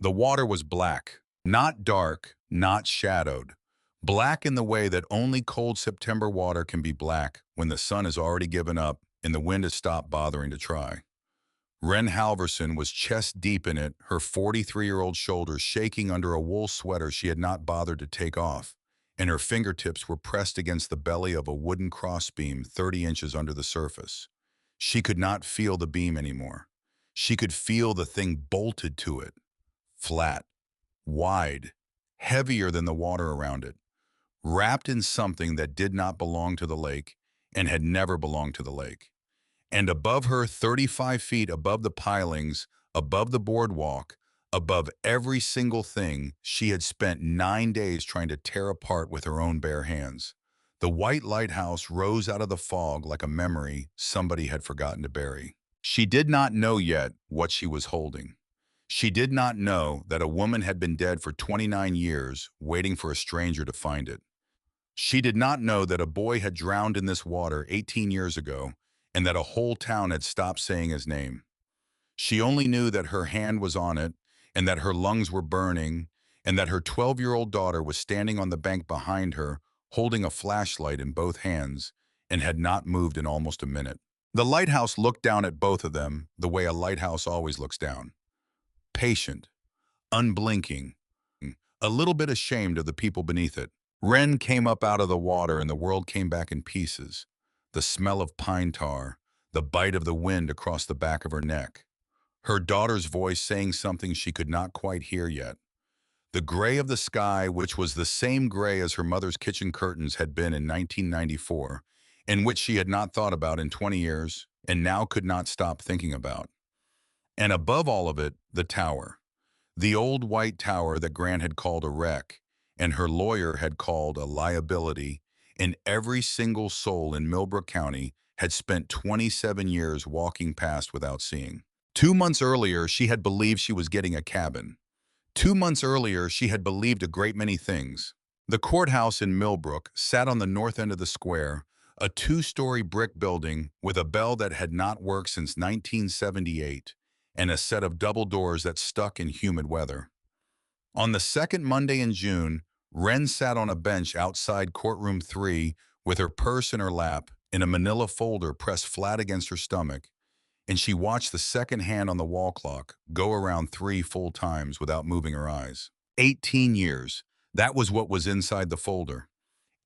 The water was black, not dark, not shadowed. Black in the way that only cold September water can be black when the sun has already given up and the wind has stopped bothering to try. Wren Halverson was chest deep in it, her 43-year-old shoulders shaking under a wool sweater she had not bothered to take off, and her fingertips were pressed against the belly of a wooden crossbeam 30 inches under the surface. She could not feel the beam anymore. She could feel the thing bolted to it, flat, wide, heavier than the water around it, wrapped in something that did not belong to the lake and had never belonged to the lake. And above her, 35 feet above the pilings, above the boardwalk, above every single thing, she had spent 9 days trying to tear apart with her own bare hands. The white lighthouse rose out of the fog like a memory somebody had forgotten to bury. She did not know yet what she was holding. She did not know that a woman had been dead for 29 years, waiting for a stranger to find it. She did not know that a boy had drowned in this water 18 years ago, and that a whole town had stopped saying his name. She only knew that her hand was on it, and that her lungs were burning, and that her 12-year-old daughter was standing on the bank behind her, holding a flashlight in both hands, and had not moved in almost a minute. The lighthouse looked down at both of them the way a lighthouse always looks down. Patient, unblinking, a little bit ashamed of the people beneath it. Wren came up out of the water and the world came back in pieces. The smell of pine tar, the bite of the wind across the back of her neck. Her daughter's voice saying something she could not quite hear yet. The gray of the sky, which was the same gray as her mother's kitchen curtains had been in 1994, and which she had not thought about in 20 years, and now could not stop thinking about. And above all of it, the tower. The old white tower that Grant had called a wreck, and her lawyer had called a liability, and every single soul in Millbrook County had spent 27 years walking past without seeing. 2 months earlier, she had believed she was getting a cabin. 2 months earlier, she had believed a great many things. The courthouse in Millbrook sat on the north end of the square, a two-story brick building with a bell that had not worked since 1978, and a set of double doors that stuck in humid weather. On the second Monday in June, Wren sat on a bench outside courtroom 3 with her purse in her lap, in a manila folder pressed flat against her stomach, and she watched the second hand on the wall clock go around 3 full times without moving her eyes. 18 years. That was what was inside the folder.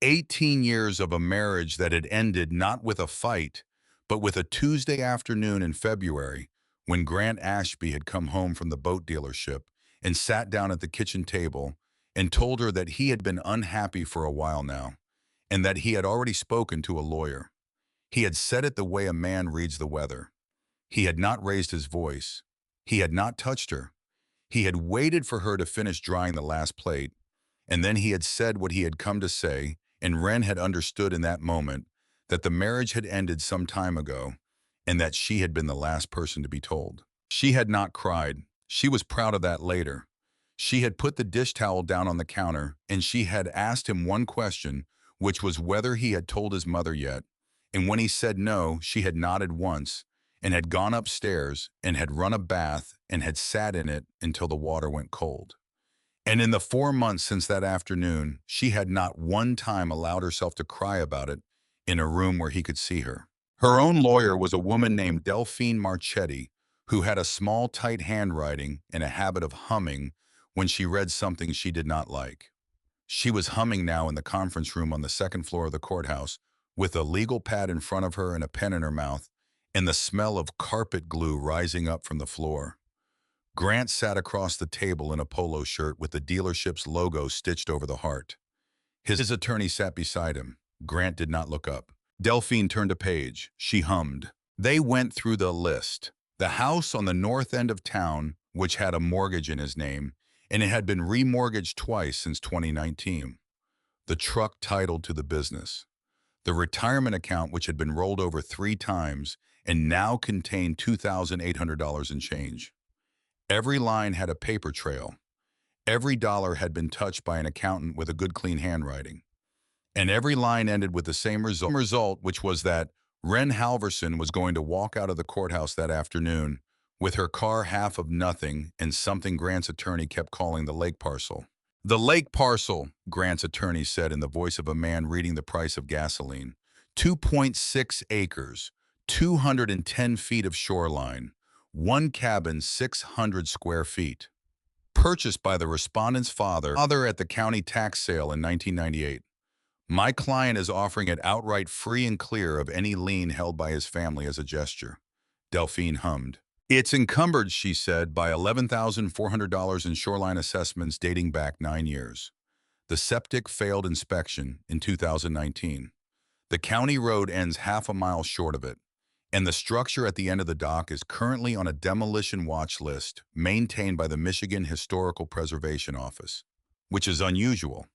18 years of a marriage that had ended not with a fight, but with a Tuesday afternoon in February when Grant Ashby had come home from the boat dealership and sat down at the kitchen table and told her that he had been unhappy for a while now, and that he had already spoken to a lawyer. He had said it the way a man reads the weather. He had not raised his voice. He had not touched her. He had waited for her to finish drying the last plate, and then he had said what he had come to say, and Wren had understood in that moment that the marriage had ended some time ago, and that she had been the last person to be told. She had not cried. She was proud of that later. She had put the dish towel down on the counter, and she had asked him one question, which was whether he had told his mother yet, and when he said no, she had nodded once, and had gone upstairs, and had run a bath, and had sat in it until the water went cold. And in the 4 months since that afternoon, she had not one time allowed herself to cry about it in a room where he could see her. Her own lawyer was a woman named Delphine Marchetti, who had a small, tight handwriting and a habit of humming when she read something she did not like. She was humming now in the conference room on the second floor of the courthouse, with a legal pad in front of her and a pen in her mouth, and the smell of carpet glue rising up from the floor. Grant sat across the table in a polo shirt with the dealership's logo stitched over the heart. His attorney sat beside him. Grant did not look up. Delphine turned a page. She hummed. They went through the list. The house on the north end of town, which had a mortgage in his name, and it had been remortgaged twice since 2019. The truck titled to the business. The retirement account, which had been rolled over 3 times and now contained $2,800 in change. Every line had a paper trail. Every dollar had been touched by an accountant with a good clean handwriting. And every line ended with the same result, which was that Wren Halverson was going to walk out of the courthouse that afternoon with her car half of nothing and something Grant's attorney kept calling the lake parcel. The lake parcel, Grant's attorney said in the voice of a man reading the price of gasoline. 2.6 acres, 210 feet of shoreline, one cabin 600 square feet. Purchased by the respondent's father at the county tax sale in 1998. My client is offering it outright free and clear of any lien held by his family as a gesture. Delphine hummed. It's encumbered, she said, by $11,400 in shoreline assessments dating back 9 years. The septic failed inspection in 2019. The county road ends half a mile short of it, and the structure at the end of the dock is currently on a demolition watch list maintained by the Michigan Historical Preservation Office, which is unusual.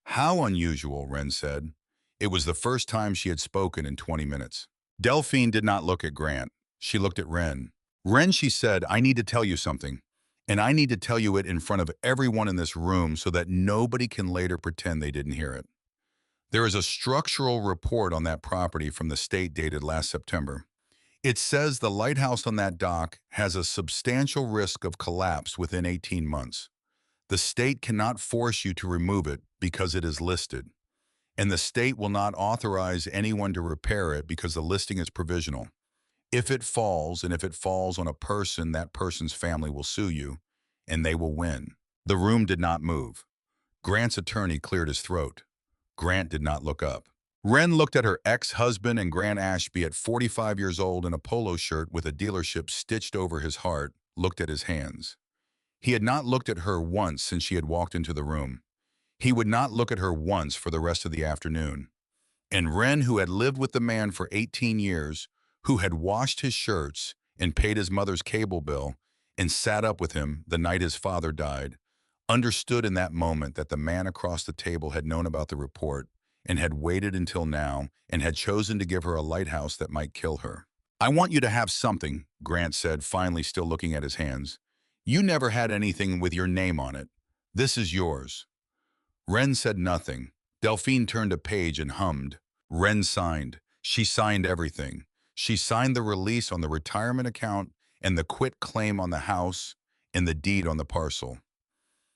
How unusual, Wren said. It was the first time she had spoken in 20 minutes. Delphine did not look at Grant. She looked at Wren. Wren, she said, I need to tell you something, and I need to tell you it in front of everyone in this room so that nobody can later pretend they didn't hear it. There is a structural report on that property from the state dated last September. It says the lighthouse on that dock has a substantial risk of collapse within 18 months. The state cannot force you to remove it because it is listed, and the state will not authorize anyone to repair it because the listing is provisional. If it falls, and if it falls on a person, that person's family will sue you, and they will win. The room did not move. Grant's attorney cleared his throat. Grant did not look up. Wren looked at her ex-husband and Grant Ashby at 45 years old in a polo shirt with a dealership stitched over his heart, looked at his hands. He had not looked at her once since she had walked into the room. He would not look at her once for the rest of the afternoon. And Wren, who had lived with the man for 18 years, who had washed his shirts and paid his mother's cable bill and sat up with him the night his father died, understood in that moment that the man across the table had known about the report and had waited until now and had chosen to give her a lighthouse that might kill her. I want you to have something, Grant said, finally still looking at his hands. You never had anything with your name on it. This is yours. Wren said nothing. Delphine turned a page and hummed. Wren signed. She signed everything. She signed the release on the retirement account and the quit claim on the house and the deed on the parcel.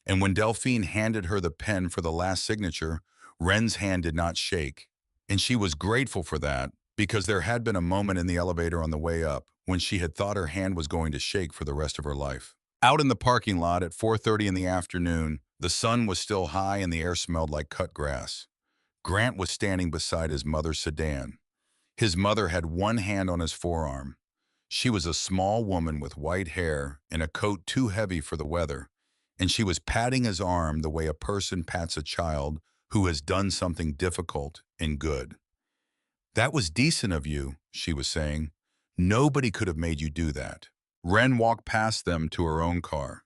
And when Delphine handed her the pen for the last signature, Wren's hand did not shake. And she was grateful for that, because there had been a moment in the elevator on the way up when she had thought her hand was going to shake for the rest of her life. Out in the parking lot at 4:30 in the afternoon, the sun was still high and the air smelled like cut grass. Grant was standing beside his mother's sedan. His mother had one hand on his forearm. She was a small woman with white hair and a coat too heavy for the weather, and she was patting his arm the way a person pats a child who has done something difficult and good. That was decent of you, she was saying. Nobody could have made you do that. Wren walked past them to her own car.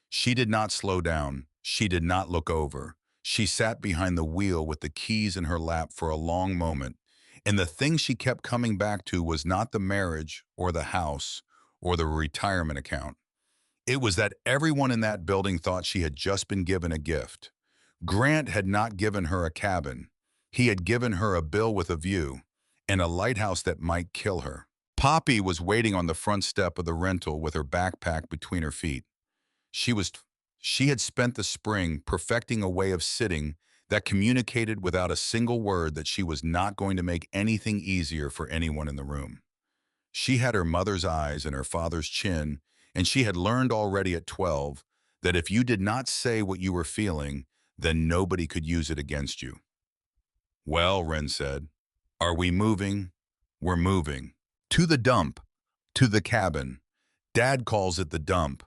She did not slow down. She did not look over. She sat behind the wheel with the keys in her lap for a long moment, and the thing she kept coming back to was not the marriage or the house or the retirement account. It was that everyone in that building thought she had just been given a gift. Grant had not given her a cabin. He had given her a bill with a view and a lighthouse that might kill her. Poppy was waiting on the front step of the rental with her backpack between her feet. She had spent the spring perfecting a way of sitting that communicated without a single word that she was not going to make anything easier for anyone in the room. She had her mother's eyes and her father's chin, and she had learned already at 12 that if you did not say what you were feeling, then nobody could use it against you. Well, Wren said, are we moving? We're moving. To the dump. To the cabin. Dad calls it the dump.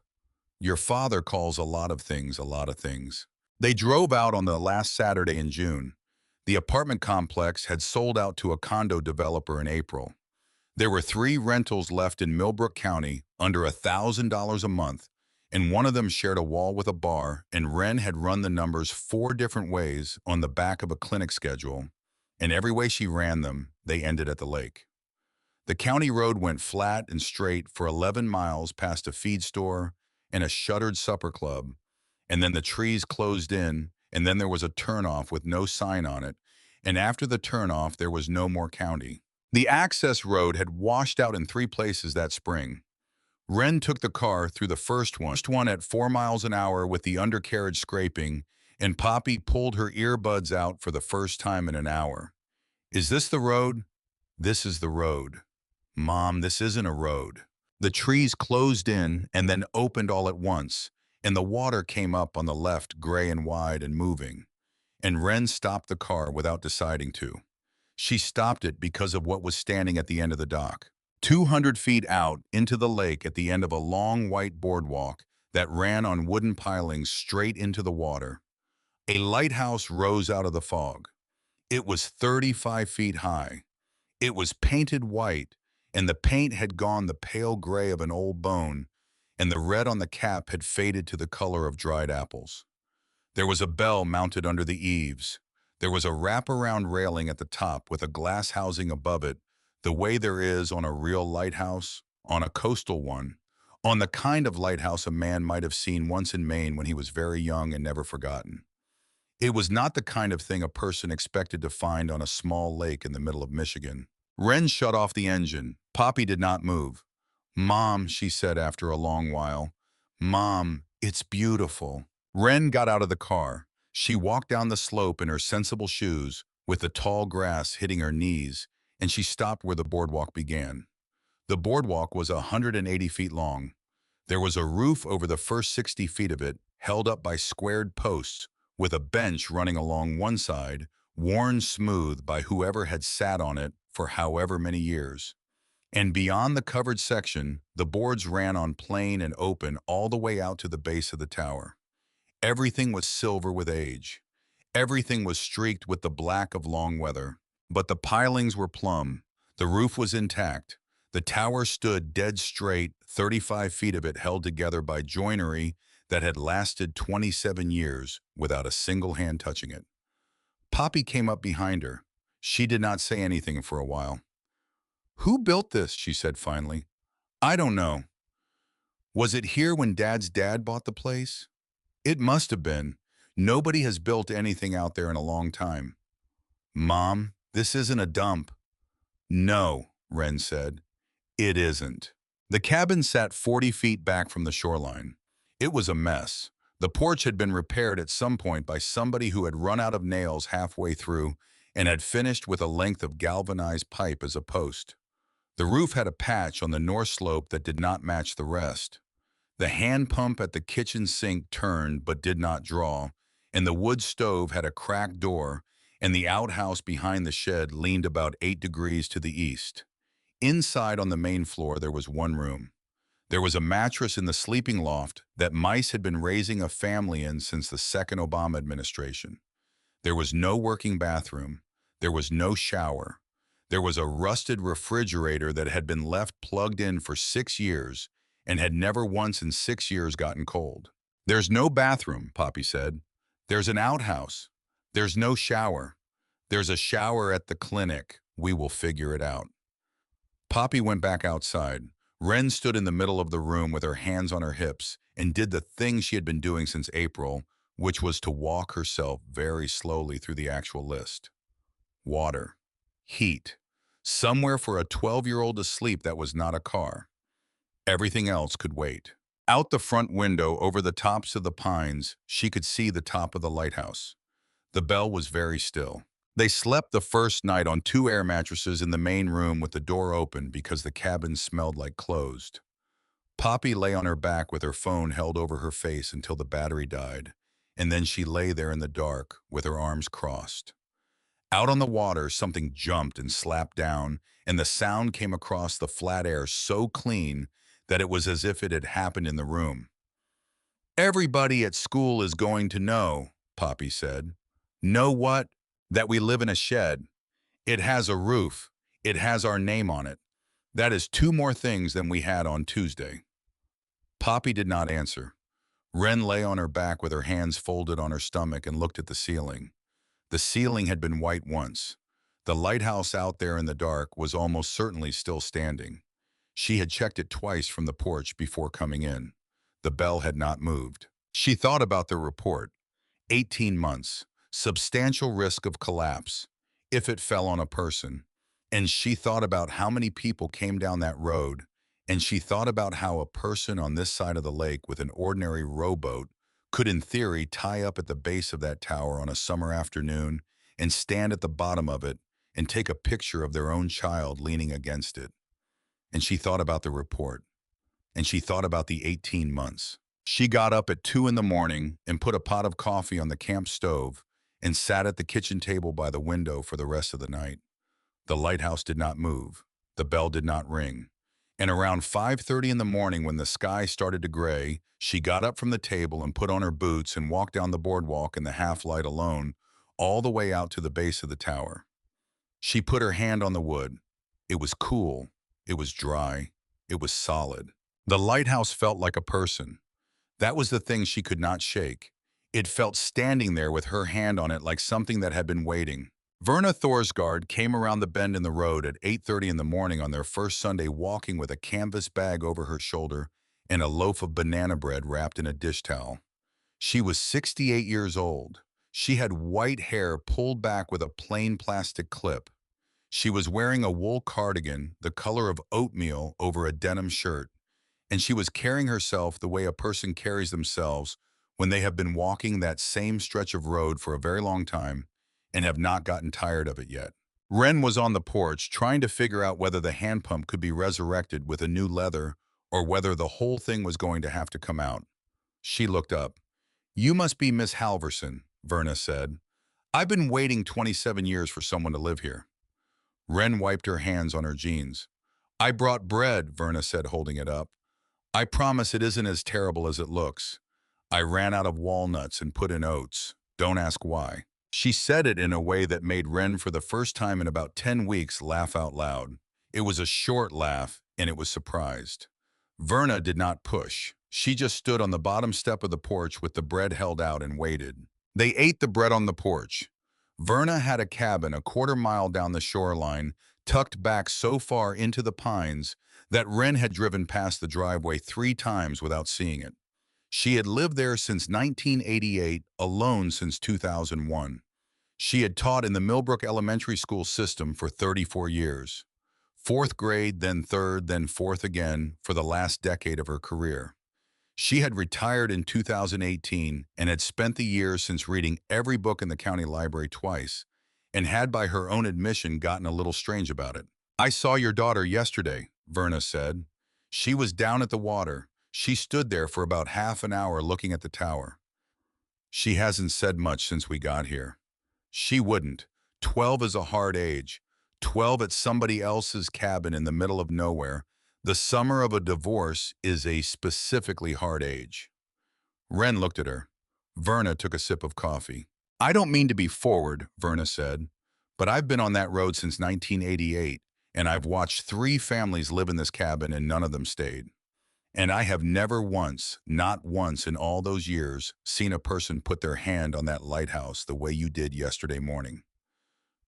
Your father calls a lot of things a lot of things. They drove out on the last Saturday in June. The apartment complex had sold out to a condo developer in April. There were 3 rentals left in Millbrook County under $1,000 a month, and one of them shared a wall with a bar, and Wren had run the numbers 4 different ways on the back of a clinic schedule, and every way she ran them, they ended at the lake. The county road went flat and straight for 11 miles past a feed store and a shuttered supper club, and then the trees closed in, and then there was a turnoff with no sign on it, and after the turnoff there was no more county. The access road had washed out in 3 places that spring. Wren took the car through the first one at 4 miles an hour with the undercarriage scraping, and Poppy pulled her earbuds out for the first time in an hour. Is this the road? This is the road. Mom, this isn't a road. The trees closed in and then opened all at once, and the water came up on the left, gray and wide and moving. And Wren stopped the car without deciding to. She stopped it because of what was standing at the end of the dock. 200 feet out into the lake at the end of a long white boardwalk that ran on wooden pilings straight into the water, a lighthouse rose out of the fog. It was 35 feet high. It was painted white, and the paint had gone the pale gray of an old bone, and the red on the cap had faded to the color of dried apples. There was a bell mounted under the eaves. There was a wraparound railing at the top with a glass housing above it, the way there is on a real lighthouse, on a coastal one, on the kind of lighthouse a man might have seen once in Maine when he was very young and never forgotten. It was not the kind of thing a person expected to find on a small lake in the middle of Michigan. Wren shut off the engine. Poppy did not move. Mom, she said after a long while. Mom, it's beautiful. Wren got out of the car. She walked down the slope in her sensible shoes, with the tall grass hitting her knees, and she stopped where the boardwalk began. The boardwalk was 180 feet long. There was a roof over the first 60 feet of it, held up by squared posts, with a bench running along one side, worn smooth by whoever had sat on it for however many years. And beyond the covered section, the boards ran on plain and open all the way out to the base of the tower. Everything was silver with age. Everything was streaked with the black of long weather. But the pilings were plumb. The roof was intact. The tower stood dead straight, 35 feet of it held together by joinery that had lasted 27 years without a single hand touching it. Poppy came up behind her. She did not say anything for a while. Who built this? She said finally. I don't know. Was it here when Dad's dad bought the place? It must have been. Nobody has built anything out there in a long time. Mom, this isn't a dump. No, Wren said. It isn't. The cabin sat 40 feet back from the shoreline. It was a mess. The porch had been repaired at some point by somebody who had run out of nails halfway through and had finished with a length of galvanized pipe as a post. The roof had a patch on the north slope that did not match the rest. The hand pump at the kitchen sink turned but did not draw, and the wood stove had a cracked door, and the outhouse behind the shed leaned about 8 degrees to the east. Inside on the main floor there was one room. There was a mattress in the sleeping loft that mice had been raising a family in since the second Obama administration. There was no working bathroom. There was no shower. There was a rusted refrigerator that had been left plugged in for 6 years and had never once in 6 years gotten cold. There's no bathroom, Poppy said. There's an outhouse. There's no shower. There's a shower at the clinic. We will figure it out. Poppy went back outside. Wren stood in the middle of the room with her hands on her hips and did the thing she had been doing since April, which was to walk herself very slowly through the actual list. Water. Heat. Somewhere for a 12-year-old to sleep that was not a car. Everything else could wait. Out the front window over the tops of the pines, she could see the top of the lighthouse. The bell was very still. They slept the first night on 2 air mattresses in the main room with the door open because the cabin smelled like closed. Poppy lay on her back with her phone held over her face until the battery died, and then she lay there in the dark with her arms crossed. Out on the water, something jumped and slapped down, and the sound came across the flat air so clean that it was as if it had happened in the room. Everybody at school is going to know, Poppy said. Know what? That we live in a shed. It has a roof. It has our name on it. That is 2 more things than we had on Tuesday. Poppy did not answer. Wren lay on her back with her hands folded on her stomach and looked at the ceiling. The ceiling had been white once. The lighthouse out there in the dark was almost certainly still standing. She had checked it twice from the porch before coming in. The bell had not moved. She thought about the report. 18 months. Substantial risk of collapse, if it fell on a person. And she thought about how many people came down that road, And she thought about how a person on this side of the lake with an ordinary rowboat could, in theory, tie up at the base of that tower on a summer afternoon and stand at the bottom of it and take a picture of their own child leaning against it. And she thought about the report. And she thought about the 18 months. She got up at 2 in the morning and put a pot of coffee on the camp stove and sat at the kitchen table by the window for the rest of the night. The lighthouse did not move. The bell did not ring. And around 5:30 in the morning, when the sky started to gray, she got up from the table and put on her boots and walked down the boardwalk in the half-light alone, all the way out to the base of the tower. She put her hand on the wood. It was cool. It was dry. It was solid. The lighthouse felt like a person. That was the thing she could not shake. It felt standing there with her hand on it like something that had been waiting. Verna Thorsgaard came around the bend in the road at 8:30 in the morning on their first Sunday, walking with a canvas bag over her shoulder and a loaf of banana bread wrapped in a dish towel. She was 68 years old. She had white hair pulled back with a plain plastic clip. She was wearing a wool cardigan, the color of oatmeal, over a denim shirt, and she was carrying herself the way a person carries themselves when they have been walking that same stretch of road for a very long time and have not gotten tired of it yet. Wren was on the porch trying to figure out whether the hand pump could be resurrected with a new leather or whether the whole thing was going to have to come out. She looked up. "You must be Miss Halverson," Verna said. "I've been waiting 27 years for someone to live here." Wren wiped her hands on her jeans. "I brought bread," Verna said, holding it up. "I promise it isn't as terrible as it looks. I ran out of walnuts and put in oats. Don't ask why." She said it in a way that made Wren, for the first time in about 10 weeks, laugh out loud. It was a short laugh, and it was surprised. Verna did not push. She just stood on the bottom step of the porch with the bread held out and waited. They ate the bread on the porch. Verna had a cabin a quarter-mile down the shoreline, tucked back so far into the pines that Wren had driven past the driveway 3 times without seeing it. She had lived there since 1988, alone since 2001. She had taught in the Millbrook Elementary School system for 34 years. 4th grade, then 3rd, then 4th again for the last decade of her career. She had retired in 2018 and had spent the years since reading every book in the county library twice, and had, by her own admission, gotten a little strange about it. "I saw your daughter yesterday," Verna said. "She was down at the water. She stood there for about half an hour looking at the tower. She hasn't said much since we got here. She wouldn't. 12 is a hard age. 12 at somebody else's cabin in the middle of nowhere. The summer of a divorce is a specifically hard age." Wren looked at her. Verna took a sip of coffee. "I don't mean to be forward," Verna said, "but I've been on that road since 1988, and I've watched 3 families live in this cabin and none of them stayed. And I have never once, not once in all those years, seen a person put their hand on that lighthouse the way you did yesterday morning."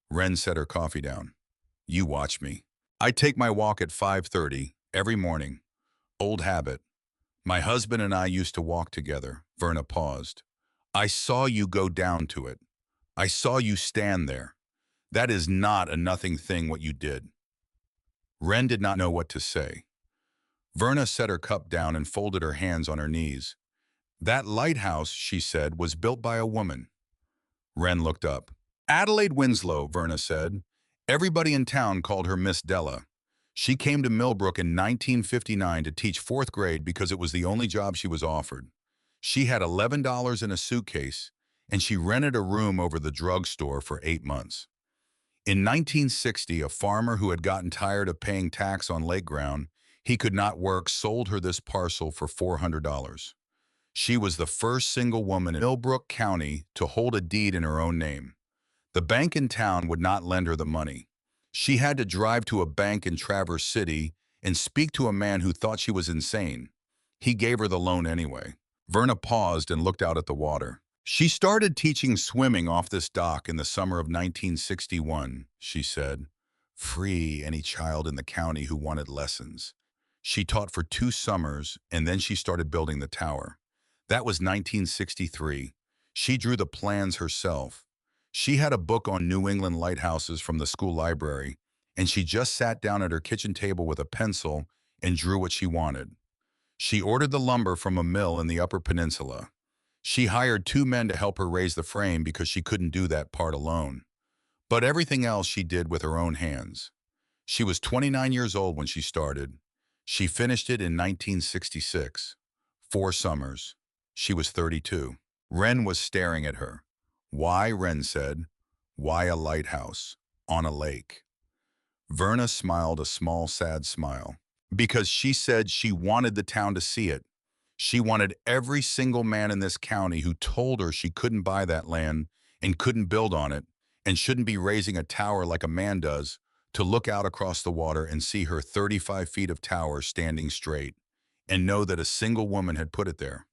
Wren set her coffee down. "You watch me. I take my walk at 5:30 every morning. Old habit. My husband and I used to walk together." Verna paused. "I saw you go down to it. I saw you stand there. That is not a nothing thing what you did." Wren did not know what to say. Verna set her cup down and folded her hands on her knees. "That lighthouse," she said, "was built by a woman." Wren looked up. "Adelaide Winslow," Verna said. "Everybody in town called her Miss Della. She came to Millbrook in 1959 to teach 4th grade because it was the only job she was offered. She had $11 in a suitcase, and she rented a room over the drugstore for 8 months. In 1960, a farmer who had gotten tired of paying tax on lake ground he could not work sold her this parcel for $400. She was the first single woman in Millbrook County to hold a deed in her own name. The bank in town would not lend her the money. She had to drive to a bank in Traverse City and speak to a man who thought she was insane. He gave her the loan anyway." Verna paused and looked out at the water. "She started teaching swimming off this dock in the summer of 1961, she said. Free any child in the county who wanted lessons. She taught for 2 summers, and then she started building the tower. That was 1963. She drew the plans herself. She had a book on New England lighthouses from the school library, and she just sat down at her kitchen table with a pencil and drew what she wanted. She ordered the lumber from a mill in the Upper Peninsula. She hired 2 men to help her raise the frame because she couldn't do that part alone. But everything else she did with her own hands. She was 29 years old when she started. She finished it in 1966. 4 summers. She was 32. Wren was staring at her. Why, Wren said. Why a lighthouse? On a lake. Verna smiled a small, sad smile. Because she said she wanted the town to see it. She wanted every single man in this county who told her she couldn't buy that land and couldn't build on it and shouldn't be raising a tower like a man does to look out across the water and see her 35 feet of tower standing straight and know that a single woman had put it there.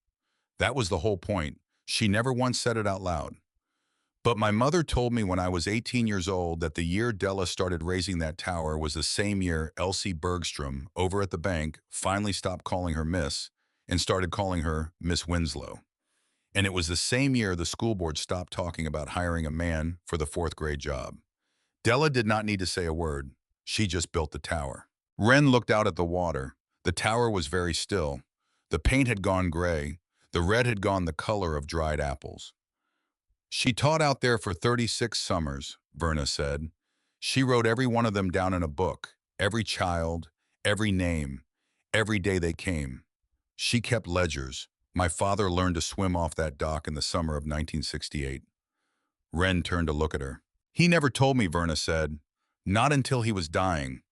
That was the whole point. She never once said it out loud. But my mother told me when I was 18 years old that the year Della started raising that tower was the same year Elsie Bergstrom, over at the bank, finally stopped calling her Miss and started calling her Miss Winslow. And it was the same year the school board stopped talking about hiring a man for the 4th grade job. Della did not need to say a word. She just built the tower. Wren looked out at the water. The tower was very still. The paint had gone gray. The red had gone the color of dried apples. She taught out there for 36 summers, Verna said. She wrote every one of them down in a book, every child, every name, every day they came. She kept ledgers. My father learned to swim off that dock in the summer of 1968. Wren turned to look at her. He never told me, Verna said. Not until he was dying.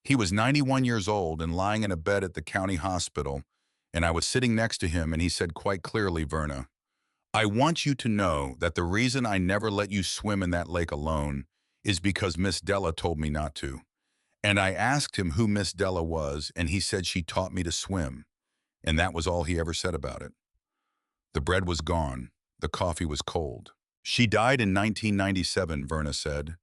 He was 91 years old and lying in a bed at the county hospital, and I was sitting next to him and he said quite clearly, Verna, I want you to know that the reason I never let you swim in that lake alone is because Miss Della told me not to. And I asked him who Miss Della was, and he said she taught me to swim. And that was all he ever said about it. The bread was gone. The coffee was cold. She died in 1997, Verna said.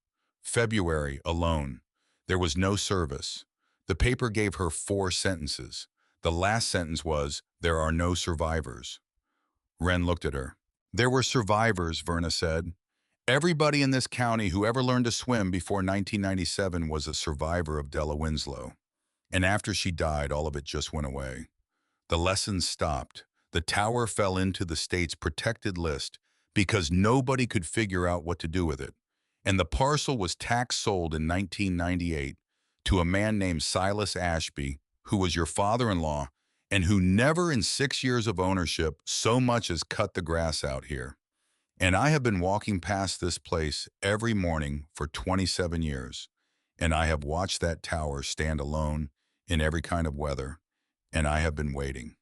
February, alone. There was no service. The paper gave her 4 sentences. The last sentence was, there are no survivors. Wren looked at her. There were survivors, Verna said. Everybody in this county who ever learned to swim before 1997 was a survivor of Della Winslow. And after she died, all of it just went away. The lessons stopped. The tower fell into the state's protected list because nobody could figure out what to do with it. And the parcel was tax sold in 1998 to a man named Silas Ashby, who was your father-in-law, and who never in 6 years of ownership so much as cut the grass out here. And I have been walking past this place every morning for 27 years, and I have watched that tower stand alone in every kind of weather, and I have been waiting.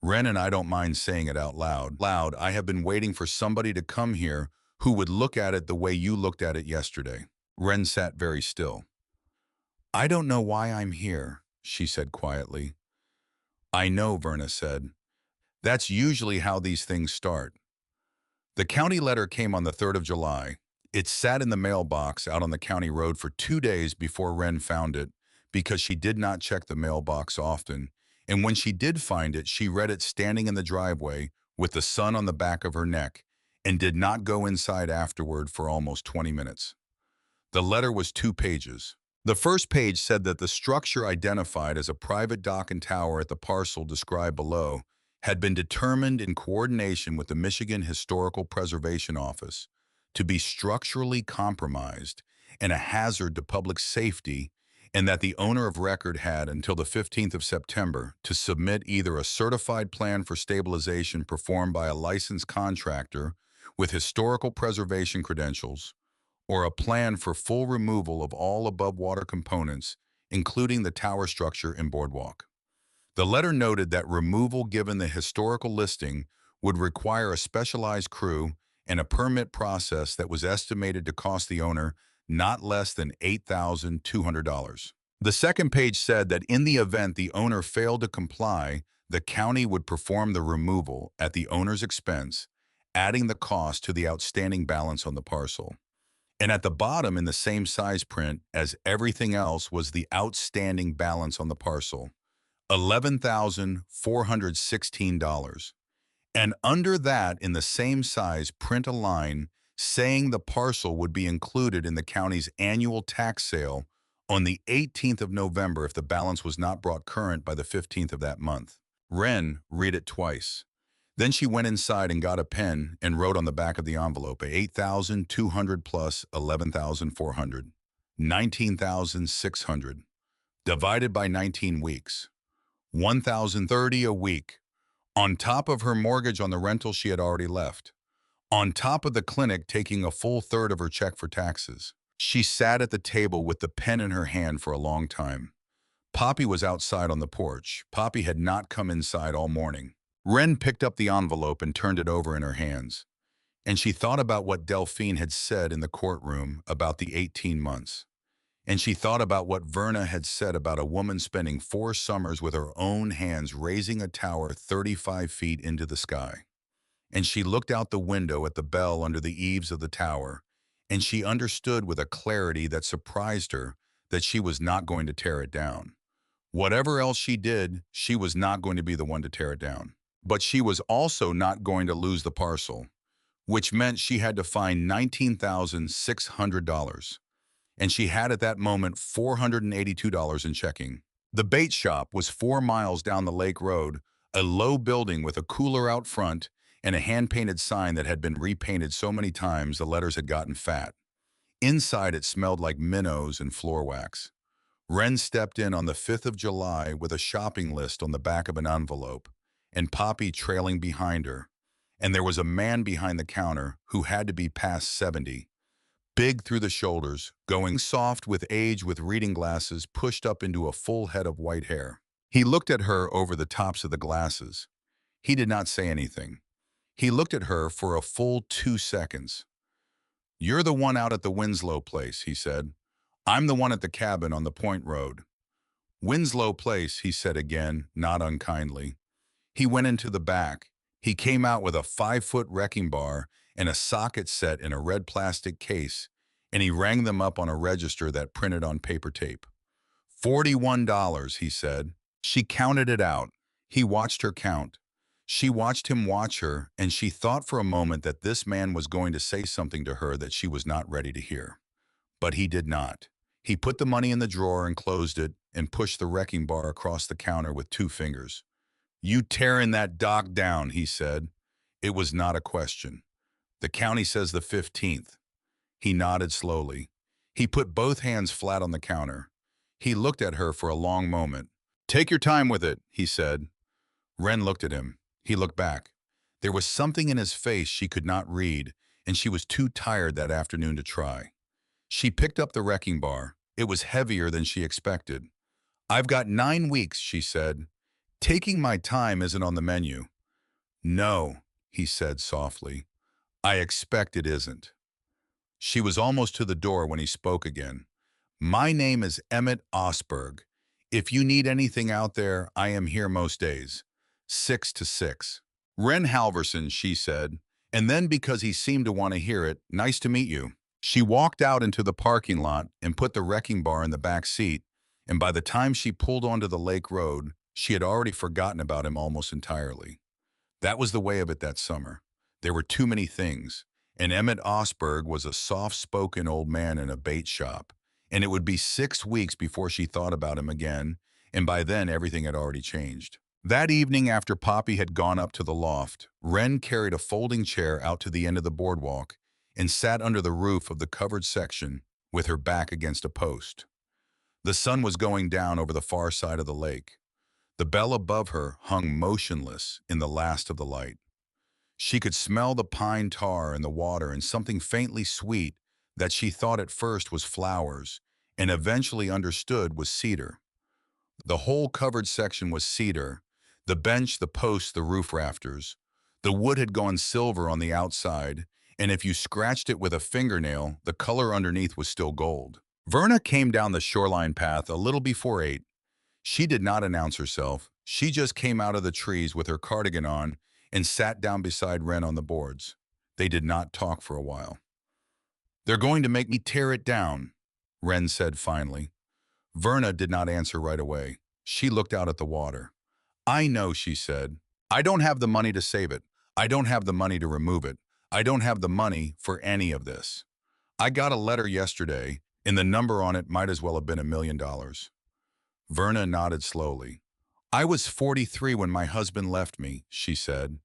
Wren, and I don't mind saying it out loud, I have been waiting for somebody to come here who would look at it the way you looked at it yesterday. Wren sat very still. I don't know why I'm here, she said quietly. I know, Verna said. That's usually how these things start. The county letter came on the 3rd of July. It sat in the mailbox out on the county road for 2 days before Wren found it because she did not check the mailbox often, and when she did find it, she read it standing in the driveway with the sun on the back of her neck and did not go inside afterward for almost 20 minutes. The letter was 2 pages. The first page said that the structure identified as a private dock and tower at the parcel described below had been determined in coordination with the Michigan Historical Preservation Office to be structurally compromised and a hazard to public safety, and that the owner of record had until the 15th of September to submit either a certified plan for stabilization performed by a licensed contractor with historical preservation credentials, or a plan for full removal of all above water components, including the tower structure and boardwalk. The letter noted that removal given the historical listing would require a specialized crew and a permit process that was estimated to cost the owner not less than $8,200. The second page said that in the event the owner failed to comply, the county would perform the removal at the owner's expense, adding the cost to the outstanding balance on the parcel. And at the bottom in the same size print as everything else was the outstanding balance on the parcel, $11,416. And under that, in the same size, print a line saying the parcel would be included in the county's annual tax sale on the 18th of November if the balance was not brought current by the 15th of that month. Wren read it twice. Then she went inside and got a pen and wrote on the back of the envelope 8,200 plus 11,400, 19,600, divided by 19 weeks, 1,030 a week, on top of her mortgage on the rental she had already left, on top of the clinic taking a full third of her check for taxes. She sat at the table with the pen in her hand for a long time. Poppy was outside on the porch. Poppy had not come inside all morning. Wren picked up the envelope and turned it over in her hands, and she thought about what Delphine had said in the courtroom about the 18 months. And she thought about what Verna had said about a woman spending 4 summers with her own hands raising a tower 35 feet into the sky. And she looked out the window at the bell under the eaves of the tower, and she understood with a clarity that surprised her that she was not going to tear it down. Whatever else she did, she was not going to be the one to tear it down. But she was also not going to lose the parcel, which meant she had to find $19,600. And she had at that moment $482 in checking. The bait shop was 4 miles down the lake road, a low building with a cooler out front and a hand-painted sign that had been repainted so many times the letters had gotten fat. Inside it smelled like minnows and floor wax. Wren stepped in on the 5th of July with a shopping list on the back of an envelope, and Poppy trailing behind her. And there was a man behind the counter who had to be past 70. Big through the shoulders, going soft with age with reading glasses pushed up into a full head of white hair. He looked at her over the tops of the glasses. He did not say anything. He looked at her for a full 2 seconds. "You're the one out at the Winslow place," he said. "I'm the one at the cabin on the Point Road." "Winslow place," he said again, not unkindly. He went into the back. He came out with a 5-foot wrecking bar and a socket set in a red plastic case, and he rang them up on a register that printed on paper tape. $41, he said. She counted it out. He watched her count. She watched him watch her, and she thought for a moment that this man was going to say something to her that she was not ready to hear. But he did not. He put the money in the drawer and closed it and pushed the wrecking bar across the counter with 2 fingers. "You tearing that dock down," he said. It was not a question. "The county says the 15th. He nodded slowly. He put both hands flat on the counter. He looked at her for a long moment. "Take your time with it," he said. Wren looked at him. He looked back. There was something in his face she could not read, and she was too tired that afternoon to try. She picked up the wrecking bar. It was heavier than she expected. "I've got 9 weeks," she said. "Taking my time isn't on the menu." "No," he said softly. "I expect it isn't." She was almost to the door when he spoke again. "My name is Emmett Osberg. If you need anything out there, I am here most days. 6 to 6. "Wren Halverson," she said, and then because he seemed to want to hear it, "Nice to meet you." She walked out into the parking lot and put the wrecking bar in the back seat, and by the time she pulled onto the lake road, she had already forgotten about him almost entirely. That was the way of it that summer. There were too many things, and Emmett Osberg was a soft-spoken old man in a bait shop, and it would be 6 weeks before she thought about him again, and by then everything had already changed. That evening after Poppy had gone up to the loft, Wren carried a folding chair out to the end of the boardwalk and sat under the roof of the covered section with her back against a post. The sun was going down over the far side of the lake. The bell above her hung motionless in the last of the light. She could smell the pine tar in the water and something faintly sweet that she thought at first was flowers and eventually understood was cedar. The whole covered section was cedar, the bench, the posts, the roof rafters. The wood had gone silver on the outside, and if you scratched it with a fingernail, the color underneath was still gold. Verna came down the shoreline path a little before 8. She did not announce herself. She just came out of the trees with her cardigan on and sat down beside Wren on the boards. They did not talk for a while. "They're going to make me tear it down," Wren said finally. Verna did not answer right away. She looked out at the water. "I know," she said. "I don't have the money to save it. I don't have the money to remove it. I don't have the money for any of this. I got a letter yesterday, and the number on it might as well have been $1 million. Verna nodded slowly. I was 43 when my husband left me, she said.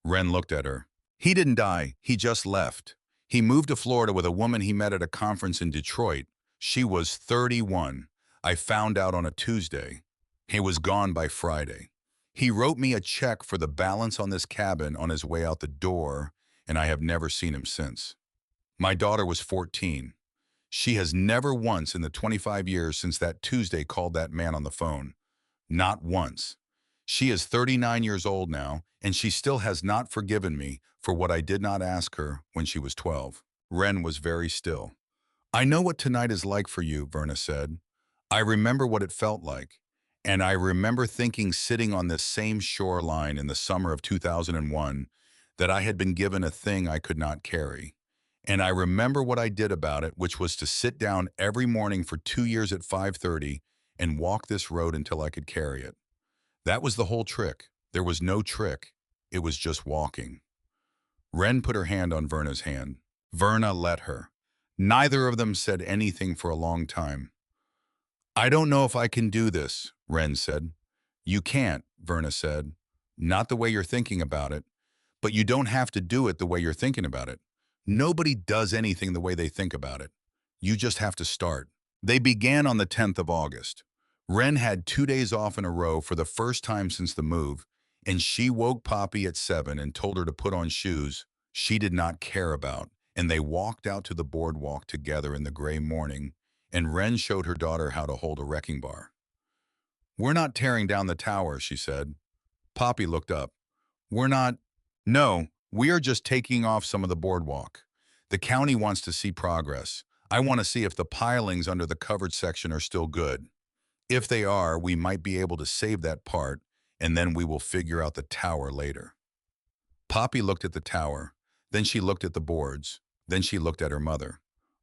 Ren looked at her. He didn't die, he just left. He moved to Florida with a woman he met at a conference in Detroit. She was 31. I found out on a Tuesday. He was gone by Friday. He wrote me a check for the balance on this cabin on his way out the door, and I have never seen him since. My daughter was 14. She has never once in the 25 years since that Tuesday called that man on the phone. Not once. She is 39 years old now, and she still has not forgiven me for what I did not ask her when she was 12. Ren was very still. I know what tonight is like for you, Verna said. I remember what it felt like. And I remember thinking sitting on this same shoreline in the summer of 2001 that I had been given a thing I could not carry. And I remember what I did about it, which was to sit down every morning for 2 years at 5:30 and walk this road until I could carry it. That was the whole trick. There was no trick. It was just walking. Ren put her hand on Verna's hand. Verna let her. Neither of them said anything for a long time. I don't know if I can do this, Ren said. You can't, Verna said. Not the way you're thinking about it. But you don't have to do it the way you're thinking about it. Nobody does anything the way they think about it. You just have to start. They began on the 10th of August. Ren had 2 days off in a row for the first time since the move, and she woke Poppy at 7 and told her to put on shoes she did not care about, and they walked out to the boardwalk together in the gray morning, and Ren showed her daughter how to hold a wrecking bar. We're not tearing down the tower, she said. Poppy looked up. We're not. No, we are just taking off some of the boardwalk. The county wants to see progress. I want to see if the pilings under the covered section are still good. If they are, we might be able to save that part, and then we will figure out the tower later. Poppy looked at the tower, then she looked at the boards, then she looked at her mother.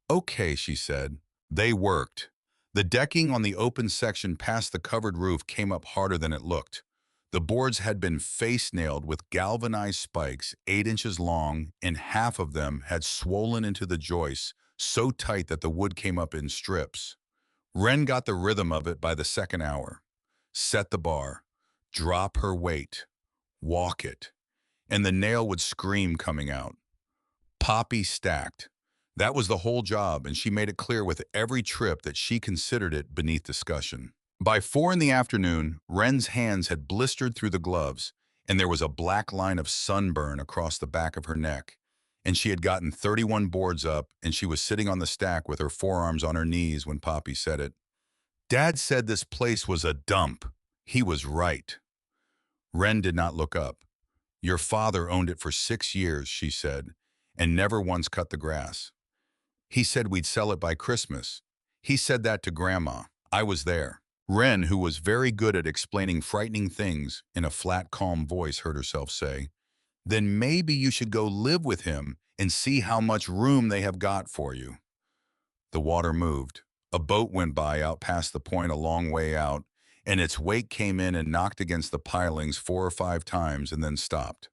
Okay, she said. They worked. The decking on the open section past the covered roof came up harder than it looked. The boards had been face-nailed with galvanized spikes 8 inches long, and half of them had swollen into the joists so tight that the wood came up in strips. Ren got the rhythm of it by the second hour. Set the bar, drop her weight, walk it, and the nail would scream coming out. Poppy stacked. That was the whole job, and she made it clear with every trip that she considered it beneath discussion. By 4 in the afternoon, Ren's hands had blistered through the gloves, and there was a black line of sunburn across the back of her neck. And she had gotten 31 boards up, and she was sitting on the stack with her forearms on her knees when Poppy said it. Dad said this place was a dump. He was right. Ren did not look up. Your father owned it for 6 years, she said, and never once cut the grass. He said we'd sell it by Christmas. He said that to Grandma. I was there. Ren, who was very good at explaining frightening things in a flat, calm voice, heard herself say, Then maybe you should go live with him and see how much room they have got for you. The water moved. A boat went by out past the point a long way out, and its wake came in and knocked against the pilings 4 or 5 times and then stopped.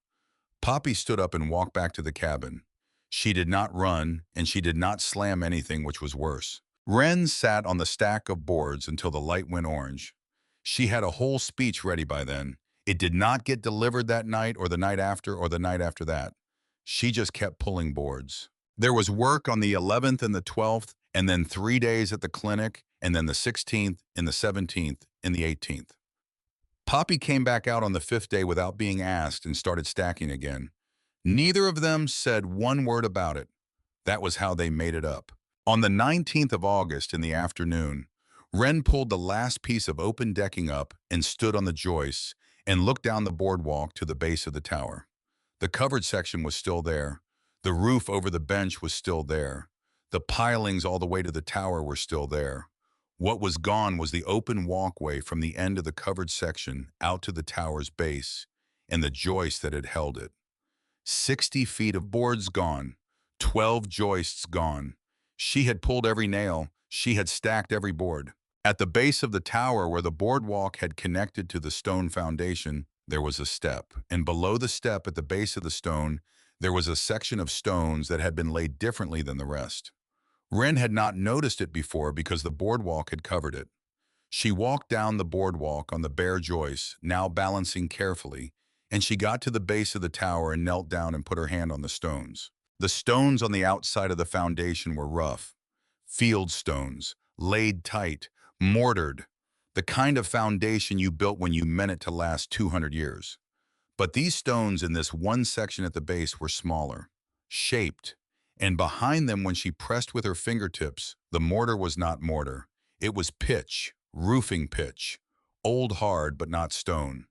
Poppy stood up and walked back to the cabin. She did not run, and she did not slam anything, which was worse. Ren sat on the stack of boards until the light went orange. She had a whole speech ready by then. It did not get delivered that night or the night after or the night after that. She just kept pulling boards. There was work on the 11th and the 12th, and then 3 days at the clinic, and then the 16th and the 17th and the 18th. Poppy came back out on the 5th day without being asked and started stacking again. Neither of them said one word about it. That was how they made it up. On the 19th of August in the afternoon, Ren pulled the last piece of open decking up and stood on the joists and looked down the boardwalk to the base of the tower. The covered section was still there. The roof over the bench was still there. The pilings all the way to the tower were still there. What was gone was the open walkway from the end of the covered section out to the tower's base and the joist that had held it. 60 feet of boards gone, 12 joists gone. She had pulled every nail. She had stacked every board. At the base of the tower where the boardwalk had connected to the stone foundation, there was a step, and below the step at the base of the stone, there was a section of stones that had been laid differently than the rest. Wren had not noticed it before because the boardwalk had covered it. She walked down the boardwalk on the bare joists, now balancing carefully, and she got to the base of the tower and knelt down and put her hand on the stones. The stones on the outside of the foundation were rough, field stones, laid tight, mortared, the kind of foundation you built when you meant it to last 200 years. But these stones in this one section at the base were smaller, shaped, and behind them when she pressed with her fingertips, the mortar was not mortar. It was pitch, roofing pitch, old hard but not stone.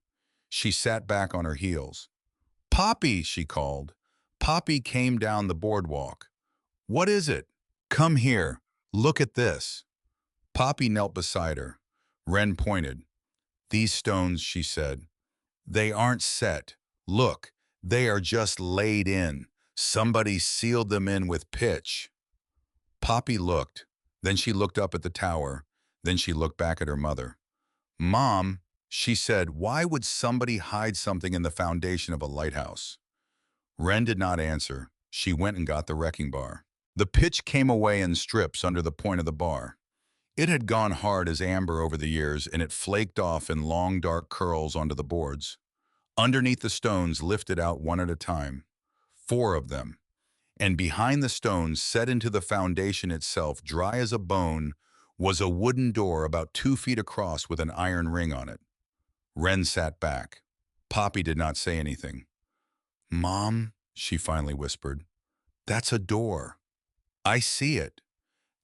She sat back on her heels. "Poppy," she called. Poppy came down the boardwalk. "What is it? Come here. Look at this." Poppy knelt beside her. Wren pointed. "These stones," she said, "they aren't set. Look, they are just laid in. Somebody sealed them in with pitch." Poppy looked. Then she looked up at the tower. Then she looked back at her mother. "Mom," she said, "why would somebody hide something in the foundation of a lighthouse?" Wren did not answer. She went and got the wrecking bar. The pitch came away in strips under the point of the bar. It had gone hard as amber over the years, and it flaked off in long, dark curls onto the boards. Underneath the stones lifted out one at a time, 4 of them. And behind the stones, set into the foundation itself, dry as a bone, was a wooden door about 2 feet across with an iron ring on it. Wren sat back. Poppy did not say anything. "Mom," she finally whispered, "that's a door. I see it.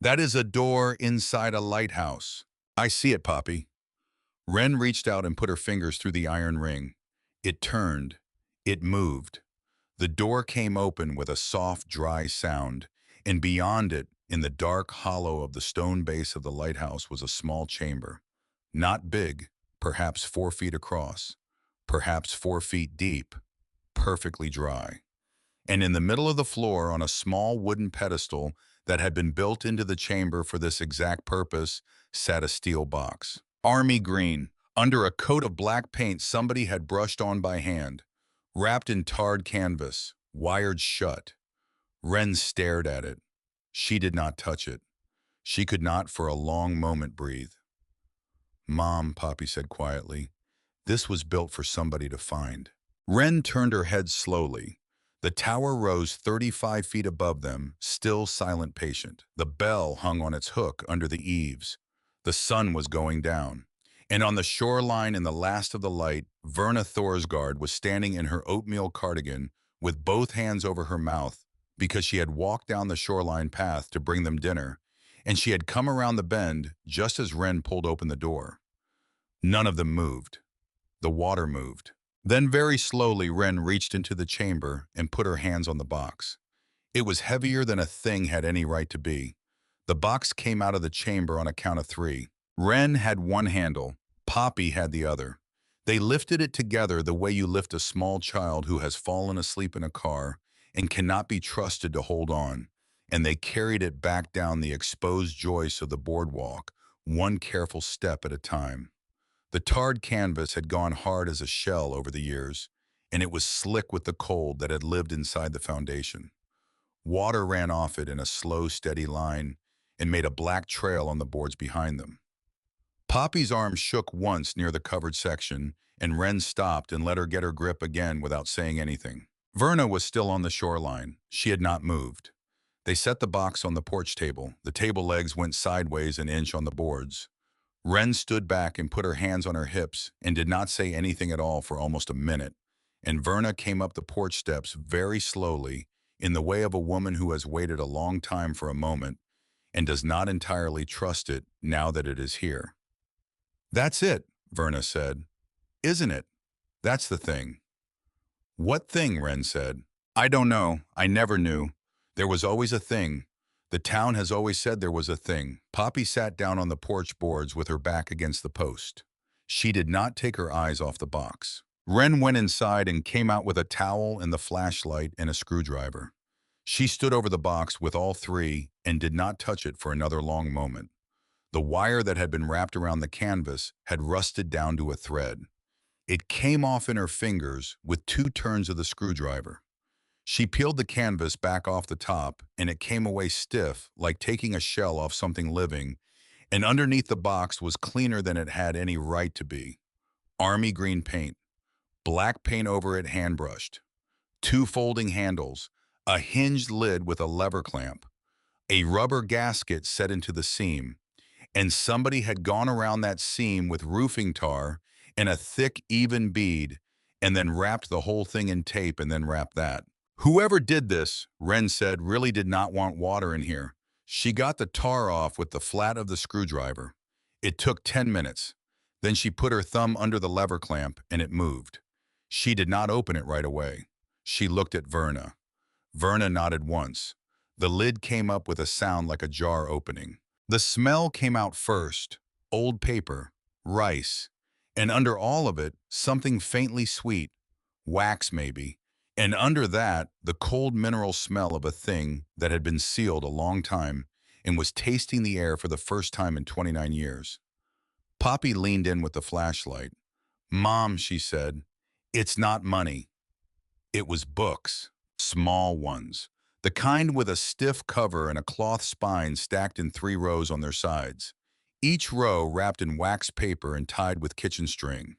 That is a door inside a lighthouse." "I see it, Poppy." Wren reached out and put her fingers through the iron ring. It turned. It moved. The door came open with a soft, dry sound, and beyond it, in the dark hollow of the stone base of the lighthouse, was a small chamber. Not big, perhaps 4 feet across, perhaps 4 feet deep, perfectly dry. And in the middle of the floor, on a small wooden pedestal that had been built into the chamber for this exact purpose, sat a steel box. Army green, under a coat of black paint somebody had brushed on by hand, wrapped in tarred canvas, wired shut. Wren stared at it. She did not touch it. She could not for a long moment breathe. "Mom," Poppy said quietly, "this was built for somebody to find." Wren turned her head slowly. The tower rose 35 feet above them, still silent, patient. The bell hung on its hook under the eaves. The sun was going down. And on the shoreline in the last of the light, Verna Thorsgaard was standing in her oatmeal cardigan with both hands over her mouth because she had walked down the shoreline path to bring them dinner, and she had come around the bend just as Wren pulled open the door. None of them moved. The water moved. Then very slowly Wren reached into the chamber and put her hands on the box. It was heavier than a thing had any right to be. The box came out of the chamber on a count of 3. Wren had one handle, Poppy had the other. They lifted it together the way you lift a small child who has fallen asleep in a car and cannot be trusted to hold on, and they carried it back down the exposed joists of the boardwalk, one careful step at a time. The tarred canvas had gone hard as a shell over the years, and it was slick with the cold that had lived inside the foundation. Water ran off it in a slow, steady line and made a black trail on the boards behind them. Poppy's arm shook once near the covered section, and Wren stopped and let her get her grip again without saying anything. Verna was still on the shoreline. She had not moved. They set the box on the porch table. The table legs went sideways an inch on the boards. Wren stood back and put her hands on her hips and did not say anything at all for almost a minute, and Verna came up the porch steps very slowly, in the way of a woman who has waited a long time for a moment and does not entirely trust it now that it is here. "That's it," Verna said. "Isn't it? That's the thing." "What thing?" Wren said. "I don't know. I never knew. There was always a thing. The town has always said there was a thing." Poppy sat down on the porch boards with her back against the post. She did not take her eyes off the box. Wren went inside and came out with a towel and the flashlight and a screwdriver. She stood over the box with all 3 and did not touch it for another long moment. The wire that had been wrapped around the canvas had rusted down to a thread. It came off in her fingers with 2 turns of the screwdriver. She peeled the canvas back off the top, and it came away stiff, like taking a shell off something living, and underneath the box was cleaner than it had any right to be. Army green paint, black paint over it hand-brushed, two folding handles, a hinged lid with a lever clamp, a rubber gasket set into the seam, and somebody had gone around that seam with roofing tar and a thick, even bead, and then wrapped the whole thing in tape and then wrapped that. Whoever did this, Wren said, really did not want water in here. She got the tar off with the flat of the screwdriver. It took 10 minutes. Then she put her thumb under the lever clamp and it moved. She did not open it right away. She looked at Verna. Verna nodded once. The lid came up with a sound like a jar opening. The smell came out first, old paper, rice, and under all of it, something faintly sweet, wax maybe, and under that, the cold mineral smell of a thing that had been sealed a long time and was tasting the air for the first time in 29 years. Poppy leaned in with the flashlight. "Mom," she said, "it's not money. It was books, small ones. The kind with a stiff cover and a cloth spine stacked in 3 rows on their sides. Each row wrapped in wax paper and tied with kitchen string.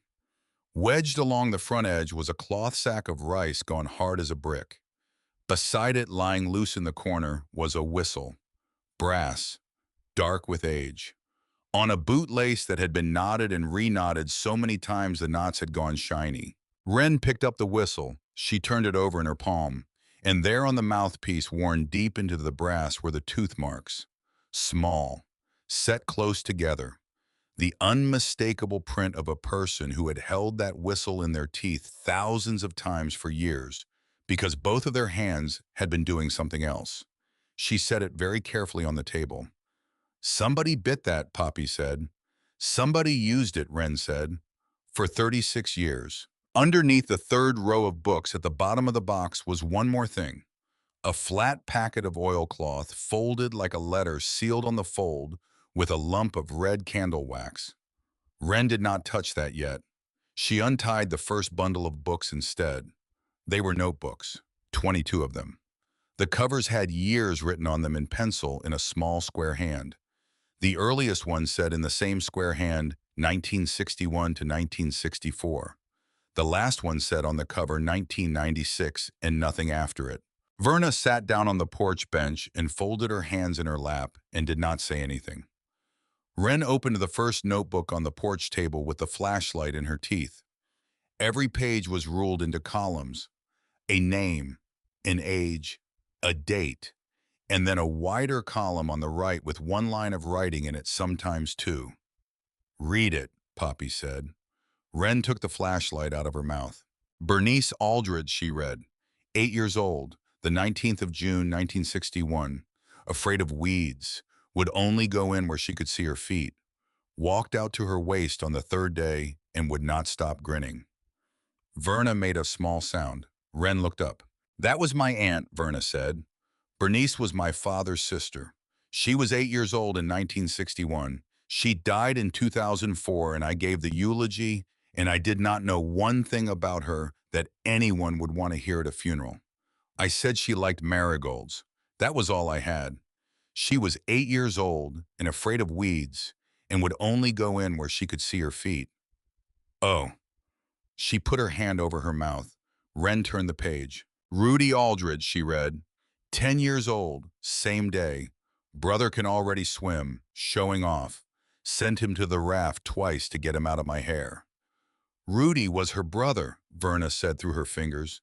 Wedged along the front edge was a cloth sack of rice gone hard as a brick. Beside it, lying loose in the corner, was a whistle, brass, dark with age. On a bootlace that had been knotted and re-knotted so many times the knots had gone shiny. Wren picked up the whistle. She turned it over in her palm, and there on the mouthpiece, worn deep into the brass, were the tooth marks. Small, set close together. The unmistakable print of a person who had held that whistle in their teeth thousands of times for years, because both of their hands had been doing something else. She set it very carefully on the table. "Somebody bit that," Poppy said. "Somebody used it," Wren said, "for 36 years. Underneath the 3rd row of books at the bottom of the box was one more thing. A flat packet of oilcloth, folded like a letter, sealed on the fold with a lump of red candle wax. Wren did not touch that yet. She untied the first bundle of books instead. They were notebooks, 22 of them. The covers had years written on them in pencil in a small square hand. The earliest one said in the same square hand, 1961 to 1964. The last one said on the cover 1996 and nothing after it. Verna sat down on the porch bench and folded her hands in her lap and did not say anything. Wren opened the first notebook on the porch table with the flashlight in her teeth. Every page was ruled into columns, a name, an age, a date, and then a wider column on the right with one line of writing in it, sometimes 2. "Read it," Poppy said. Wren took the flashlight out of her mouth. "Bernice Aldridge," she read. 8 years old, the 19th of June, 1961. Afraid of weeds. Would only go in where she could see her feet. Walked out to her waist on the 3rd day and would not stop grinning. Verna made a small sound. Wren looked up. "That was my aunt," Verna said. "Bernice was my father's sister. She was 8 years old in 1961. She died in 2004, and I gave the eulogy, and I did not know one thing about her that anyone would want to hear at a funeral. I said she liked marigolds. That was all I had. She was 8 years old and afraid of weeds and would only go in where she could see her feet." "Oh." She put her hand over her mouth. Wren turned the page. "Rudy Aldridge," she read. 10 years old, same day. Brother can already swim, showing off. Sent him to the raft twice to get him out of my hair." "Rudy was her brother," Verna said through her fingers.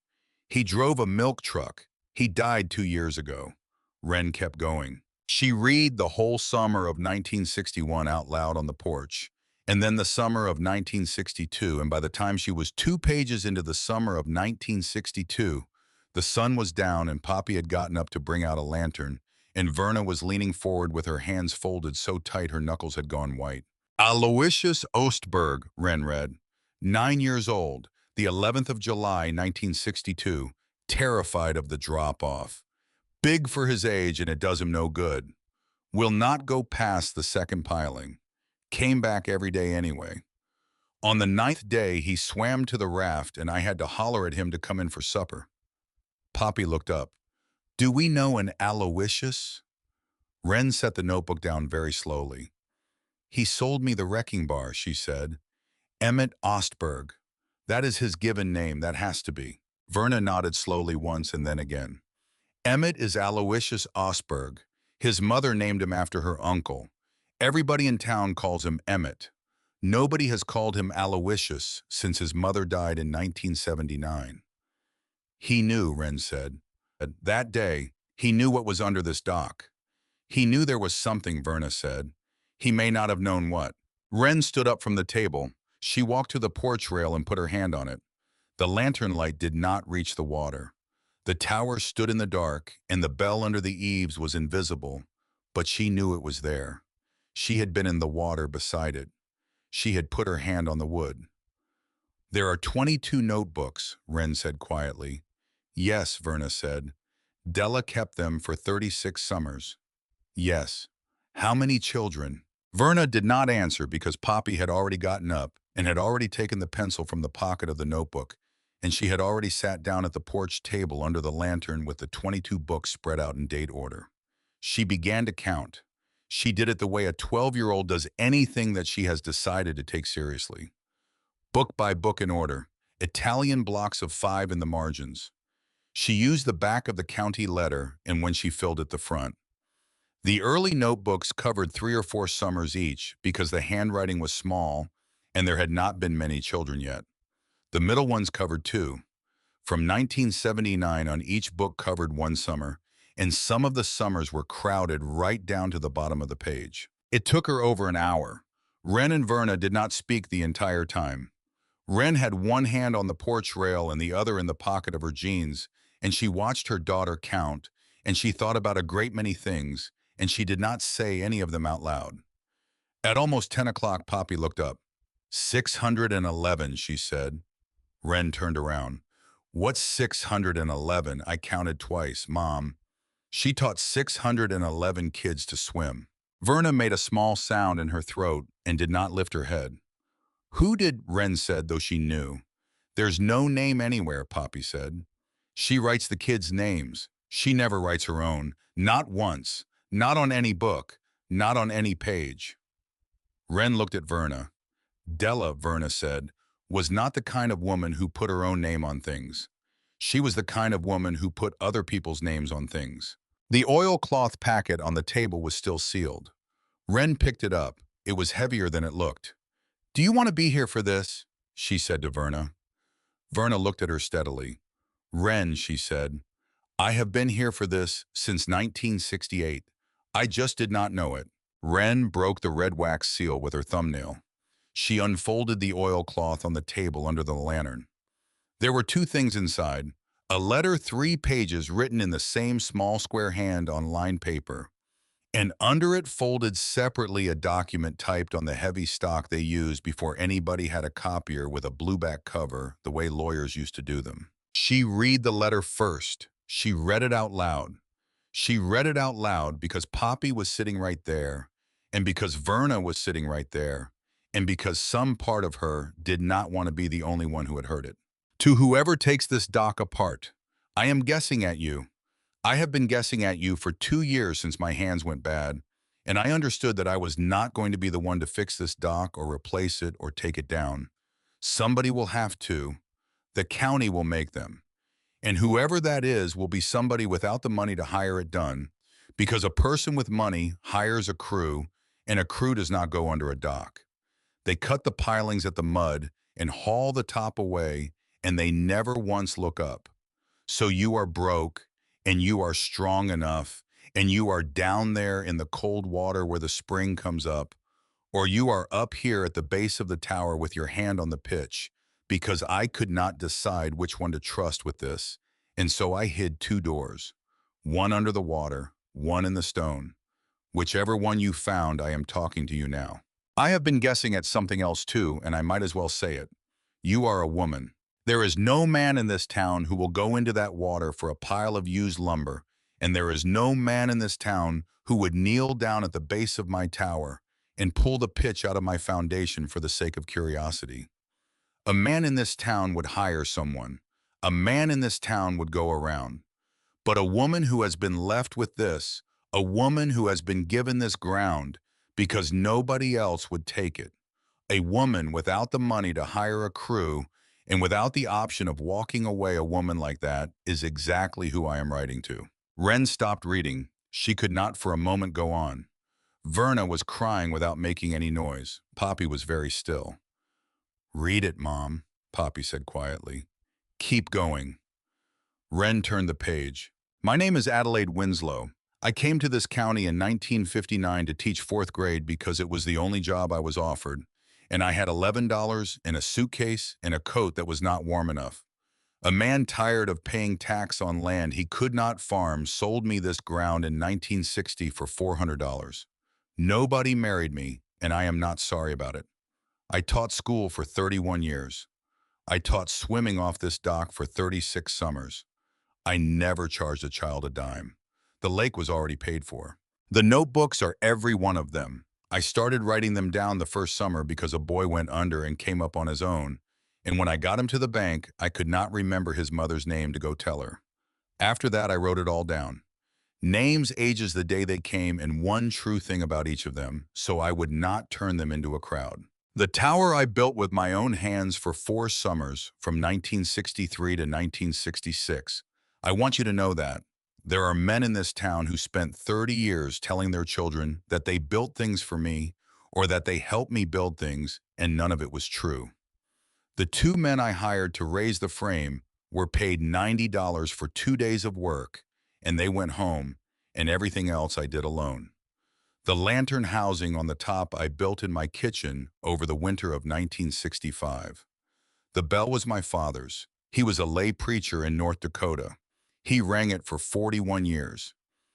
"He drove a milk truck. He died 2 years ago." Wren kept going. She read the whole summer of 1961 out loud on the porch, and then the summer of 1962, and by the time she was 2 pages into the summer of 1962, the sun was down and Poppy had gotten up to bring out a lantern, and Verna was leaning forward with her hands folded so tight her knuckles had gone white. "Aloysius Ostberg," Wren read. 9 years old, the 11th of July, 1962, terrified of the drop-off. Big for his age, and it does him no good. Will not go past the second piling. Came back every day anyway. On the 9th day, he swam to the raft, and I had to holler at him to come in for supper. Poppy looked up. Do we know an Aloysius? Wren set the notebook down very slowly. He sold me the wrecking bar, she said. Emmett Ostberg. That is his given name, that has to be. Verna nodded slowly once and then again. Emmett is Aloysius Ostberg. His mother named him after her uncle. Everybody in town calls him Emmett. Nobody has called him Aloysius since his mother died in 1979. He knew, Wren said. That day, he knew what was under this dock. He knew there was something, Verna said. He may not have known what. Wren stood up from the table. She walked to the porch rail and put her hand on it. The lantern light did not reach the water. The tower stood in the dark, and the bell under the eaves was invisible, but she knew it was there. She had been in the water beside it. She had put her hand on the wood. There are 22 notebooks, Wren said quietly. Yes, Verna said. Della kept them for 36 summers. Yes. How many children? Verna did not answer because Poppy had already gotten up and had already taken the pencil from the pocket of the notebook, and she had already sat down at the porch table under the lantern with the 22 books spread out in date order. She began to count. She did it the way a 12-year-old does anything that she has decided to take seriously. Book by book in order, Italian blocks of 5 in the margins. She used the back of the county letter and when she filled it the front. The early notebooks covered 3 or 4 summers each because the handwriting was small and there had not been many children yet. The middle ones covered 2. From 1979 on, each book covered 1 summer, and some of the summers were crowded right down to the bottom of the page. It took her over an hour. Wren and Verna did not speak the entire time. Wren had one hand on the porch rail and the other in the pocket of her jeans, and she watched her daughter count, and she thought about a great many things, and she did not say any of them out loud. At almost 10 o'clock, Poppy looked up. 611, she said. Wren turned around. What's 611? I counted twice, Mom. She taught 611 kids to swim. Verna made a small sound in her throat and did not lift her head. Who did? Wren said, though she knew. There's no name anywhere, Poppy said. She writes the kids' names. She never writes her own. Not once. Not on any book. Not on any page. Wren looked at Verna. Della, Verna said, was not the kind of woman who put her own name on things. She was the kind of woman who put other people's names on things. The oilcloth packet on the table was still sealed. Wren picked it up. It was heavier than it looked. Do you want to be here for this? She said to Verna. Verna looked at her steadily. Wren, she said, I have been here for this since 1968. I just did not know it. Wren broke the red wax seal with her thumbnail. She unfolded the oilcloth on the table under the lantern. There were 2 things inside. A letter 3 pages written in the same small square hand on lined paper, and under it folded separately a document typed on the heavy stock they used before anybody had a copier with a blueback cover the way lawyers used to do them. She read the letter first. She read it out loud. She read it out loud because Poppy was sitting right there, and because Verna was sitting right there, and because some part of her did not want to be the only one who had heard it. To whoever takes this dock apart, I am guessing at you. I have been guessing at you for 2 years since my hands went bad, and I understood that I was not going to be the one to fix this dock or replace it or take it down. Somebody will have to. The county will make them. And whoever that is will be somebody without the money to hire it done, because a person with money hires a crew, and a crew does not go under a dock. They cut the pilings at the mud and haul the top away, and they never once look up. So you are broke, and you are strong enough, and you are down there in the cold water where the spring comes up, or you are up here at the base of the tower with your hand on the pitch, because I could not decide which one to trust with this, and so I hid 2 doors, one under the water, one in the stone. Whichever one you found, I am talking to you now. I have been guessing at something else too, and I might as well say it. You are a woman. There is no man in this town who will go into that water for a pile of used lumber, and there is no man in this town who would kneel down at the base of my tower and pull the pitch out of my foundation for the sake of curiosity. A man in this town would hire someone. A man in this town would go around. But a woman who has been left with this, a woman who has been given this ground because nobody else would take it, a woman without the money to hire a crew and without the option of walking away, a woman like that is exactly who I am writing to. Wren stopped reading. She could not for a moment go on. Verna was crying without making any noise. Poppy was very still. "Read it, Mom," Poppy said quietly. "Keep going." Wren turned the page. "My name is Adelaide Winslow. I came to this county in 1959 to teach fourth grade because it was the only job I was offered, and I had $11 in a suitcase and a coat that was not warm enough. A man tired of paying tax on land he could not farm sold me this ground in 1960 for $400. Nobody married me, and I am not sorry about it. I taught school for 31 years. I taught swimming off this dock for 36 summers. I never charged a child a dime. The lake was already paid for. The notebooks are every one of them. I started writing them down the first summer because a boy went under and came up on his own, and when I got him to the bank, I could not remember his mother's name to go tell her. After that, I wrote it all down. Names, ages, the day they came, and one true thing about each of them, so I would not turn them into a crowd. The tower I built with my own hands for 4 summers, from 1963 to 1966. I want you to know that. There are men in this town who spent 30 years telling their children that they built things for me or that they helped me build things, and none of it was true. The 2 men I hired to raise the frame were paid $90 for 2 days of work, and they went home, and everything else I did alone. The lantern housing on the top I built in my kitchen over the winter of 1965. The bell was my father's. He was a lay preacher in North Dakota. He rang it for 41 years.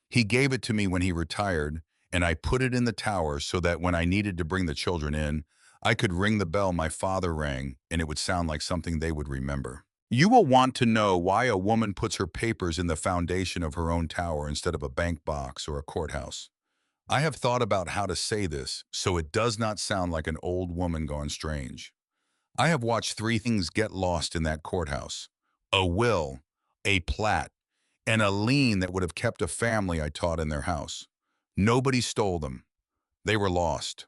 He gave it to me when he retired, and I put it in the tower so that when I needed to bring the children in, I could ring the bell my father rang, and it would sound like something they would remember. You will want to know why a woman puts her papers in the foundation of her own tower instead of a bank box or a courthouse. I have thought about how to say this so it does not sound like an old woman gone strange. I have watched 3 things get lost in that courthouse: a will, a plat, and a lien that would have kept a family I taught in their house. Nobody stole them. They were lost,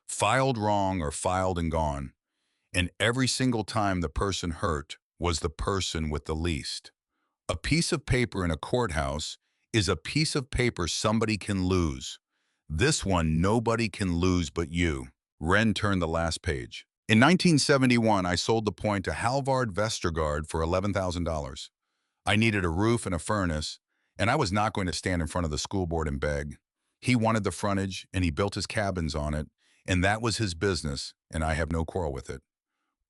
filed wrong or filed and gone, and every single time the person hurt was the person with the least. A piece of paper in a courthouse is a piece of paper somebody can lose. This one nobody can lose but you. Wren turned the last page. In 1971, I sold the point to Halvard Vestergaard for $11,000. I needed a roof and a furnace, and I was not going to stand in front of the school board and beg. He wanted the frontage, and he built his cabins on it, and that was his business, and I have no quarrel with it.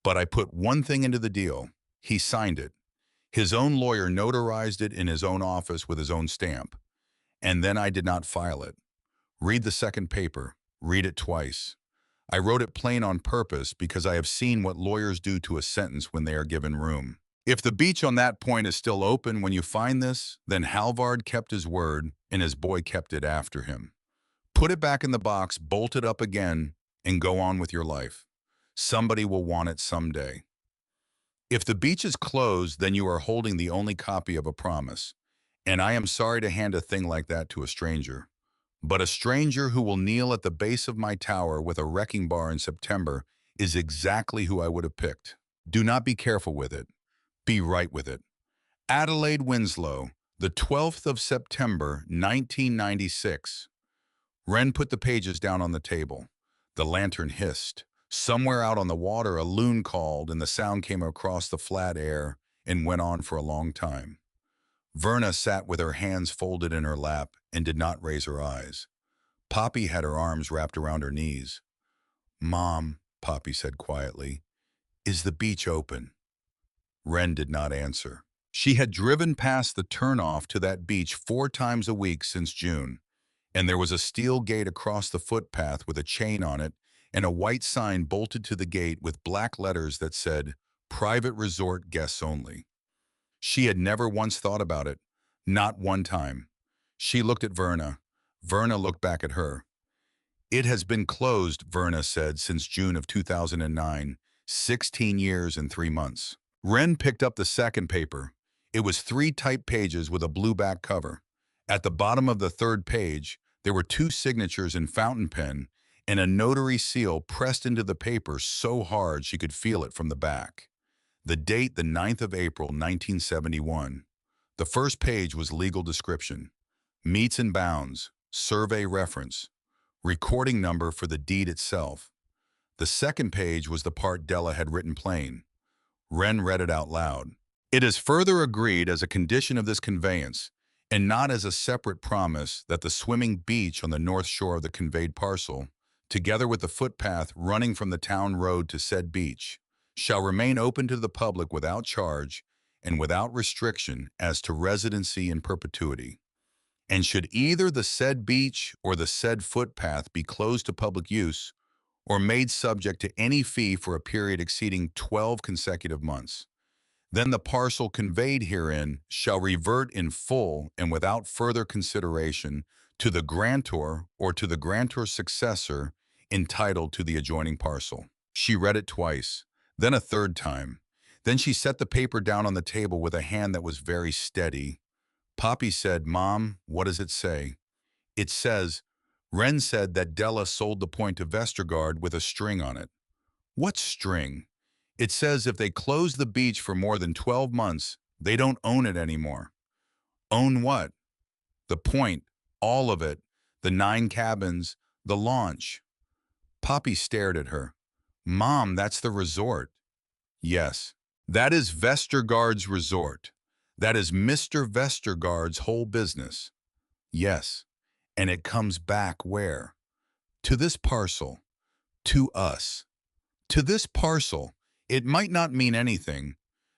But I put one thing into the deal. He signed it. His own lawyer notarized it in his own office with his own stamp, and then I did not file it. Read the second paper. Read it twice. I wrote it plain on purpose because I have seen what lawyers do to a sentence when they are given room. If the beach on that point is still open when you find this, then Halvard kept his word and his boy kept it after him. Put it back in the box, bolt it up again, and go on with your life. Somebody will want it someday. If the beach is closed, then you are holding the only copy of a promise. And I am sorry to hand a thing like that to a stranger. But a stranger who will kneel at the base of my tower with a wrecking bar in September is exactly who I would have picked. Do not be careful with it. Be right with it. Adelaide Winslow, the 12th of September, 1996. Wren put the pages down on the table. The lantern hissed. Somewhere out on the water, a loon called, and the sound came across the flat air and went on for a long time. Verna sat with her hands folded in her lap and did not raise her eyes. Poppy had her arms wrapped around her knees. "Mom," Poppy said quietly, "is the beach open?" Wren did not answer. She had driven past the turnoff to that beach 4 times a week since June, and there was a steel gate across the footpath with a chain on it and a white sign bolted to the gate with black letters that said, "Private Resort Guests Only." She had never once thought about it, not one time. She looked at Verna. Verna looked back at her. "It has been closed," Verna said, "since June of 2009, 16 years and 3 months. Wren picked up the second paper. It was 3 typed pages with a blue back cover. At the bottom of the third page, there were 2 signatures in fountain pen and a notary seal pressed into the paper so hard she could feel it from the back. The date, the 9th of April, 1971. The first page was legal description. Meets and bounds, survey reference, recording number for the deed itself. The second page was the part Della had written plain. Wren read it out loud. It is further agreed as a condition of this conveyance, and not as a separate promise, that the swimming beach on the north shore of the conveyed parcel, together with the footpath running from the town road to said beach, shall remain open to the public without charge and without restriction as to residency in perpetuity. And should either the said beach or the said footpath be closed to public use, or made subject to any fee for a period exceeding 12 consecutive months, then the parcel conveyed herein shall revert in full and without further consideration to the grantor or to the grantor's successor entitled to the adjoining parcel. She read it twice, then a third time. Then she set the paper down on the table with a hand that was very steady. Poppy said, "Mom, what does it say?" "It says, Wren said that Della sold the point to Vestergaard with a string on it." "What string?" "It says if they close the beach for more than 12 months, they don't own it anymore." "Own what?" "The point, all of it, the 9 cabins, the launch." Poppy stared at her. "Mom, that's the resort." "Yes, that is Vestergaard's resort. That is Mr. Vestergaard's whole business." "Yes, and it comes back where?" "To this parcel. To us." "To this parcel. It might not mean anything.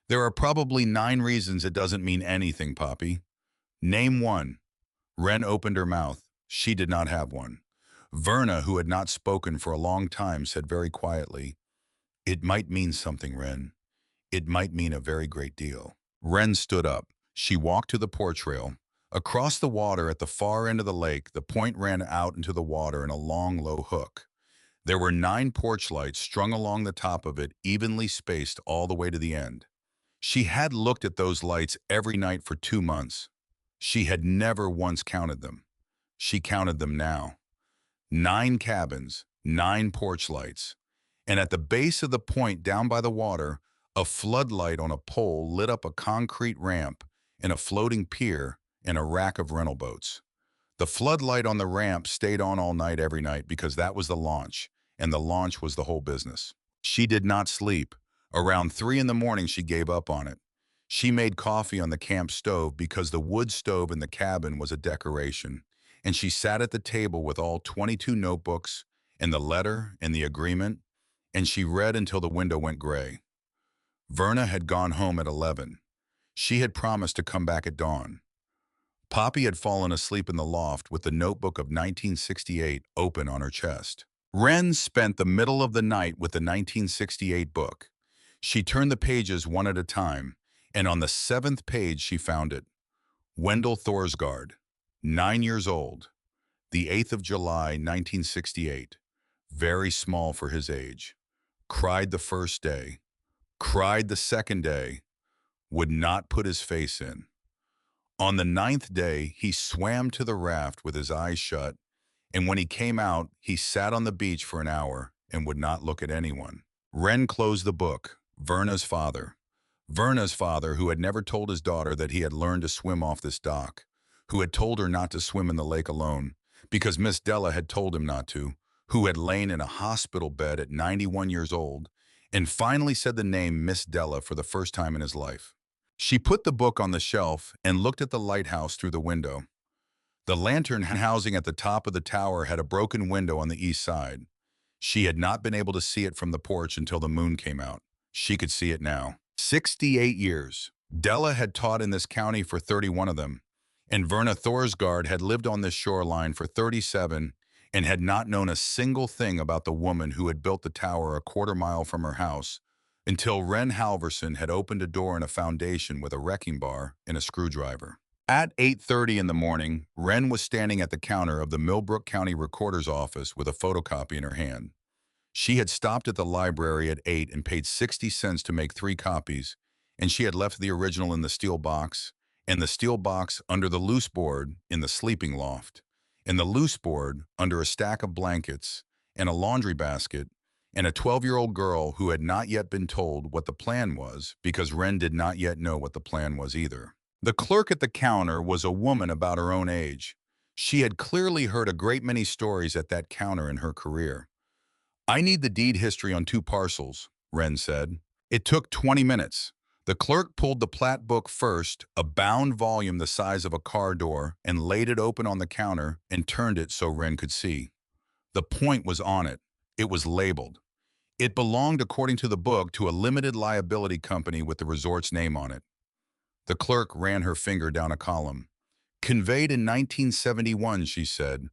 There are probably 9 reasons it doesn't mean anything, Poppy." "Name one." Wren opened her mouth. She did not have one. Verna, who had not spoken for a long time, said very quietly, "It might mean something, Wren. It might mean a very great deal." Wren stood up. She walked to the porch rail. Across the water at the far end of the lake, the point ran out into the water in a long, low hook. There were 9 porch lights strung along the top of it, evenly spaced all the way to the end. She had looked at those lights every night for 2 months. She had never once counted them. She counted them now. 9 cabins, 9 porch lights. And at the base of the point down by the water, a floodlight on a pole lit up a concrete ramp and a floating pier and a rack of rental boats. The floodlight on the ramp stayed on all night every night because that was the launch, and the launch was the whole business. She did not sleep. Around 3 in the morning, she gave up on it. She made coffee on the camp stove because the wood stove in the cabin was a decoration, and she sat at the table with all 22 notebooks and the letter and the agreement, and she read until the window went gray. Verna had gone home at 11. She had promised to come back at dawn. Poppy had fallen asleep in the loft with the notebook of 1968 open on her chest. Wren spent the middle of the night with the 1968 book. She turned the pages one at a time, and on the 7th page she found it. Wendell Thorsgaard, 9 years old, the 8th of July, 1968. Very small for his age. Cried the first day. Cried the second day. Would not put his face in. On the 9th day, he swam to the raft with his eyes shut, and when he came out, he sat on the beach for an hour and would not look at anyone. Wren closed the book. Verna's father. Verna's father, who had never told his daughter that he had learned to swim off this dock, who had told her not to swim in the lake alone, because Miss Della had told him not to, who had lain in a hospital bed at 91 years old, and finally said the name Miss Della for the first time in his life. She put the book on the shelf and looked at the lighthouse through the window. The lantern housing at the top of the tower had a broken window on the east side. She had not been able to see it from the porch until the moon came out. She could see it now. 68 years. Della had taught in this county for 31 of them, and Verna Thorsgaard had lived on this shoreline for 37 and had not known a single thing about the woman who had built the tower a quarter mile from her house until Wren Halverson had opened a door and a foundation with a wrecking bar and a screwdriver. At 8:30 in the morning, Wren was standing at the counter of the Millbrook County Recorder's office with a photocopy in her hand. She had stopped at the library at 8 and paid 60 cents to make 3 copies, and she had left the original in the steel box, and the steel box under the loose board in the sleeping loft, and the loose board under a stack of blankets, and a laundry basket, and a 12-year-old girl who had not yet been told what the plan was because Wren did not yet know what the plan was either. The clerk at the counter was a woman about her own age. She had clearly heard a great many stories at that counter in her career. "I need the deed history on 2 parcels," Wren said. It took 20 minutes. The clerk pulled the plat book first, a bound volume the size of a car door, and laid it open on the counter and turned it so Wren could see. The point was on it. It was labeled. It belonged, according to the book, to a limited liability company with the resort's name on it. The clerk ran her finger down a column. "Conveyed in 1971, she said.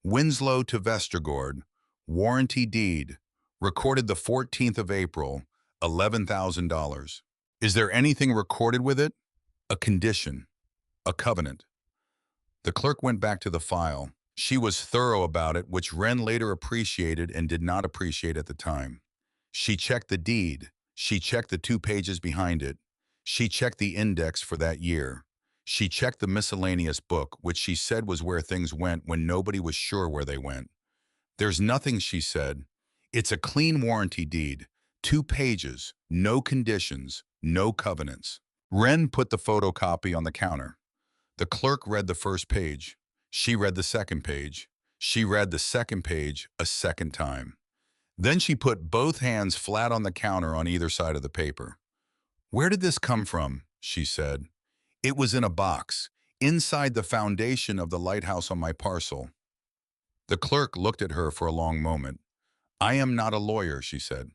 Winslow to Vestergaard. Warranty deed. Recorded the 14th of April. $11,000. Is there anything recorded with it?" "A condition. A covenant." The clerk went back to the file. She was thorough about it, which Wren later appreciated and did not appreciate at the time. She checked the deed. She checked the 2 pages behind it. She checked the index for that year. She checked the miscellaneous book, which she said was where things went when nobody was sure where they went. "There's nothing," she said. "It's a clean warranty deed. 2 pages, no conditions, no covenants." Wren put the photocopy on the counter. The clerk read the first page. She read the second page. She read the second page a second time. Then she put both hands flat on the counter on either side of the paper. "Where did this come from?" she said. "It was in a box, inside the foundation of the lighthouse on my parcel." The clerk looked at her for a long moment. "I am not a lawyer," she said.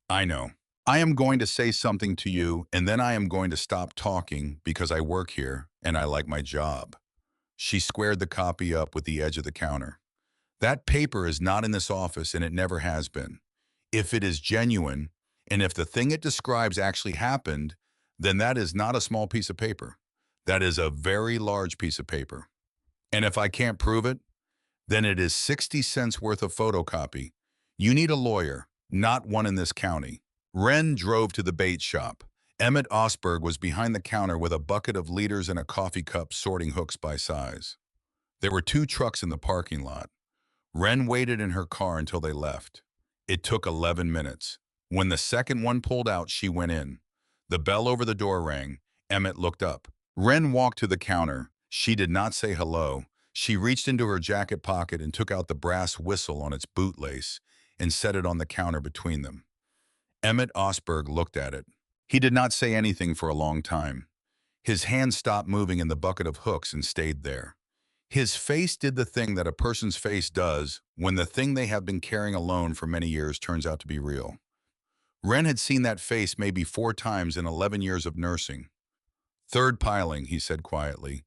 "I know. I am going to say something to you, and then I am going to stop talking because I work here and I like my job." She squared the copy up with the edge of the counter. "That paper is not in this office, and it never has been. If it is genuine, and if the thing it describes actually happened, then that is not a small piece of paper. That is a very large piece of paper. And if I can't prove it, then it is 60 cents worth of photocopy. You need a lawyer, not one in this county." Wren drove to the bait shop. Emmett Osberg was behind the counter with a bucket of liters and a coffee cup sorting hooks by size. There were 2 trucks in the parking lot. Wren waited in her car until they left. It took 11 minutes. When the second one pulled out, she went in. The bell over the door rang. Emmett looked up. Wren walked to the counter. She did not say hello. She reached into her jacket pocket and took out the brass whistle on its bootlace and set it on the counter between them. Emmett Osberg looked at it. He did not say anything for a long time. His hand stopped moving in the bucket of hooks and stayed there. His face did the thing that a person's face does when the thing they have been carrying alone for many years turns out to be real. Wren had seen that face maybe 4 times in 11 years of nursing. "Third piling," he said quietly.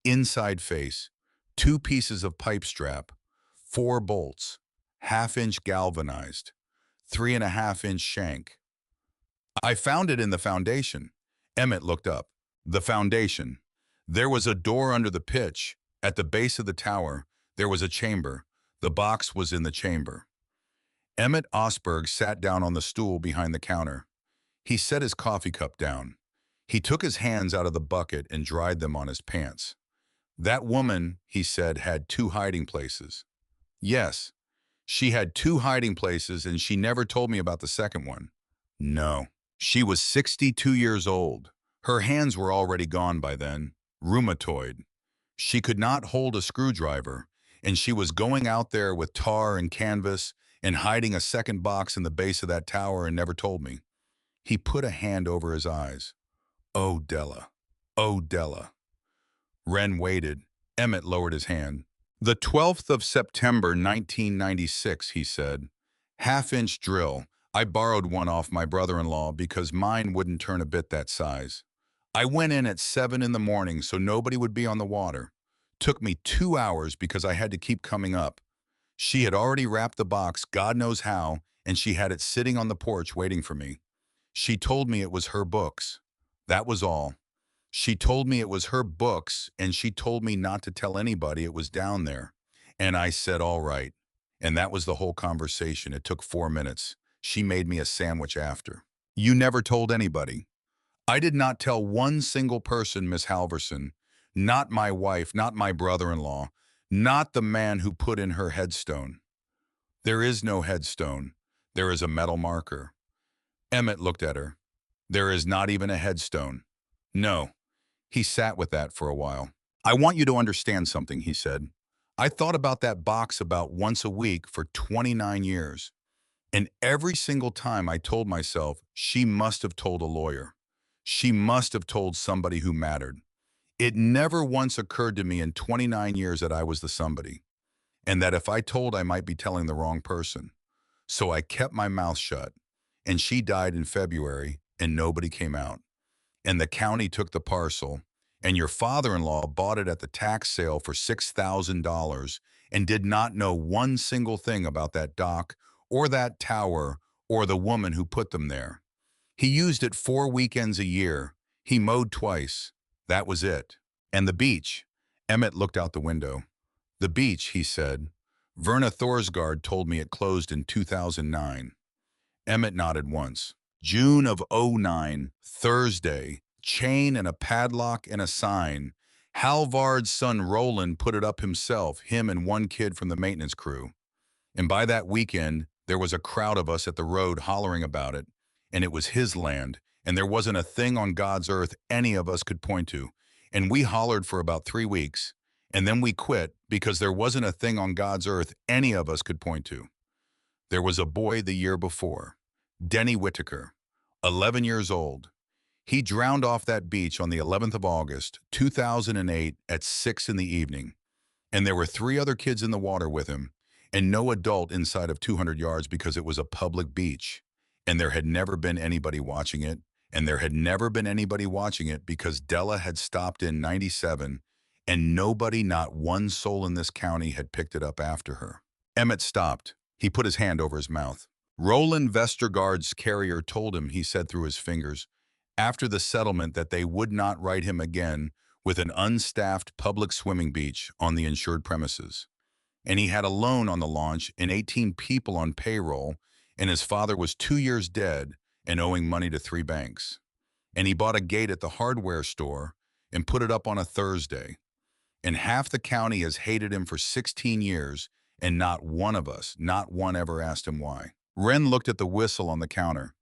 "Inside face, 2 pieces of pipe strap, 4 bolts, 1/2-inch galvanized, 3.5-inch shank." "I found it in the foundation." Emmett looked up. The foundation. There was a door under the pitch. At the base of the tower, there was a chamber. The box was in the chamber. Emmett Osberg sat down on the stool behind the counter. He set his coffee cup down. He took his hands out of the bucket and dried them on his pants. "That woman," he said, "had 2 hiding places." "Yes, she had 2 hiding places, and she never told me about the second one." "No." She was 62 years old. Her hands were already gone by then, rheumatoid. She could not hold a screwdriver, and she was going out there with tar and canvas and hiding a second box in the base of that tower and never told me. He put a hand over his eyes. "Oh, Della. Oh, Della." Wren waited. Emmett lowered his hand. "The 12th of September, 1996, he said. 1/2-inch drill. I borrowed one off my brother-in-law because mine wouldn't turn a bit that size. I went in at 7 in the morning so nobody would be on the water. Took me 2 hours because I had to keep coming up. She had already wrapped the box, God knows how, and she had it sitting on the porch waiting for me. She told me it was her books. That was all. She told me it was her books, and she told me not to tell anybody it was down there. And I said, all right. And that was the whole conversation. It took 4 minutes. She made me a sandwich after." "You never told anybody?" I did not tell one single person, Miss Halverson, not my wife, not my brother-in-law, not the man who put in her headstone. There is no headstone. There is a metal marker. Emmett looked at her. There is not even a headstone. No. He sat with that for a while. I want you to understand something, he said. I thought about that box about once a week for 29 years. And every single time I told myself, she must have told a lawyer. She must have told somebody who mattered. It never once occurred to me in 29 years that I was the somebody, and that if I told, I might be telling the wrong person. So I kept my mouth shut, and she died in February, and nobody came out. And the county took the parcel, and your father-in-law bought it at the tax sale for $6,000 and did not know one single thing about that dock or that tower or the woman who put them there. He used it 4 weekends a year. He mowed twice. That was it. And the beach. Emmett looked out the window. The beach, he said. Verna Thorsgaard told me it closed in 2009. Emmett nodded once. June of '09, Thursday, chain and a padlock and a sign. Halvard's son Roland put it up himself, him and one kid from the maintenance crew. And by that weekend, there was a crowd of us at the road hollering about it, and it was his land, and there wasn't a thing on God's earth any of us could point to. And we hollered for about 3 weeks, and then we quit because there wasn't a thing on God's earth any of us could point to. There was a boy the year before, Denny Whitaker, 11 years old. He drowned off that beach on the 11th of August, 2008 at 6 in the evening. And there were 3 other kids in the water with him, and no adult inside of 200 yards because it was a public beach. And there had never been anybody watching it, and there had never been anybody watching it because Della had stopped in '97, and nobody, not one soul in this county, had picked it up after her. Emmett stopped. He put his hand over his mouth. Roland Vestergaard's carrier told him, he said through his fingers, after the settlement that they would not write him again with an unstaffed public swimming beach on the insured premises. And he had a loan on the launch and 18 people on payroll, and his father was 2 years dead and owing money to 3 banks. And he bought a gate at the hardware store and put it up on a Thursday. And half the county has hated him for 16 years, and not one of us, not one ever asked him why. Wren looked at the whistle on the counter.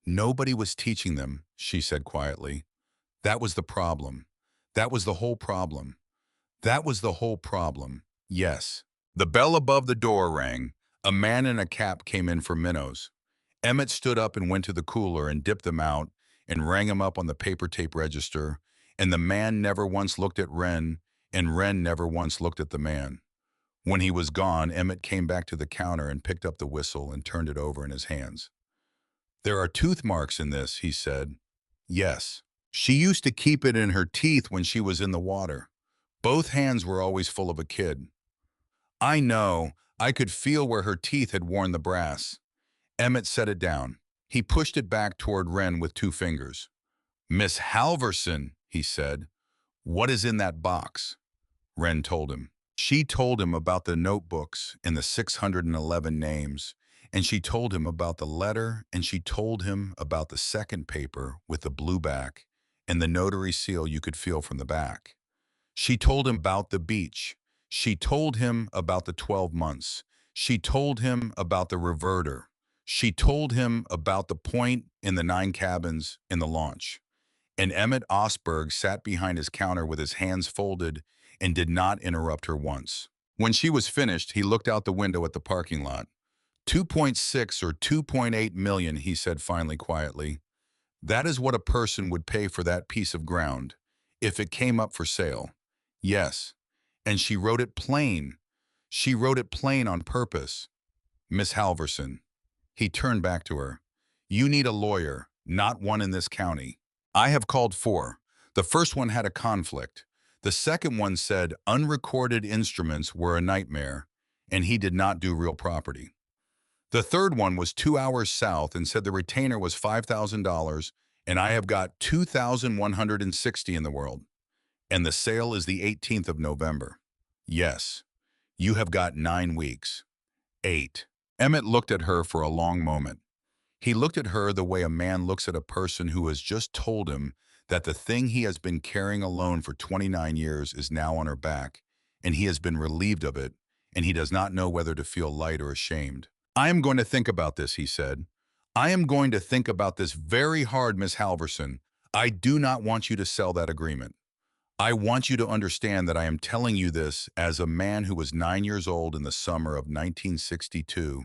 Nobody was teaching them, she said quietly. That was the problem. That was the whole problem. That was the whole problem. Yes. The bell above the door rang. A man in a cap came in for minnows. Emmett stood up and went to the cooler and dipped them out and rang them up on the paper tape register, and the man never once looked at Wren, and Wren never once looked at the man. When he was gone, Emmett came back to the counter and picked up the whistle and turned it over in his hands. There are tooth marks in this, he said. Yes. She used to keep it in her teeth when she was in the water. Both hands were always full of a kid. I know. I could feel where her teeth had worn the brass. Emmett set it down. He pushed it back toward Wren with 2 fingers. Miss Halverson, he said. What is in that box? Wren told him. She told him about the notebooks and the 611 names, and she told him about the letter, and she told him about the second paper with the blue back and the notary seal you could feel from the back. She told him about the beach. She told him about the 12 months. She told him about the reverter. She told him about the point in the 9 cabins in the launch. And Emmett Osberg sat behind his counter with his hands folded and did not interrupt her once. When she was finished, he looked out the window at the parking lot. 2.6 or 2.8 million, he said finally quietly. That is what a person would pay for that piece of ground, if it came up for sale. Yes. And she wrote it plain. She wrote it plain on purpose. Miss Halverson. He turned back to her. You need a lawyer, not one in this county. I have called 4. The first one had a conflict. The second one said unrecorded instruments were a nightmare, and he did not do real property. The third one was 2 hours south and said the retainer was $5,000, and I have got 2,160 in the world. And the sale is the 18th of November. Yes, you have got 9 weeks. 8. Emmett looked at her for a long moment. He looked at her the way a man looks at a person who has just told him that the thing he has been carrying alone for 29 years is now on her back, and he has been relieved of it, and he does not know whether to feel light or ashamed. I am going to think about this, he said. I am going to think about this very hard, Miss Halverson. I do not want you to sell that agreement. I want you to understand that I am telling you this as a man who was 9 years old in the summer of 1962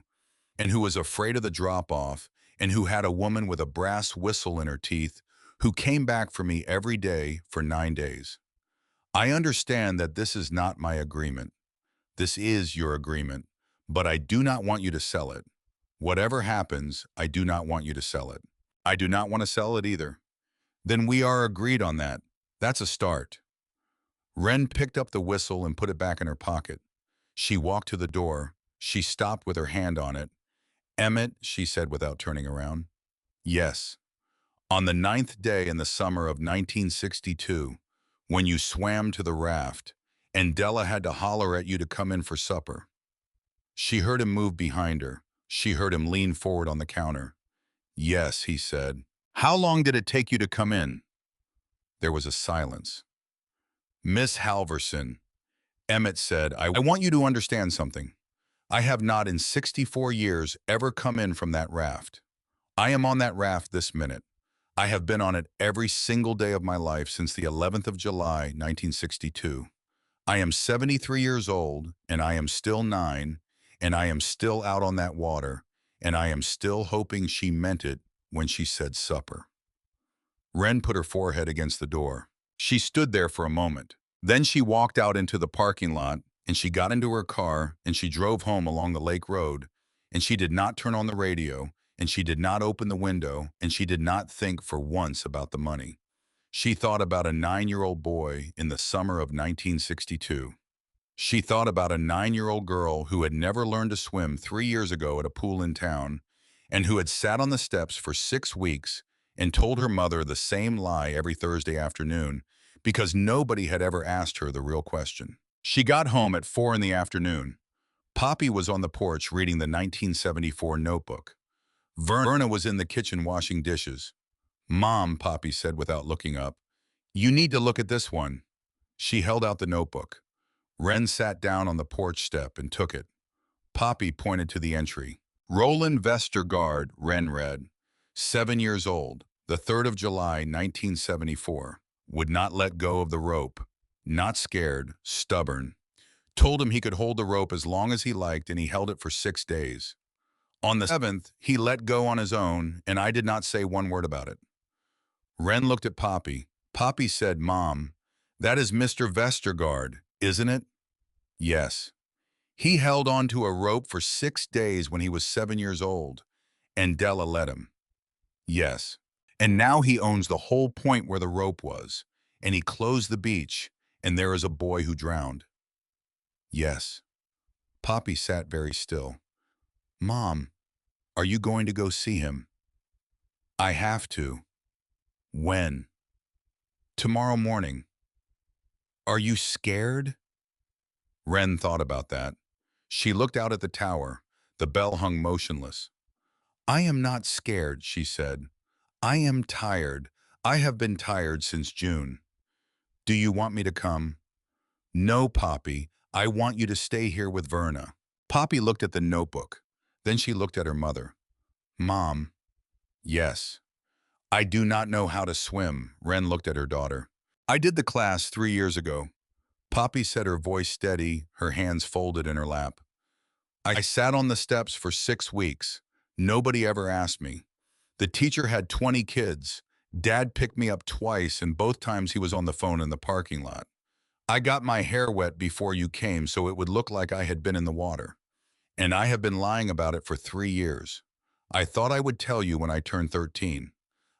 and who was afraid of the drop-off and who had a woman with a brass whistle in her teeth who came back for me every day for 9 days. I understand that this is not my agreement. This is your agreement, but I do not want you to sell it. Whatever happens, I do not want you to sell it. I do not want to sell it either. Then we are agreed on that. That's a start. Wren picked up the whistle and put it back in her pocket. She walked to the door. She stopped with her hand on it. Emmett, she said without turning around. Yes. On the 9th day in the summer of 1962, when you swam to the raft, and Della had to holler at you to come in for supper. She heard him move behind her. She heard him lean forward on the counter. Yes, he said. How long did it take you to come in? There was a silence. Miss Halverson, Emmett said, I want you to understand something. I have not in 64 years ever come in from that raft. I am on that raft this minute. I have been on it every single day of my life since the 11th of July, 1962. I am 73 years old, and I am still 9, and I am still out on that water, and I am still hoping she meant it when she said supper. Wren put her forehead against the door. She stood there for a moment. Then she walked out into the parking lot, and she got into her car, and she drove home along the lake road, and she did not turn on the radio, and she did not open the window, and she did not think for once about the money. She thought about a 9-year-old boy in the summer of 1962. She thought about a 9-year-old girl who had never learned to swim 3 years ago at a pool in town, and who had sat on the steps for 6 weeks and told her mother the same lie every Thursday afternoon because nobody had ever asked her the real question. She got home at 4 in the afternoon. Poppy was on the porch reading the 1974 notebook. Verna was in the kitchen washing dishes. Mom, Poppy said without looking up, you need to look at this one. She held out the notebook. Wren sat down on the porch step and took it. Poppy pointed to the entry. Roland Vestergaard, Wren read, 7 years old, the 3rd of July, 1974. Would not let go of the rope. Not scared, stubborn. Told him he could hold the rope as long as he liked, and he held it for 6 days. On the 7th, he let go on his own, and I did not say one word about it. Wren looked at Poppy. Poppy said, Mom, that is Mr. Vestergaard, isn't it? Yes. He held on to a rope for 6 days when he was 7 years old, and Della let him. Yes. And now he owns the whole point where the rope was, and he closed the beach, and there is a boy who drowned. Yes. Poppy sat very still. Mom, are you going to go see him? I have to. When? Tomorrow morning. Are you scared? Wren thought about that. She looked out at the tower. The bell hung motionless. I am not scared, she said. I am tired. I have been tired since June. Do you want me to come? No, Poppy. I want you to stay here with Verna. Poppy looked at the notebook. Then she looked at her mother. Mom. Yes. I do not know how to swim, Wren looked at her daughter. I did the class 3 years ago. Poppy said, her voice steady, her hands folded in her lap. I sat on the steps for 6 weeks. Nobody ever asked me. The teacher had 20 kids. Dad picked me up twice, and both times he was on the phone in the parking lot. I got my hair wet before you came so it would look like I had been in the water. And I have been lying about it for 3 years. I thought I would tell you when I turned 13.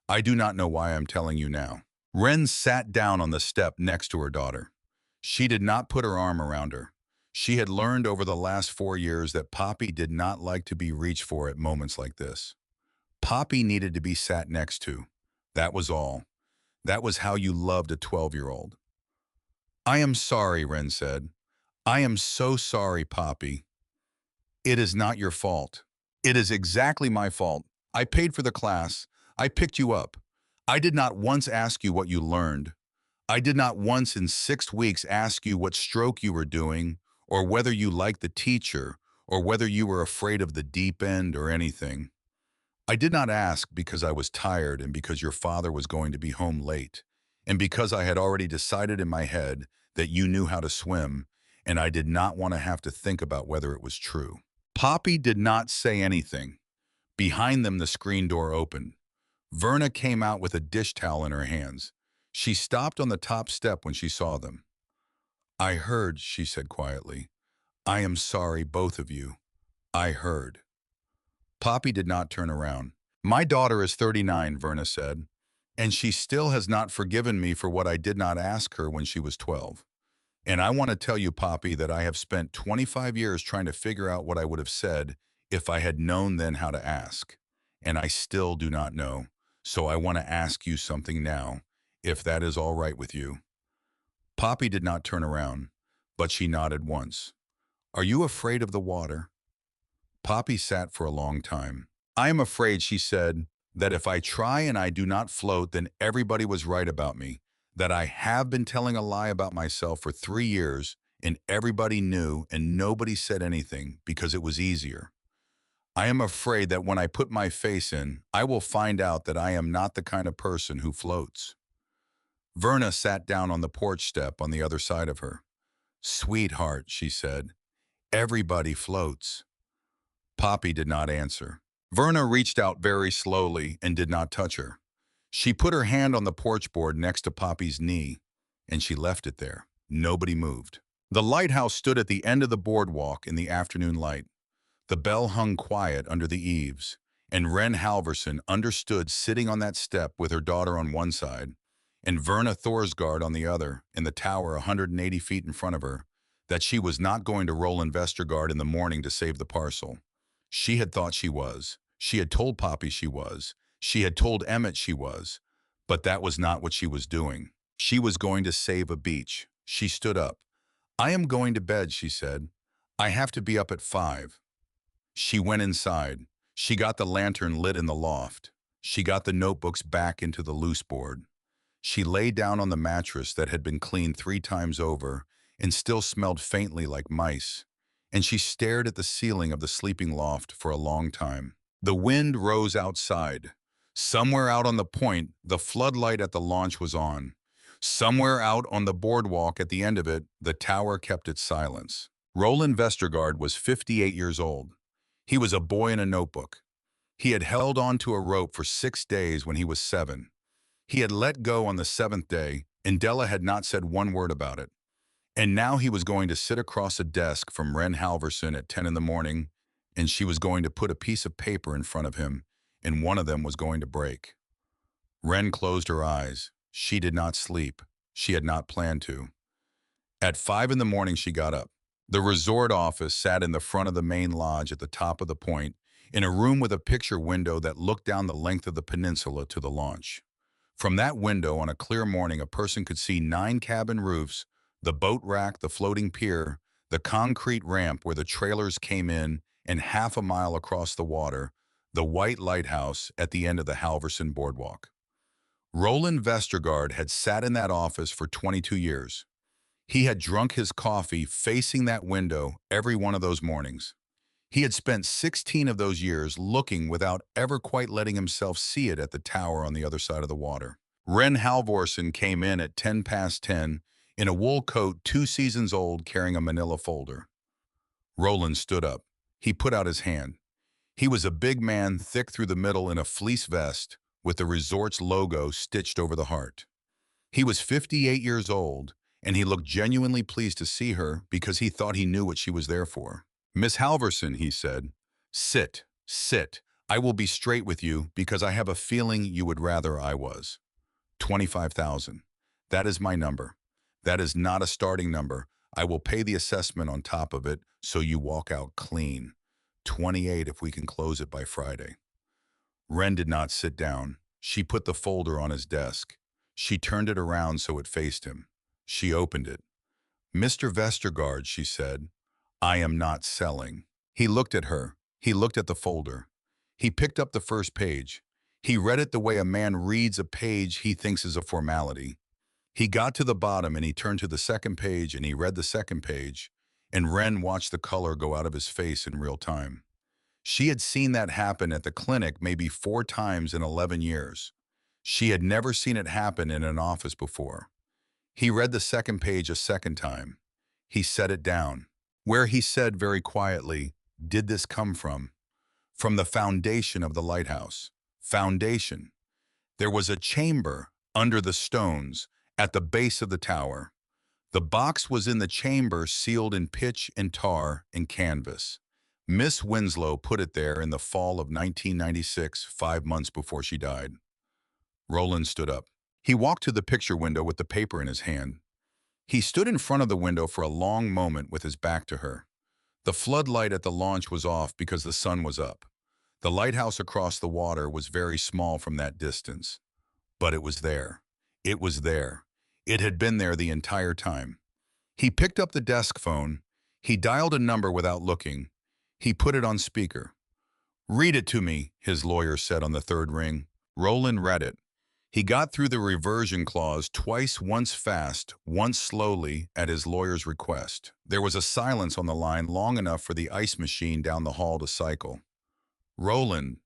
I do not know why I'm telling you now. Wren sat down on the step next to her daughter. She did not put her arm around her. She had learned over the last 4 years that Poppy did not like to be reached for at moments like this. Poppy needed to be sat next to. That was all. That was how you loved a 12-year-old. I am sorry, Wren said. I am so sorry, Poppy. It is not your fault. It is exactly my fault. I paid for the class. I picked you up. I did not once ask you what you learned. I did not once in 6 weeks ask you what stroke you were doing, or whether you liked the teacher, or whether you were afraid of the deep end or anything. I did not ask because I was tired and because your father was going to be home late, and because I had already decided in my head that you knew how to swim, and I did not want to have to think about whether it was true. Poppy did not say anything. Behind them, the screen door opened. Verna came out with a dish towel in her hands. She stopped on the top step when she saw them. I heard, she said quietly. I am sorry, both of you. I heard. Poppy did not turn around. My daughter is 39, Verna said, and she still has not forgiven me for what I did not ask her when she was 12. And I want to tell you, Poppy, that I have spent 25 years trying to figure out what I would have said if I had known then how to ask. And I still do not know. So I want to ask you something now, if that is all right with you. Poppy did not turn around, but she nodded once. Are you afraid of the water? Poppy sat for a long time. I am afraid, she said, that if I try and I do not float, then everybody was right about me, that I have been telling a lie about myself for 3 years, and everybody knew and nobody said anything because it was easier. I am afraid that when I put my face in, I will find out that I am not the kind of person who floats. Verna sat down on the porch step on the other side of her. Sweetheart, she said, everybody floats. Poppy did not answer. Verna reached out very slowly and did not touch her. She put her hand on the porch board next to Poppy's knee, and she left it there. Nobody moved. The lighthouse stood at the end of the boardwalk in the afternoon light. The bell hung quiet under the eaves, and Wren Halverson understood sitting on that step with her daughter on one side, and Verna Thorsgaard on the other, in the tower 180 feet in front of her, that she was not going to Roland Vestergaard in the morning to save the parcel. She had thought she was. She had told Poppy she was. She had told Emmett she was. But that was not what she was doing. She was going to save a beach. She stood up. I am going to bed, she said. I have to be up at 5. She went inside. She got the lantern lit in the loft. She got the notebooks back into the loose board. She lay down on the mattress that had been cleaned 3 times over and still smelled faintly like mice, and she stared at the ceiling of the sleeping loft for a long time. The wind rose outside. Somewhere out on the point, the floodlight at the launch was on. Somewhere out on the boardwalk at the end of it, the tower kept its silence. Roland Vestergaard was 58 years old. He was a boy in a notebook. He had held on to a rope for 6 days when he was 7. He had let go on the 7th day, and Della had not said one word about it. And now he was going to sit across a desk from Wren Halverson at 10 in the morning, and she was going to put a piece of paper in front of him, and one of them was going to break. Wren closed her eyes. She did not sleep. She had not planned to. At 5 in the morning, she got up. The resort office sat in the front of the main lodge at the top of the point, in a room with a picture window that looked down the length of the peninsula to the launch. From that window on a clear morning, a person could see 9 cabin roofs, the boat rack, the floating pier, the concrete ramp where the trailers came in, and half a mile across the water, the white lighthouse at the end of the Halverson boardwalk. Roland Vestergaard had sat in that office for 22 years. He had drunk his coffee facing that window every one of those mornings. He had spent 16 of those years looking without ever quite letting himself see it at the tower on the other side of the water. Wren Halvorsen came in at 10 past 10 in a wool coat 2 seasons old, carrying a manila folder. Roland stood up. He put out his hand. He was a big man, thick through the middle in a fleece vest with the resort's logo stitched over the heart. He was 58 years old, and he looked genuinely pleased to see her because he thought he knew what she was there for. Miss Halverson, he said, sit, sit. I will be straight with you because I have a feeling you would rather I was. 25,000. That is my number. That is not a starting number. I will pay the assessment on top of it so you walk out clean. 28 if we can close it by Friday. Wren did not sit down. She put the folder on his desk. She turned it around so it faced him. She opened it. Mr. Vestergaard, she said, I am not selling. He looked at her. He looked at the folder. He picked up the first page. He read it the way a man reads a page he thinks is a formality. He got to the bottom and he turned to the second page and he read the second page, and Wren watched the color go out of his face in real time. She had seen that happen at the clinic maybe 4 times in 11 years. She had never seen it happen in an office before. He read the second page a second time. He set it down, where he said very quietly, "Did this come from?" From the foundation of the lighthouse. Foundation. There was a chamber under the stones at the base of the tower. The box was in the chamber sealed in pitch and tar and canvas. Miss Winslow put it there in the fall of 1996, 5 months before she died. Roland stood up. He walked to the picture window with the paper in his hand. He stood in front of the window for a long moment with his back to her. The floodlight at the launch was off because the sun was up. The lighthouse across the water was very small from that distance. But it was there. It was there. It had been there the entire time. He picked up the desk phone. He dialed a number without looking. He put it on speaker. "Read it to me," his lawyer said on the third ring. Roland read it. He got through the reversion clause twice, once fast, once slowly, at his lawyer's request. There was a silence on the line long enough for the ice machine down the hall to cycle. "Roland."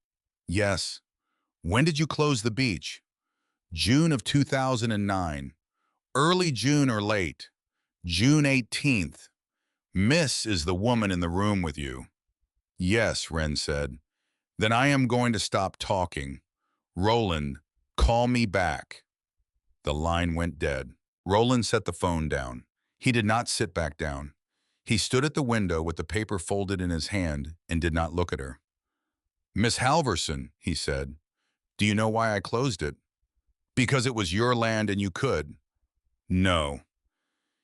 "Yes." "When did you close the beach?" "June of 2009. Early June or late?" "June 18th. Miss is the woman in the room with you." "Yes," Wren said. "Then I am going to stop talking. Roland, call me back." The line went dead. Roland set the phone down. He did not sit back down. He stood at the window with the paper folded in his hand and did not look at her. "Miss Halverson," he said, "do you know why I closed it?" "Because it was your land and you could." "No."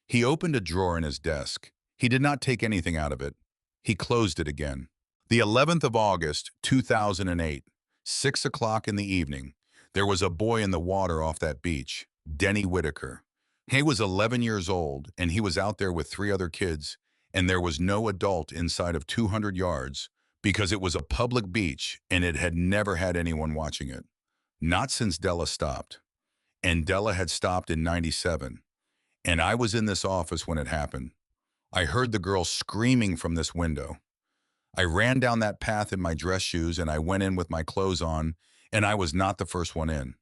He opened a drawer in his desk. He did not take anything out of it. He closed it again. The 11th of August, 2008, 6 o'clock in the evening. There was a boy in the water off that beach, Denny Whitaker. He was 11 years old, and he was out there with 3 other kids, and there was no adult inside of 200 yards because it was a public beach and it had never had anyone watching it. Not since Della stopped. And Della had stopped in 97. And I was in this office when it happened. I heard the girl screaming from this window. I ran down that path in my dress shoes and I went in with my clothes on, and I was not the first one in.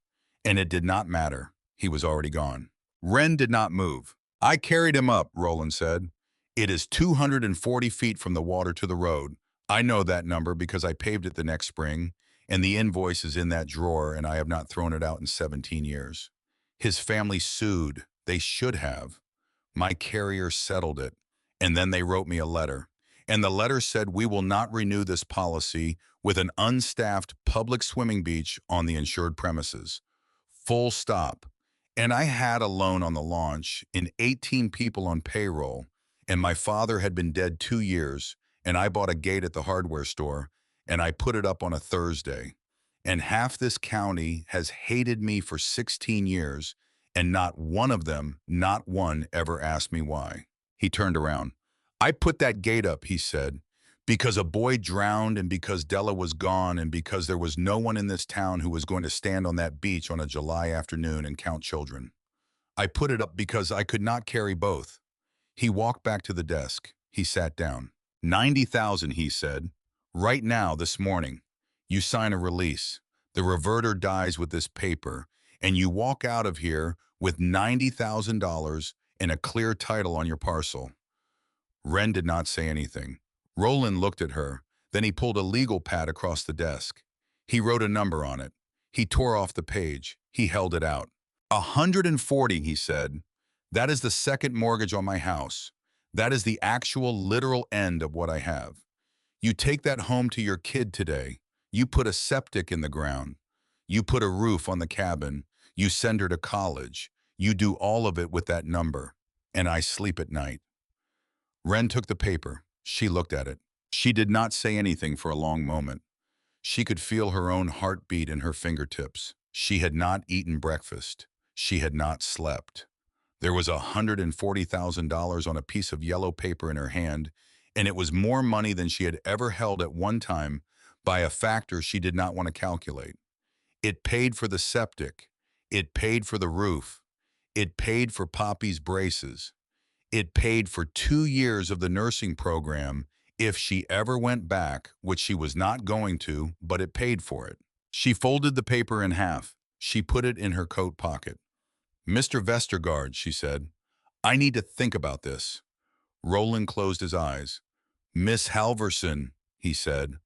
And it did not matter. He was already gone. Wren did not move. "I carried him up," Roland said. "It is 240 feet from the water to the road. I know that number because I paved it the next spring, and the invoice is in that drawer, and I have not thrown it out in 17 years. His family sued. They should have. My carrier settled it, and then they wrote me a letter. And the letter said we will not renew this policy with an unstaffed public swimming beach on the insured premises. Full stop. And I had a loan on the launch and 18 people on payroll, and my father had been dead 2 years, and I bought a gate at the hardware store, and I put it up on a Thursday. And half this county has hated me for 16 years, and not one of them, not one, ever asked me why." He turned around. "I put that gate up," he said, "because a boy drowned and because Della was gone and because there was no one in this town who was going to stand on that beach on a July afternoon and count children. I put it up because I could not carry both." He walked back to the desk. He sat down. 90,000, he said. "Right now, this morning. You sign a release. The reverter dies with this paper, and you walk out of here with $90,000 and a clear title on your parcel." Wren did not say anything. Roland looked at her. Then he pulled a legal pad across the desk. He wrote a number on it. He tore off the page. He held it out. 140, he said. "That is the second mortgage on my house. That is the actual literal end of what I have. You take that home to your kid today. You put a septic in the ground. You put a roof on the cabin. You send her to college. You do all of it with that number. And I sleep at night." Wren took the paper. She looked at it. She did not say anything for a long moment. She could feel her own heartbeat in her fingertips. She had not eaten breakfast. She had not slept. There was $140,000 on a piece of yellow paper in her hand, and it was more money than she had ever held at one time, by a factor she did not want to calculate. It paid for the septic. It paid for the roof. It paid for Poppy's braces. It paid for 2 years of the nursing program if she ever went back, which she was not going to, but it paid for it. She folded the paper in half. She put it in her coat pocket. "Mr. Vestergaard," she said, "I need to think about this." Roland closed his eyes. "Miss Halverson," he said,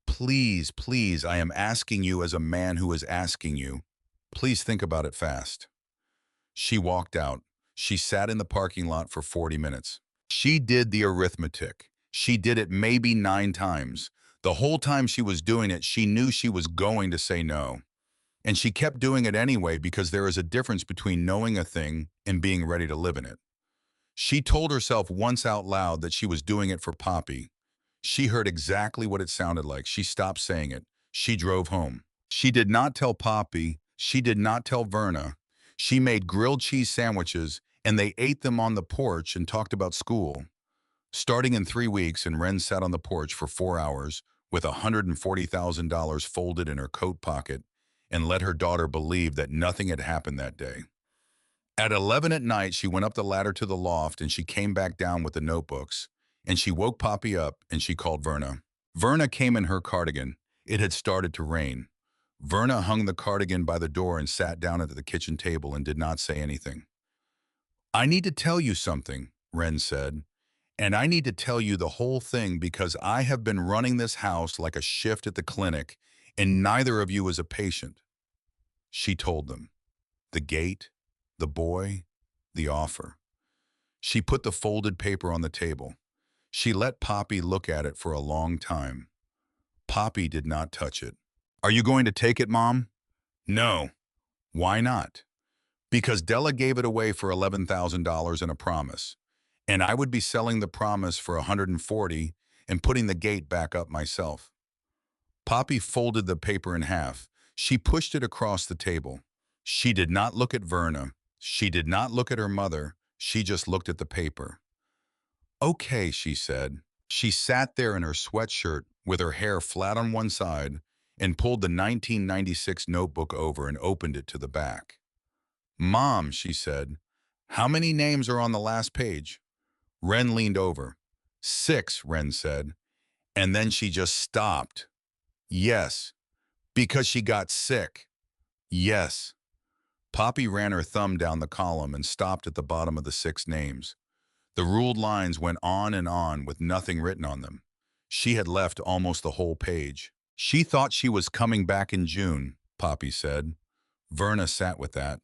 "please, please, I am asking you as a man who is asking you. Please think about it fast." She walked out. She sat in the parking lot for 40 minutes. She did the arithmetic. She did it maybe 9 times. The whole time she was doing it, she knew she was going to say no. And she kept doing it anyway because there is a difference between knowing a thing and being ready to live in it. She told herself once out loud that she was doing it for Poppy. She heard exactly what it sounded like. She stopped saying it. She drove home. She did not tell Poppy. She did not tell Verna. She made grilled cheese sandwiches, and they ate them on the porch and talked about school. Starting in 3 weeks, and Wren sat on the porch for 4 hours with $140,000 folded in her coat pocket and let her daughter believe that nothing had happened that day. At 11 at night, she went up the ladder to the loft and she came back down with the notebooks. And she woke Poppy up and she called Verna. Verna came in her cardigan. It had started to rain. Verna hung the cardigan by the door and sat down at the kitchen table and did not say anything. "I need to tell you something," Wren said. "And I need to tell you the whole thing because I have been running this house like a shift at the clinic, and neither of you is a patient." She told them. The gate, the boy, the offer. She put the folded paper on the table. She let Poppy look at it for a long time. Poppy did not touch it. "Are you going to take it, Mom?" "No." "Why not?" "Because Della gave it away for $11,000 and a promise. And I would be selling the promise for 140 and putting the gate back up myself." Poppy folded the paper in half. She pushed it across the table. She did not look at Verna. She did not look at her mother. She just looked at the paper. "Okay," she said. She sat there in her sweatshirt with her hair flat on one side and pulled the 1996 notebook over and opened it to the back. "Mom," she said, "how many names are on the last page?" Wren leaned over. "6, Wren said. And then she just stopped. "Yes, because she got sick." "Yes." Poppy ran her thumb down the column and stopped at the bottom of the 6 names. The ruled lines went on and on with nothing written on them. She had left almost the whole page. "She thought she was coming back in June," Poppy said. Verna sat with that.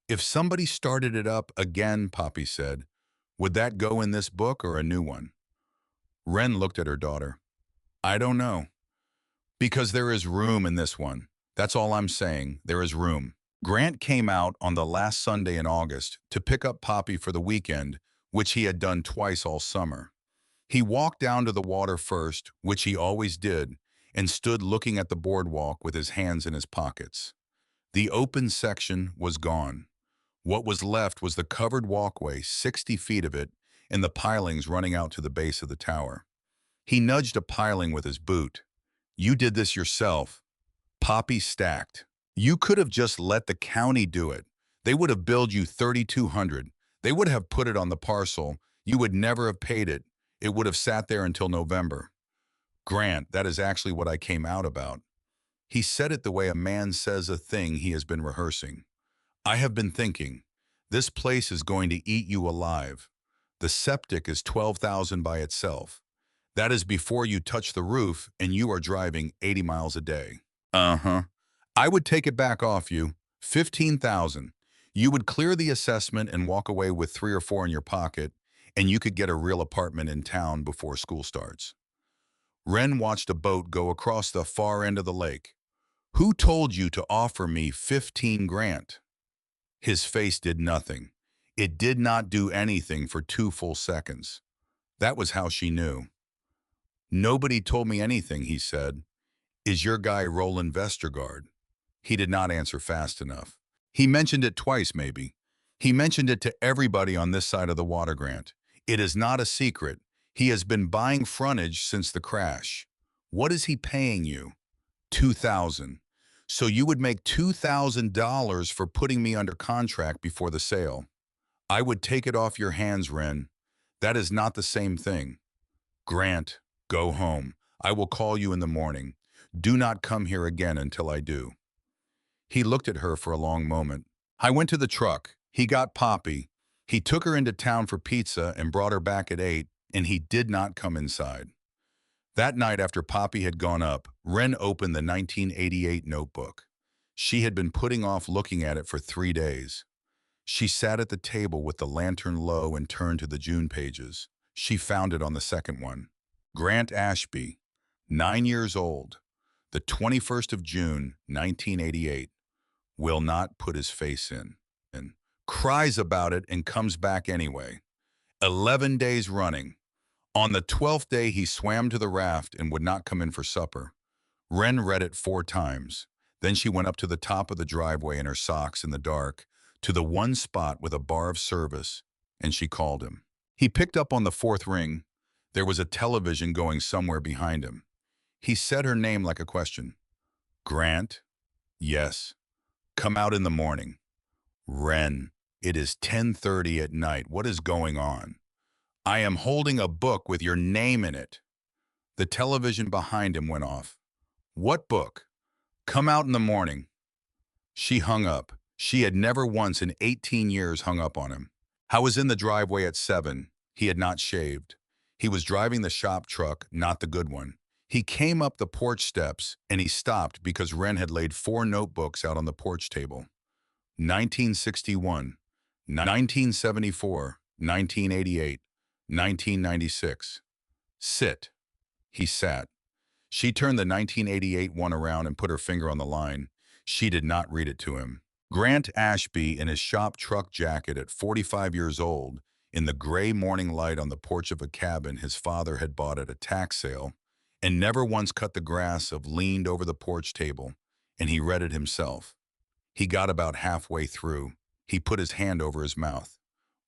"If somebody started it up again," Poppy said, "would that go in this book or a new one?" Wren looked at her daughter. "I don't know. Because there is room in this one. That's all I'm saying. There is room." Grant came out on the last Sunday in August to pick up Poppy for the weekend, which he had done twice all summer. He walked down to the water first, which he always did, and stood looking at the boardwalk with his hands in his pockets. The open section was gone. What was left was the covered walkway, 60 feet of it, and the pilings running out to the base of the tower. He nudged a piling with his boot. "You did this yourself." Poppy stacked. "You could have just let the county do it. They would have billed you $3,200. They would have put it on the parcel. You would never have paid it. It would have sat there until November." "Grant, that is actually what I came out about." He said it the way a man says a thing he has been rehearsing. "I have been thinking. This place is going to eat you alive. The septic is $12,000 by itself. That is before you touch the roof and you are driving 80 miles a day." "Uh-huh." "I would take it back off you. 15,000. You would clear the assessment and walk away with 3 or 4 in your pocket, and you could get a real apartment in town before school starts." Wren watched a boat go across the far end of the lake. "Who told you to offer me 15 grand?" His face did nothing. It did not do anything for 2 full seconds. That was how she knew. "Nobody told me anything," he said. "Is your guy Roland Vestergaard?" He did not answer fast enough. "He mentioned it twice, maybe. He mentioned it to everybody on this side of the water, Grant. It is not a secret. He has been buying frontage since the crash." What is he paying you? 2,000. So you would make $2,000 for putting me under contract before the sale. I would take it off your hands, Wren. That is not the same thing. Grant, go home. I will call you in the morning. Do not come here again until I do. He looked at her for a long moment. I went to the truck. He got Poppy. He took her into town for pizza and brought her back at 8, and he did not come inside. That night after Poppy had gone up, Wren opened the 1988 notebook. She had been putting off looking at it for 3 days. She sat at the table with the lantern low and turned to the June pages. She found it on the second one. Grant Ashby, 9 years old, the 21st of June, 1988, will not put his face in, and cries about it and comes back anyway. 11 days running. On the 12th day, he swam to the raft and would not come in for supper. Wren read it 4 times. Then she went up to the top of the driveway in her socks in the dark, to the one spot with a bar of service, and she called him. He picked up on the 4th ring. There was a television going somewhere behind him. He said her name like a question. Grant? Yes. Come out in the morning. Wren, it is 10:30 at night. What is going on? I am holding a book with your name in it. The television behind him went off. What book? Come out in the morning. She hung up. She had never once in 18 years hung up on him. I was in the driveway at 7. He had not shaved. He was driving the shop truck, not the good one. He came up the porch steps, and he stopped because Wren had laid 4 notebooks out on the porch table. 1961, 1974, 1988, 1996. Sit. He sat. She turned the 1988 one around and put her finger on the line. She did not read it to him. Grant Ashby in his shop truck jacket at 45 years old, in the gray morning light on the porch of a cabin his father had bought at a tax sale, and never once cut the grass of leaned over the porch table, and he read it himself. He got about halfway through. He put his hand over his mouth.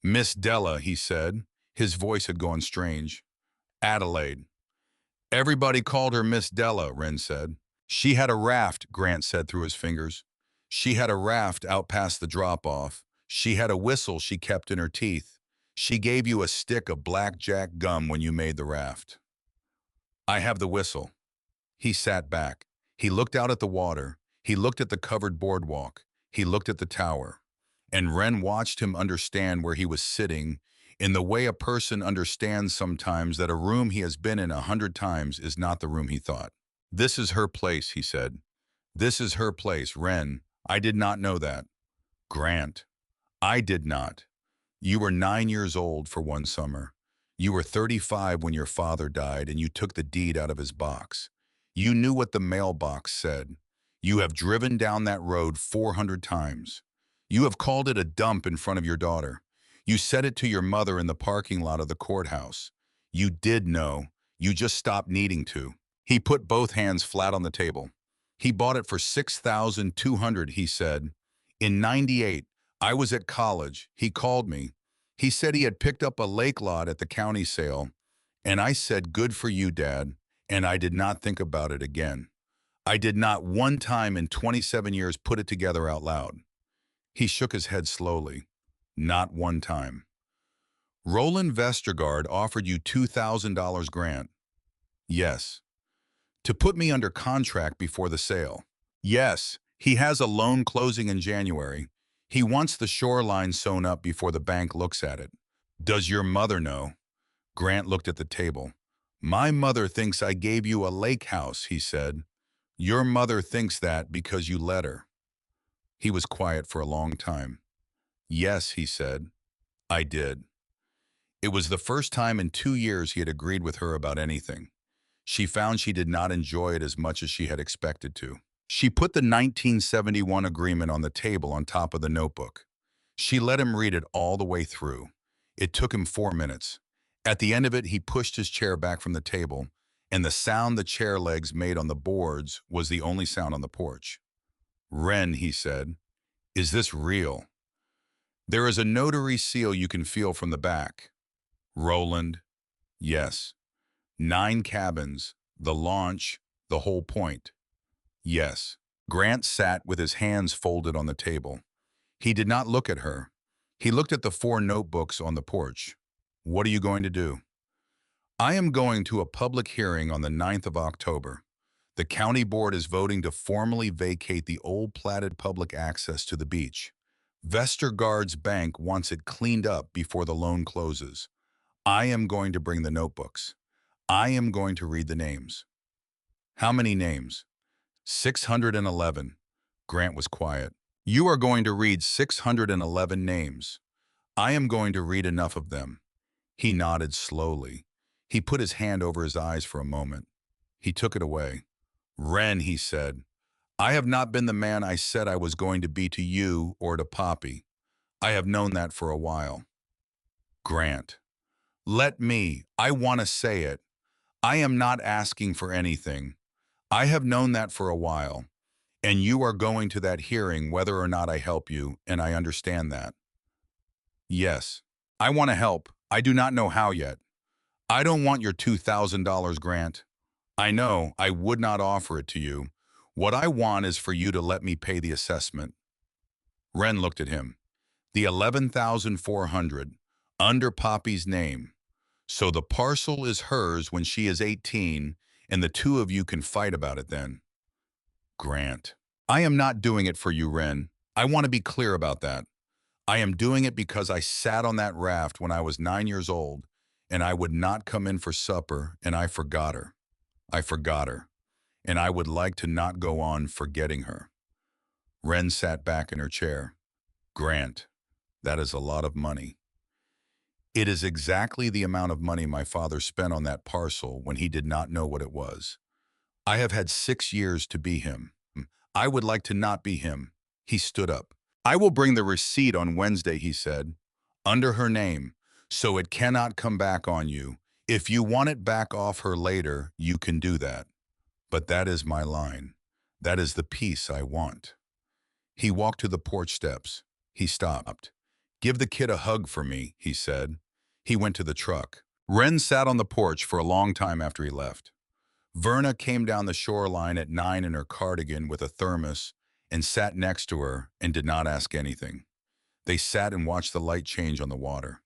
Miss Della, he said. His voice had gone strange. Adelaide. Everybody called her Miss Della, Wren said. She had a raft, Grant said through his fingers. She had a raft out past the drop-off. She had a whistle she kept in her teeth. She gave you a stick of blackjack gum when you made the raft. I have the whistle. He sat back. He looked out at the water. He looked at the covered boardwalk. He looked at the tower. And Wren watched him understand where he was sitting, in the way a person understands sometimes that a room he has been in 100 times is not the room he thought. This is her place, he said. This is her place, Wren. I did not know that. Grant. I did not. You were 9 years old for one summer. You were 35 when your father died and you took the deed out of his box. You knew what the mailbox said. You have driven down that road 400 times. You have called it a dump in front of your daughter. You said it to your mother in the parking lot of the courthouse. You did know. You just stopped needing to. He put both hands flat on the table. He bought it for $6,200, he said. In '98, I was at college. He called me. He said he had picked up a lake lot at the county sale. And I said, good for you, Dad. And I did not think about it again. I did not one time in 27 years put it together out loud. He shook his head slowly. Not one time. Roland Vestergaard offered you $2,000, Grant. Yes. To put me under contract before the sale. Yes, he has a loan closing in January. He wants the shoreline sewn up before the bank looks at it. Does your mother know? Grant looked at the table. My mother thinks I gave you a lake house, he said. Your mother thinks that because you let her. He was quiet for a long time. Yes, he said. I did. It was the first time in 2 years he had agreed with her about anything. She found she did not enjoy it as much as she had expected to. She put the 1971 agreement on the table on top of the notebook. She let him read it all the way through. It took him 4 minutes. At the end of it, he pushed his chair back from the table, and the sound the chair legs made on the boards was the only sound on the porch. Wren, he said, is this real? There is a notary seal you can feel from the back. Roland, yes. 9 cabins, The launch, the whole point. Yes. Grant sat with his hands folded on the table. He did not look at her. He looked at the four notebooks on the porch. What are you going to do? I am going to a public hearing on the 9th of October. The county board is voting to formally vacate the old platted public access to the beach. Vestergaard's bank wants it cleaned up before the loan closes. I am going to bring the notebooks. I am going to read the names. How many names? 611. Grant was quiet. You are going to read 611 names. I am going to read enough of them. He nodded slowly. He put his hand over his eyes for a moment. He took it away. Wren, he said, I have not been the man I said I was going to be to you or to Poppy. I have known that for a while. Grant, I want to say it. I am not asking for anything. I have known that for a while. And you are going to that hearing whether or not I help you, and I understand that. Yes, I want to help. I do not know how yet. I don't want your $2,000, Grant. I know I would not offer it to you. What I want is for you to let me pay the assessment. Wren looked at him. The 11,400, under Poppy's name. So the parcel is hers when she is 18, and the two of you can fight about it then. Grant, I am not doing it for you, Wren. I want to be clear about that. I am doing it because I sat on that raft when I was 9 years old, and I would not come in for supper, and I forgot her. I forgot her, and I would like to not go on forgetting her. Wren sat back in her chair. Grant, that is a lot of money. It is exactly the amount of money my father spent on that parcel when he did not know what it was. I have had 6 years to be him. I would like to not be him. He stood up. I will bring the receipt on Wednesday, he said, under her name, so it cannot come back on you. If you want it back off her later, you can do that. But that is my line. That is the peace I want. He walked to the porch steps. He stopped. Give the kid a hug for me, he said. He went to the truck. Wren sat on the porch for a long time after he left. Verna came down the shoreline at 9 in her cardigan with a thermos and sat next to her and did not ask anything. They sat and watched the light change on the water.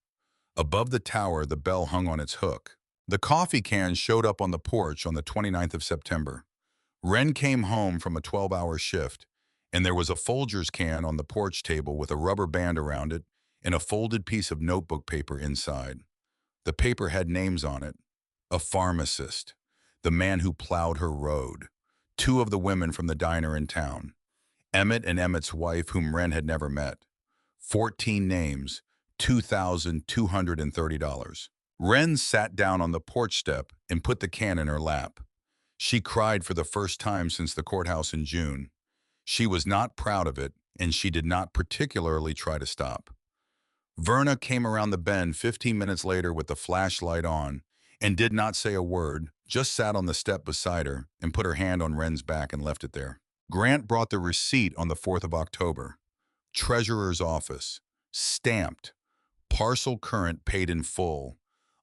Above the tower, the bell hung on its hook. The coffee can showed up on the porch on the 29th of September. Wren came home from a 12-hour shift, and there was a Folgers can on the porch table with a rubber band around it and a folded piece of notebook paper inside. The paper had names on it. A pharmacist, the man who plowed her road, 2 of the women from the diner in town, Emmett and Emmett's wife whom Wren had never met. 14 names, $2,230. Wren sat down on the porch step and put the can in her lap. She cried for the first time since the courthouse in June. She was not proud of it, and she did not particularly try to stop. Verna came around the bend 15 minutes later with the flashlight on and did not say a word, just sat on the step beside her and put her hand on Wren's back and left it there. Grant brought the receipt on the 4th of October. Treasurer's office. Stamped. Parcel current paid in full.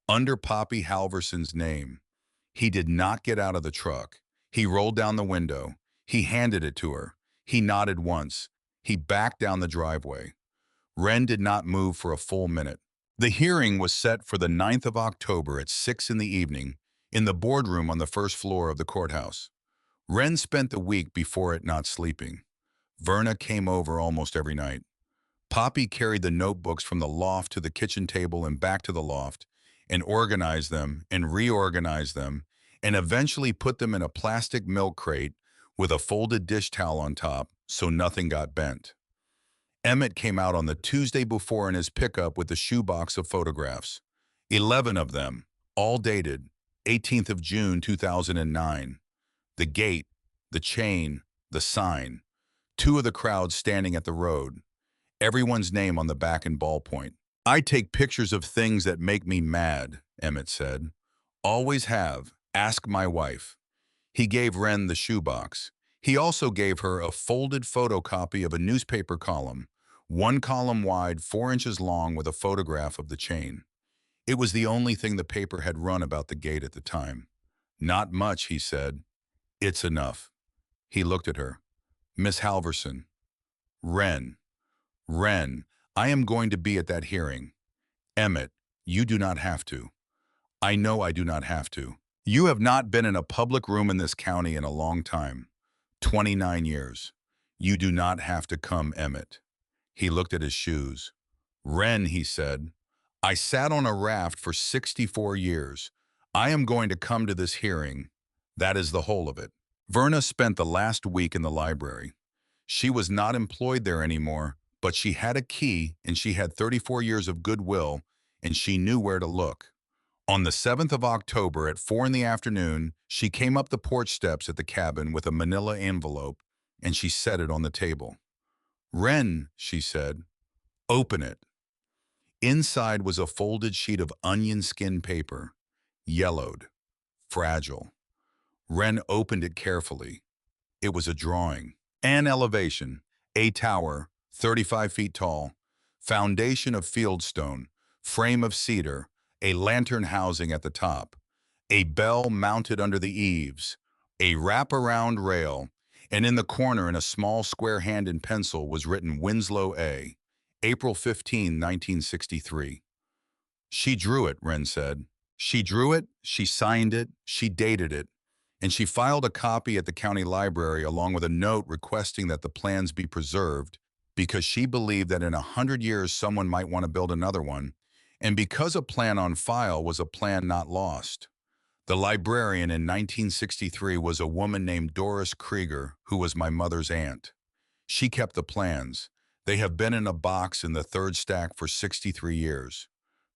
Under Poppy Halverson's name. He did not get out of the truck. He rolled down the window. He handed it to her. He nodded once. He backed down the driveway. Wren did not move for a full minute. The hearing was set for the 9th of October at 6 in the evening in the boardroom on the first floor of the courthouse. Wren spent the week before it not sleeping. Verna came over almost every night. Poppy carried the notebooks from the loft to the kitchen table and back to the loft and organized them and reorganized them and eventually put them in a plastic milk crate with a folded dish towel on top so nothing got bent. Emmett came out on the Tuesday before in his pickup with a shoebox of photographs. 11 of them, all dated 18th of June 2009. The gate, the chain, the sign. 2 of the crowd standing at the road. Everyone's name on the back in ballpoint. I take pictures of things that make me mad, Emmett said. Always have. Ask my wife. He gave Wren the shoebox. He also gave her a folded photocopy of a newspaper column, 1 column wide, 4 inches long, with a photograph of the chain. It was the only thing the paper had run about the gate at the time. Not much, he said. It's enough. He looked at her. Miss Halverson. Wren. Wren, I am going to be at that hearing. Emmett, you do not have to. I know I do not have to. You have not been in a public room in this county in a long time. 29 years. You do not have to come, Emmett. He looked at his shoes. Wren, he said, I sat on a raft for 64 years. I am going to come to this hearing. That is the whole of it. Verna spent the last week in the library. She was not employed there anymore, but she had a key and she had 34 years of goodwill, and she knew where to look. On the 7th of October at 4 in the afternoon, she came up the porch steps at the cabin with a manila envelope, and she set it on the table. Wren, she said, open it. Inside was a folded sheet of onion skin paper, yellowed, fragile. Wren opened it carefully. It was a drawing. An elevation, a tower, 35 feet tall, foundation of fieldstone, frame of cedar, a lantern housing at the top, a bell mounted under the eaves, a wraparound rail, and in the corner in a small square hand in pencil was written Winslow A., April 15, 1963. She drew it, Wren said. She drew it, she signed it, she dated it, and she filed a copy at the county library along with a note requesting that the plans be preserved because she believed that in 100 years someone might want to build another one, and because a plan on file was a plan not lost. The librarian in 1963 was a woman named Doris Krieger, who was my mother's aunt. She kept the plans. They have been in a box in the third stack for 63 years.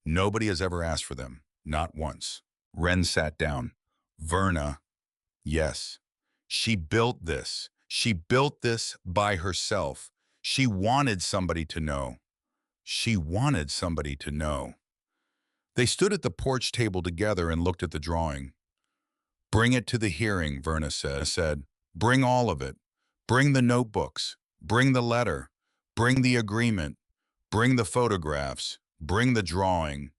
Nobody has ever asked for them, not once. Wren sat down. Verna, yes. She built this. She built this by herself. She wanted somebody to know. She wanted somebody to know. They stood at the porch table together and looked at the drawing. Bring it to the hearing, Verna said. Bring all of it. Bring the notebooks. Bring the letter. Bring the agreement. Bring the photographs. Bring the drawing.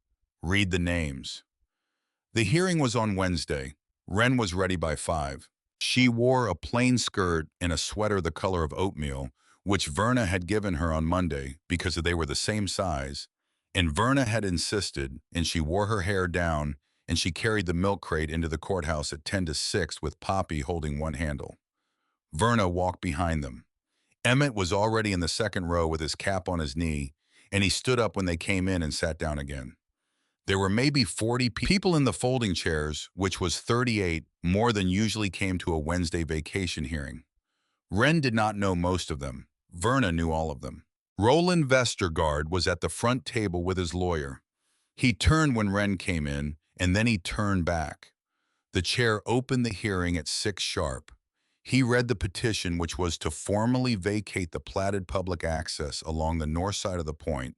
Read the names. The hearing was on Wednesday. Wren was ready by 5. She wore a plain skirt and a sweater the color of oatmeal, which Verna had given her on Monday because they were the same size, and Verna had insisted, and she wore her hair down, and she carried the milk crate into the courthouse at 10 to 6 with Poppy holding one handle. Verna walked behind them. Emmett was already in the second row with his cap on his knee, and he stood up when they came in and sat down again. There were maybe 40 people in the folding chairs, which was 38 more than usually came to a Wednesday vacation hearing. Wren did not know most of them. Verna knew all of them. Roland Vestergaard was at the front table with his lawyer. He turned when Wren came in, and then he turned back. The chair opened the hearing at 6 sharp. He read the petition, which was to formally vacate the platted public access along the north side of the point,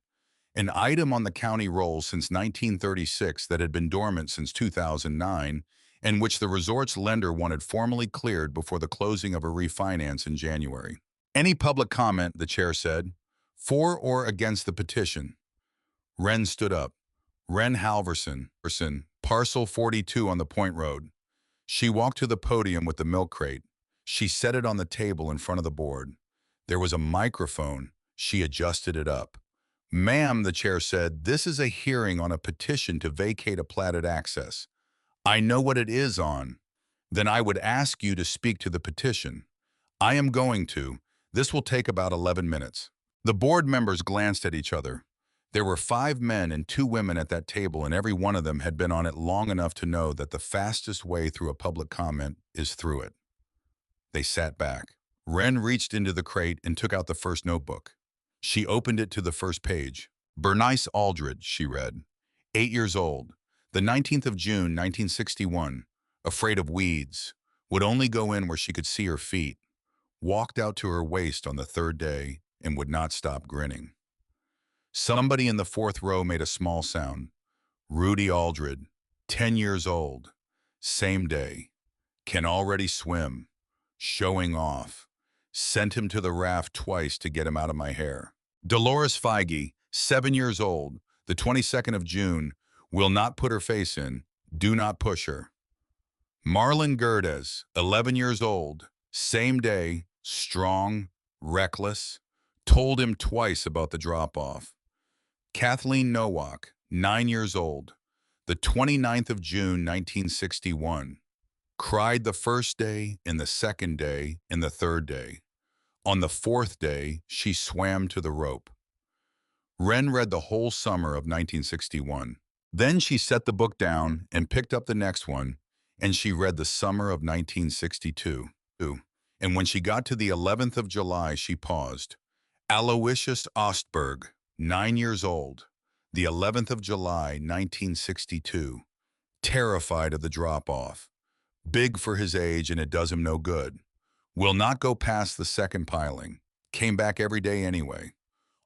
an item on the county roll since 1936 that had been dormant since 2009, and which the resort's lender wanted formally cleared before the closing of a refinance in January. Any public comment, the chair said, for or against the petition? Wren stood up. Wren Halverson, parcel 42 on the Point Road. She walked to the podium with the milk crate. She set it on the table in front of the board. There was a microphone. She adjusted it up. Ma'am, the chair said, this is a hearing on a petition to vacate a platted access. I know what it is on. Then I would ask you to speak to the petition. I am going to. This will take about 11 minutes. The board members glanced at each other. There were 5 men and 2 women at that table, and every one of them had been on it long enough to know that the fastest way through a public comment is through it. They sat back. Wren reached into the crate and took out the first notebook. She opened it to the first page. Bernice Aldridge, she read. 8 years old. The 19th of June, 1961. Afraid of weeds. Would only go in where she could see her feet. Walked out to her waist on the 3rd day and would not stop grinning. Somebody in the 4th row made a small sound. Rudy Aldred, 10 years old. Same day. Can already swim. Showing off. Sent him to the raft twice to get him out of my hair. Dolores Feige, 7 years old. The 22nd of June. Will not put her face in. Do not push her. Marlon Gerdes, 11 years old, same day, strong, reckless, told him twice about the drop-off. Kathleen Nowak, 9 years old, the 29th of June, 1961, cried the first day and the second day and the third day. On the fourth day, she swam to the rope. Wren read the whole summer of 1961. Then she set the book down and picked up the next one, and she read the summer of 1962. And when she got to the 11th of July, she paused. Aloysius Ostberg, 9 years old, the 11th of July, 1962, terrified of the drop-off. Big for his age and it does him no good. Will not go past the second piling. Came back every day anyway.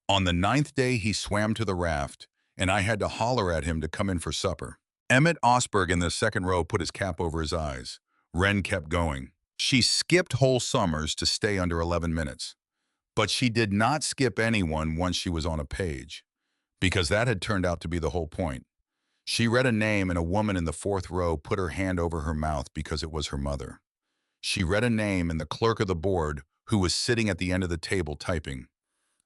On the ninth day, he swam to the raft, and I had to holler at him to come in for supper. Emmett Osberg in the second row put his cap over his eyes. Wren kept going. She skipped whole summers to stay under 11 minutes. But she did not skip anyone once she was on a page, because that had turned out to be the whole point. She read a name and a woman in the fourth row put her hand over her mouth because it was her mother. She read a name and the clerk of the board, who was sitting at the end of the table typing.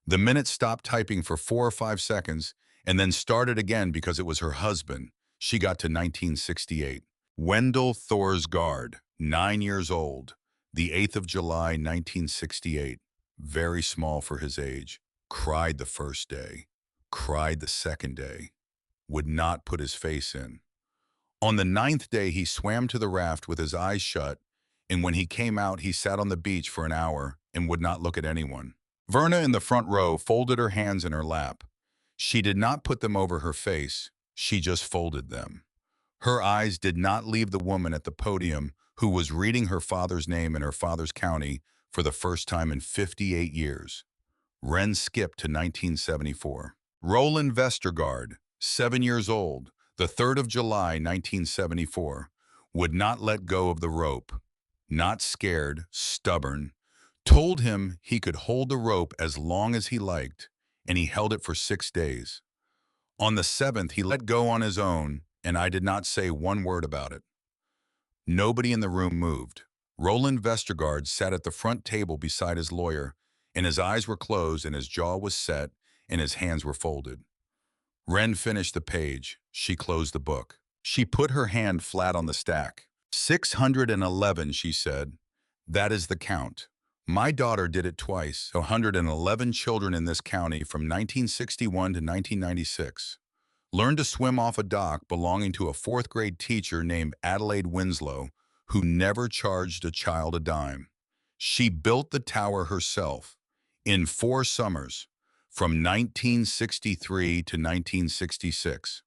The minute stopped typing for 4 or 5 seconds and then started again because it was her husband. She got to 1968. Wendell Thorsgaard, 9 years old, the 8th of July, 1968. Very small for his age. Cried the first day. Cried the second day. Would not put his face in. On the ninth day, he swam to the raft with his eyes shut, and when he came out, he sat on the beach for an hour and would not look at anyone. Verna in the front row folded her hands in her lap. She did not put them over her face, she just folded them. Her eyes did not leave the woman at the podium who was reading her father's name in her father's county for the first time in 58 years. Wren skipped to 1974. Roland Vestergaard, 7 years old, the 3rd of July, 1974, would not let go of the rope. Not scared, stubborn, told him he could hold the rope as long as he liked, and he held it for 6 days. On the 7th, he let go on his own, and I did not say one word about it. Nobody in the room moved. Roland Vestergaard sat at the front table beside his lawyer, and his eyes were closed and his jaw was set and his hands were folded. Wren finished the page. She closed the book. She put her hand flat on the stack. 611, she said. That is the count. My daughter did it twice. 111 children in this county from 1961 to 1996. Learned to swim off a dock belonging to a 4th grade teacher named Adelaide Winslow, who never charged a child a dime. She built the tower herself in 4 summers, from 1963 to 1966.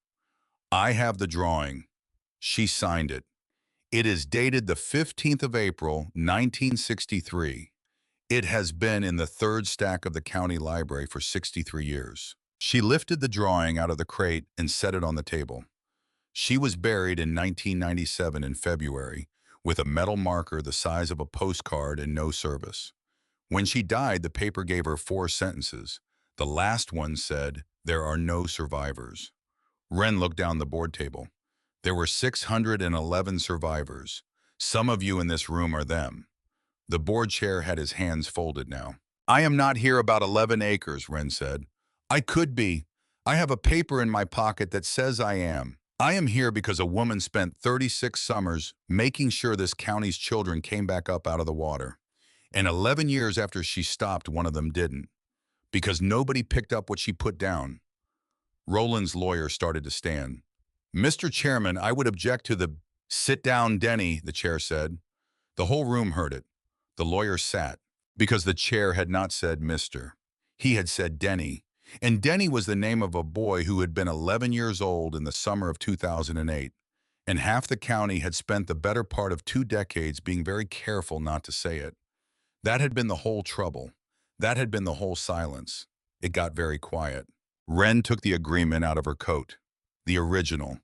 I have the drawing. She signed it. It is dated the 15th of April, 1963. It has been in the 3rd stack of the county library for 63 years. She lifted the drawing out of the crate and set it on the table. She was buried in 1997 in February with a metal marker the size of a postcard and no service. When she died, the paper gave her 4 sentences. The last one said, "There are no survivors." Wren looked down the board table. There were 611 survivors. Some of you in this room are them. The board chair had his hands folded now. I am not here about 11 acres, Wren said. I could be. I have a paper in my pocket that says I am. I am here because a woman spent 36 summers making sure this county's children came back up out of the water. And 11 years after she stopped, one of them didn't. Because nobody picked up what she put down. Roland's lawyer started to stand. Mr. Chairman, I would object to the— Sit down, Denny, the chair said. The whole room heard it. The lawyer sat, because the chair had not said Mr. He had said Denny, and Denny was the name of a boy who had been 11 years old in the summer of 2008, and half the county had spent the better part of 2 decades being very careful not to say it. That had been the whole trouble. That had been the whole silence. It got very quiet. Wren took the agreement out of her coat. The original,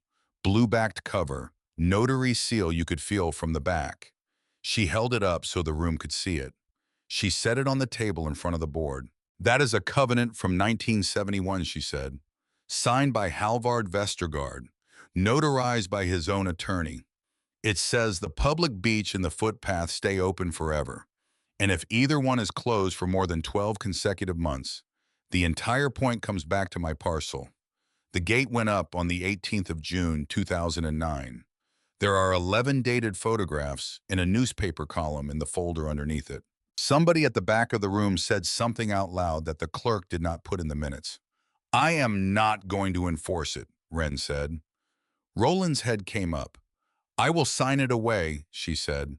blue-backed cover, notary seal you could feel from the back. She held it up so the room could see it. She set it on the table in front of the board. That is a covenant from 1971, she said. Signed by Halvard Vestergaard, notarized by his own attorney. It says the public beach and the footpath stay open forever. And if either one is closed for more than 12 consecutive months, the entire point comes back to my parcel. The gate went up on the 18th of June, 2009. There are 11 dated photographs in a newspaper column in the folder underneath it. Somebody at the back of the room said something out loud that the clerk did not put in the minutes. I am not going to enforce it, Wren said. Roland's head came up. I will sign it away, she said,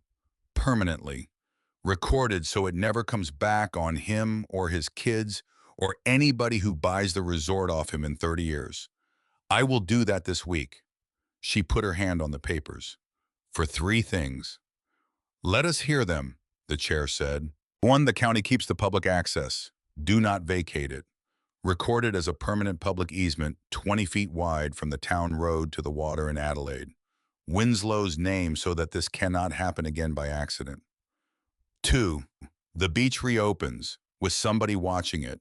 permanently, recorded so it never comes back on him or his kids or anybody who buys the resort off him in 30 years. I will do that this week. She put her hand on the papers. For 3 things. Let us hear them, the chair said. 1, the county keeps the public access. Do not vacate it. Recorded as a permanent public easement 20 feet wide from the town road to the water in Adelaide. Winslow's name so that this cannot happen again by accident. 2, the beach reopens with somebody watching it.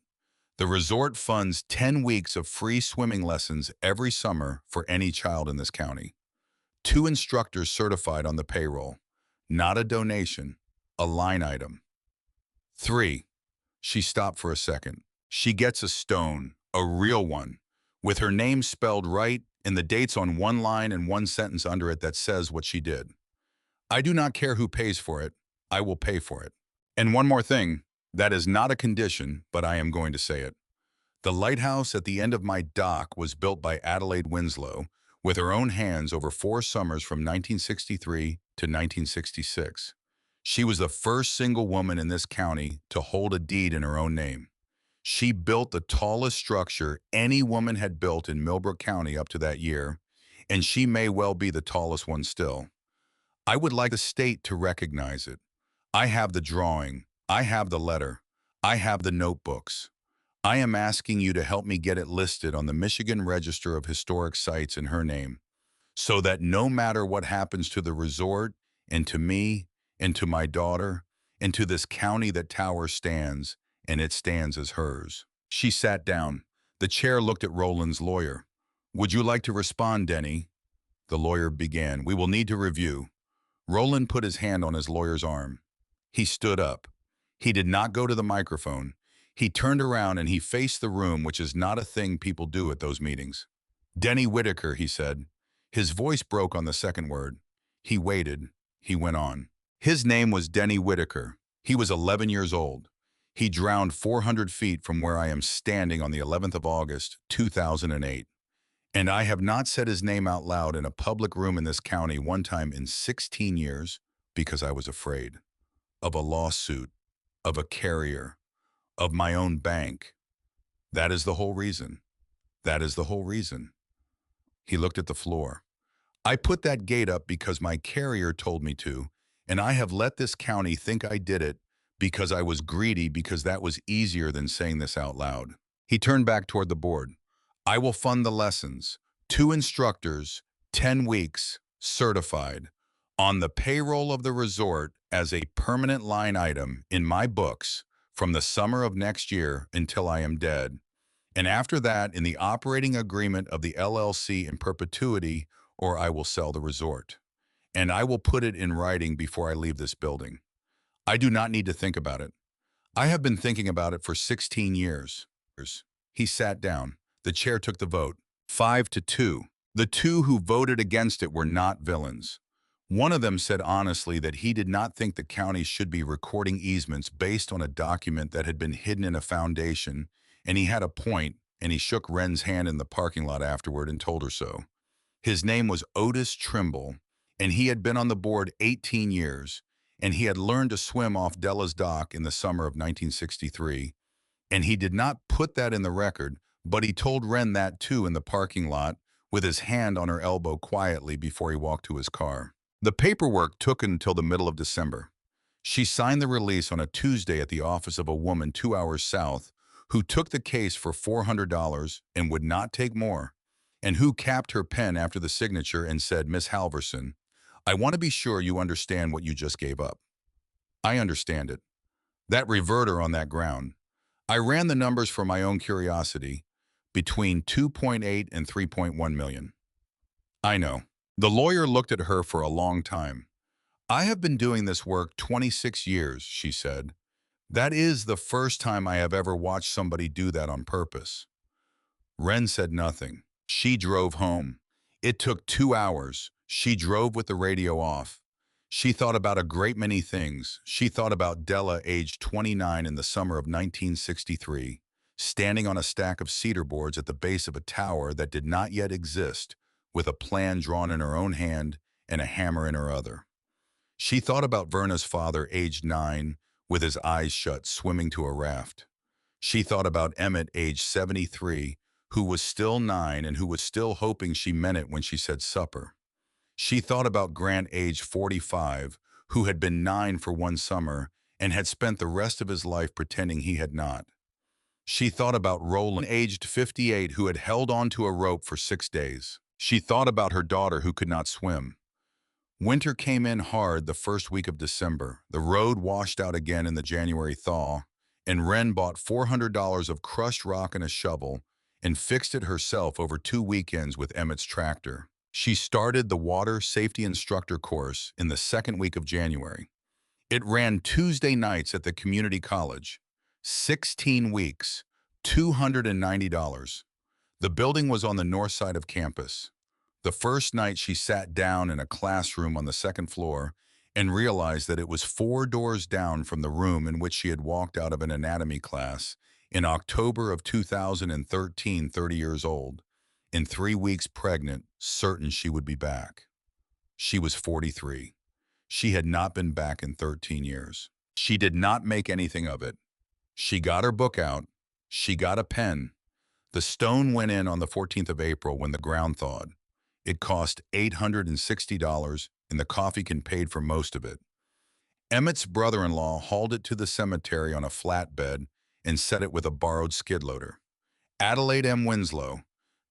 The resort funds 10 weeks of free swimming lessons every summer for any child in this county. 2 instructors certified on the payroll. Not a donation, a line item. 3, she stopped for a second. She gets a stone, a real one, with her name spelled right and the dates on 1 line and 1 sentence under it that says what she did. I do not care who pays for it. I will pay for it. And one more thing, that is not a condition, but I am going to say it. The lighthouse at the end of my dock was built by Adelaide Winslow with her own hands over 4 summers from 1963 to 1966. She was the first single woman in this county to hold a deed in her own name. She built the tallest structure any woman had built in Millbrook County up to that year, and she may well be the tallest one still. I would like the state to recognize it. I have the drawing. I have the letter. I have the notebooks. I am asking you to help me get it listed on the Michigan Register of Historic Sites in her name, so that no matter what happens to the resort, and to me, and to my daughter, and to this county that tower stands, and it stands as hers. She sat down. The chair looked at Roland's lawyer. Would you like to respond, Denny? The lawyer began. We will need to review. Roland put his hand on his lawyer's arm. He stood up. He did not go to the microphone. He turned around and he faced the room, which is not a thing people do at those meetings. Denny Whitaker, he said. His voice broke on the second word. He waited. He went on. His name was Denny Whitaker. He was 11 years old. He drowned 400 feet from where I am standing on the 11th of August, 2008. And I have not said his name out loud in a public room in this county one time in 16 years because I was afraid of a lawsuit, of a carrier, of my own bank. That is the whole reason. That is the whole reason. He looked at the floor. I put that gate up because my carrier told me to, and I have let this county think I did it because I was greedy, because that was easier than saying this out loud. He turned back toward the board. I will fund the lessons. 2 instructors, 10 weeks, certified, on the payroll of the resort as a permanent line item in my books from the summer of next year until I am dead. And after that, in the operating agreement of the LLC in perpetuity, or I will sell the resort. And I will put it in writing before I leave this building. I do not need to think about it. I have been thinking about it for 16 years. He sat down. The chair took the vote, 5-2. The 2 who voted against it were not villains. One of them said honestly that he did not think the county should be recording easements based on a document that had been hidden in a foundation, and he had a point, and he shook Wren's hand in the parking lot afterward and told her so. His name was Otis Trimble, and he had been on the board 18 years, and he had learned to swim off Della's dock in the summer of 1963, and he did not put that in the record, but he told Wren that too in the parking lot with his hand on her elbow quietly before he walked to his car. The paperwork took until the middle of December. She signed the release on a Tuesday at the office of a woman 2 hours south who took the case for $400 and would not take more, and who capped her pen after the signature and said, Miss Halverson, I want to be sure you understand what you just gave up. I understand it. That reverter on that ground. I ran the numbers for my own curiosity, between 2.8 and 3.1 million. I know. The lawyer looked at her for a long time. "I have been doing this work 26 years," she said. "That is the first time I have ever watched somebody do that on purpose." Wren said nothing. She drove home. It took 2 hours. She drove with the radio off. She thought about a great many things. She thought about Della, aged 29 in the summer of 1963, standing on a stack of cedar boards at the base of a tower that did not yet exist, with a plan drawn in her own hand and a hammer in her other. She thought about Verna's father, aged 9, with his eyes shut, swimming to a raft. She thought about Emmett, age 73, who was still 9 and who was still hoping she meant it when she said supper. She thought about Grant, age 45, who had been 9 for one summer and had spent the rest of his life pretending he had not. She thought about Roland, aged 58, who had held onto a rope for 6 days. She thought about her daughter who could not swim. Winter came in hard the first week of December. The road washed out again in the January thaw, and Wren bought $400 of crushed rock and a shovel and fixed it herself over 2 weekends with Emmett's tractor. She started the water safety instructor course in the second week of January. It ran Tuesday nights at the community college. 16 weeks, $290. The building was on the north side of campus. The first night she sat down in a classroom on the second floor and realized that it was 4 doors down from the room in which she had walked out of an anatomy class in October of 2013, 30 years old, in 3 weeks pregnant, certain she would be back. She was 43. She had not been back in 13 years. She did not make anything of it. She got her book out. She got a pen. The stone went in on the 14th of April when the ground thawed. It cost $860, and the coffee can paid for most of it. Emmett's brother-in-law hauled it to the cemetery on a flatbed and set it with a borrowed skid loader. Adelaide M. Winslow,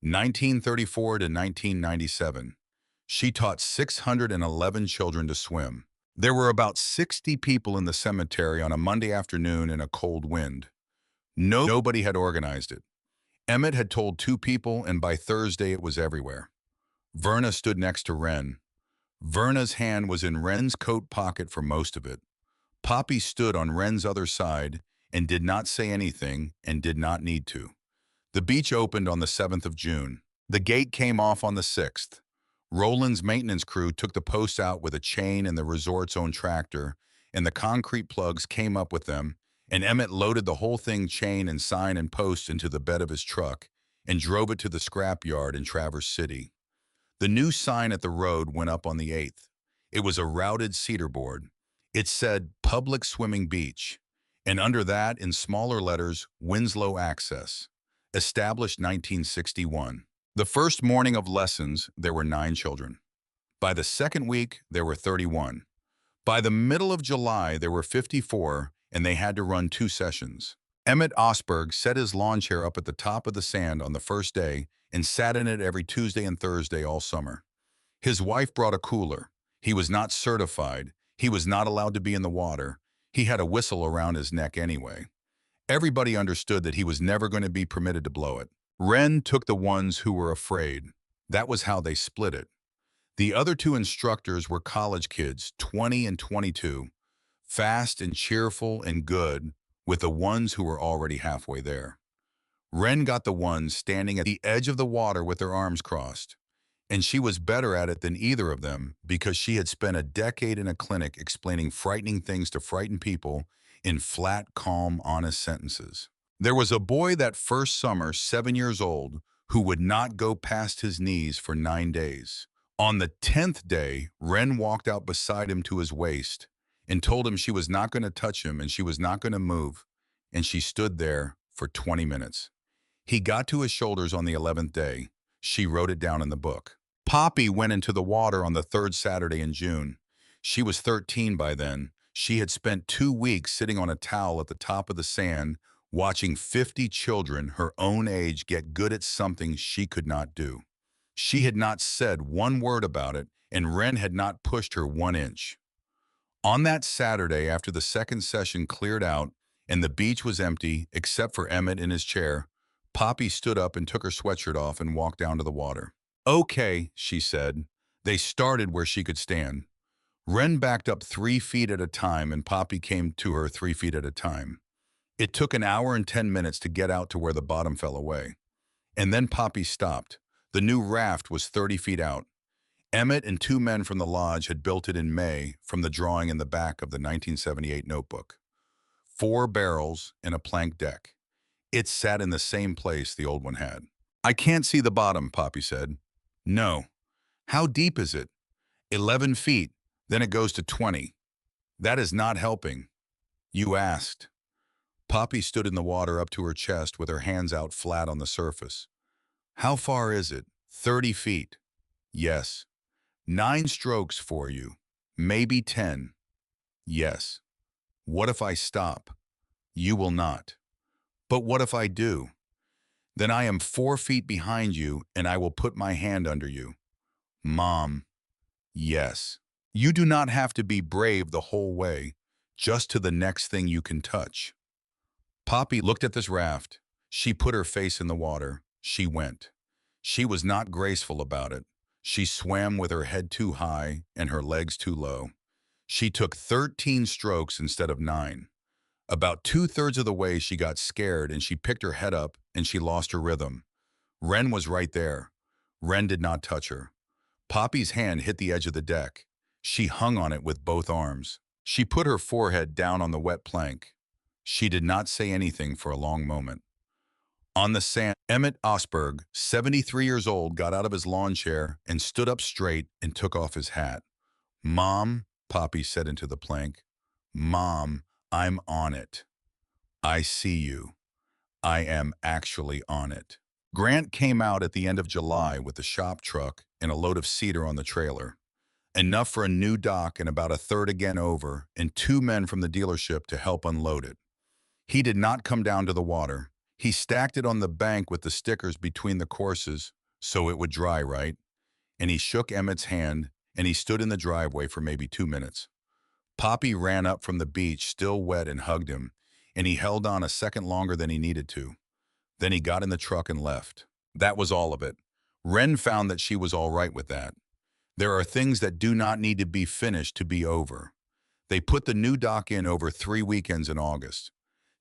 1934 to 1997. She taught 611 children to swim. There were about 60 people in the cemetery on a Monday afternoon in a cold wind. Nobody had organized it. Emmett had told 2 people, and by Thursday it was everywhere. Verna stood next to Wren. Verna's hand was in Wren's coat pocket for most of it. Poppy stood on Wren's other side and did not say anything and did not need to. The beach opened on the 7th of June. The gate came off on the 6th. Roland's maintenance crew took the posts out with a chain and the resort's own tractor, and the concrete plugs came up with them, and Emmett loaded the whole thing, chain and sign and posts, into the bed of his truck and drove it to the scrapyard in Traverse City. The new sign at the road went up on the 8th. It was a routed cedar board. It said Public Swimming Beach, and under that, in smaller letters, Winslow Access. Established 1961. The first morning of lessons, there were 9 children. By the second week, there were 31. By the middle of July, there were 54, and they had to run 2 sessions. Emmett Osberg set his lawn chair up at the top of the sand on the first day and sat in it every Tuesday and Thursday all summer. His wife brought a cooler. He was not certified. He was not allowed to be in the water. He had a whistle around his neck anyway. Everybody understood that he was never going to be permitted to blow it. Wren took the ones who were afraid. That was how they split it. The other 2 instructors were college kids, 20 and 22, fast and cheerful and good, with the ones who were already halfway there. Wren got the ones standing at the edge of the water with their arms crossed, and she was better at it than either of them because she had spent a decade in a clinic explaining frightening things to frightened people in flat, calm, honest sentences. There was a boy that first summer, 7 years old, who would not go past his knees for 9 days. On the 10th day, Wren walked out beside him to his waist and told him she was not going to touch him and she was not going to move, and she stood there for 20 minutes. He got to his shoulders on the 11th day. She wrote it down in the book. Poppy went into the water on the 3rd Saturday in June. She was 13 by then. She had spent 2 weeks sitting on a towel at the top of the sand, watching 50 children her own age get good at something she could not do. She had not said one word about it, and Wren had not pushed her 1 inch. On that Saturday, after the second session cleared out and the beach was empty except for Emmett in his chair, Poppy stood up and took her sweatshirt off and walked down to the water. "Okay," she said, They started where she could stand. Wren backed up 3 feet at a time and Poppy came to her 3 feet at a time. It took an hour and 10 minutes to get out to where the bottom fell away. And then Poppy stopped. The new raft was 30 feet out. Emmett and 2 men from the lodge had built it in May from the drawing in the back of the 1978 notebook. 4 barrels and a plank deck. It sat in the same place the old one had. I can't see the bottom, Poppy said. No. How deep is it? 11 feet. Then it goes to 20. That is not helping. You asked. Poppy stood in the water up to her chest with her hands out flat on the surface. How far is it? 30 feet. Yes. 9 strokes for you. Maybe 10. Yes. What if I stop? You will not. But what if I do? Then I am 4 feet behind you and I will put my hand under you. Mom. Yes. You do not have to be brave the whole way, just to the next thing you can touch. Poppy looked at this raft. She put her face in the water. She went. She was not graceful about it. She swam with her head too high and her legs too low. She took 13 strokes instead of 9. About 2/3 of the way she got scared and she picked her head up and she lost her rhythm. Wren was right there. Wren did not touch her. Poppy's hand hit the edge of the deck. She hung on it with both arms. She put her forehead down on the wet plank. She did not say anything for a long moment. On the sand, Emmett Osberg, 73 years old, got out of his lawn chair and stood up straight and took off his hat. Mom, Poppy said into the plank. Mom, I'm on it. I see you. I am actually on it. Grant came out at the end of July with the shop truck and a load of cedar on the trailer. Enough for a new dock and about a third again over, and 2 men from the dealership to help unload it. He did not come down to the water. He stacked it on the bank with the stickers between the courses so it would dry right. And he shook Emmett's hand and he stood in the driveway for maybe 2 minutes. Poppy ran up from the beach, still wet, and hugged him, and he held on a second longer than he needed to. Then he got in the truck and left. That was all of it. Wren found that she was all right with that. There are things that do not need to be finished to be over. They put the new dock in over 3 weekends in August.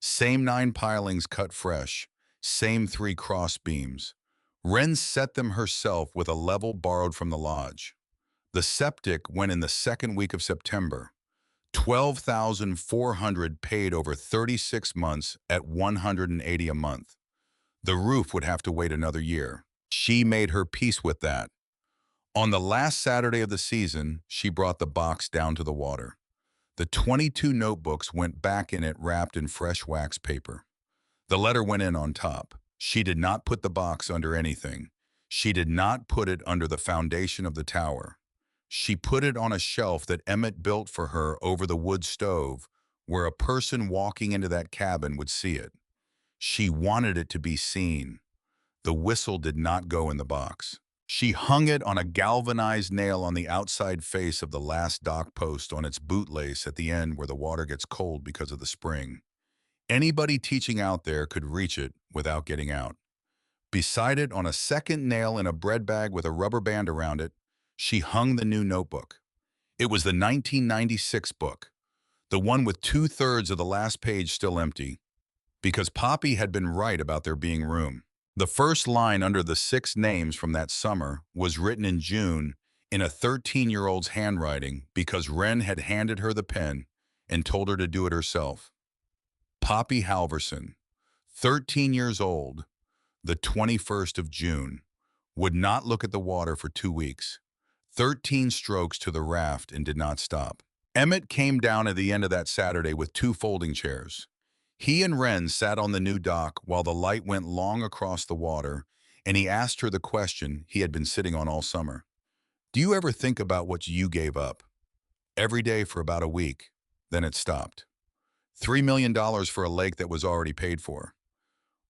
Same 9 pilings cut fresh, same 3 cross beams. Wren set them herself with a level borrowed from the lodge. The septic went in the second week of September. $12,400 paid over 36 months at $180 a month. The roof would have to wait another year. She made her peace with that. On the last Saturday of the season, she brought the box down to the water. The 22 notebooks went back in it wrapped in fresh wax paper. The letter went in on top. She did not put the box under anything. She did not put it under the foundation of the tower. She put it on a shelf that Emmett built for her over the wood stove, where a person walking into that cabin would see it. She wanted it to be seen. The whistle did not go in the box. She hung it on a galvanized nail on the outside face of the last dock post on its bootlace at the end where the water gets cold because of the spring. Anybody teaching out there could reach it without getting out. Beside it, on a second nail in a bread bag with a rubber band around it, she hung the new notebook. It was the 1996 book, the one with 2/3 of the last page still empty, because Poppy had been right about there being room. The first line under the 6 names from that summer was written in June in a 13-year-old's handwriting because Wren had handed her the pen and told her to do it herself. Poppy Halverson, 13 years old, the 21st of June, would not look at the water for 2 weeks. 13 strokes to the raft and did not stop. Emmett came down at the end of that Saturday with 2 folding chairs. He and Wren sat on the new dock while the light went long across the water, and he asked her the question he had been sitting on all summer. Do you ever think about what you gave up? Every day for about a week, then it stopped. $3 million for a lake that was already paid for.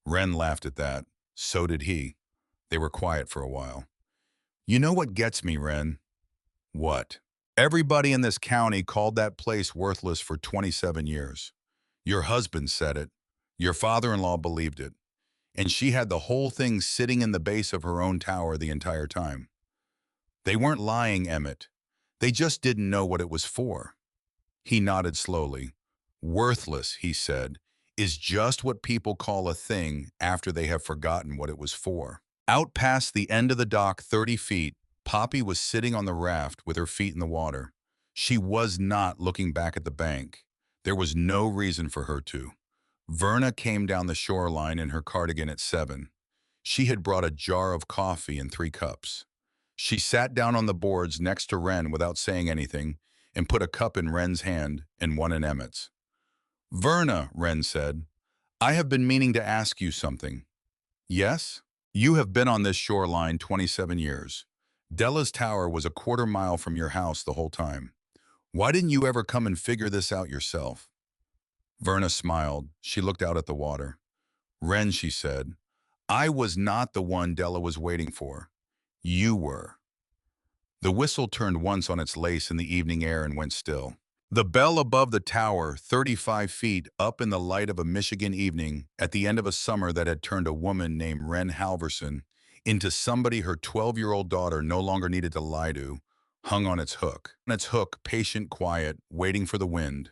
Wren laughed at that. So did he. They were quiet for a while. You know what gets me, Wren? What? Everybody in this county called that place worthless for 27 years. Your husband said it. Your father-in-law believed it. And she had the whole thing sitting in the base of her own tower the entire time. They weren't lying, Emmett. They just didn't know what it was for. He nodded slowly. Worthless, he said, is just what people call a thing after they have forgotten what it was for. Out past the end of the dock 30 feet, Poppy was sitting on the raft with her feet in the water. She was not looking back at the bank. There was no reason for her to. Verna came down the shoreline in her cardigan at 7. She had brought a jar of coffee and 3 cups. She sat down on the boards next to Wren without saying anything and put a cup in Wren's hand and one in Emmett's. Verna, Wren said, I have been meaning to ask you something. Yes? You have been on this shoreline 27 years. Della's tower was a quarter-mile from your house the whole time. Why didn't you ever come and figure this out yourself? Verna smiled. She looked out at the water. Wren, she said, I was not the one Della was waiting for. You were. The whistle turned once on its lace in the evening air and went still. The bell above the tower, 35 feet up in the light of a Michigan evening at the end of a summer that had turned a woman named Wren Halverson into somebody her 12-year-old daughter no longer needed to lie to, hung on its hook. On its hook, patient, quiet, waiting for the wind.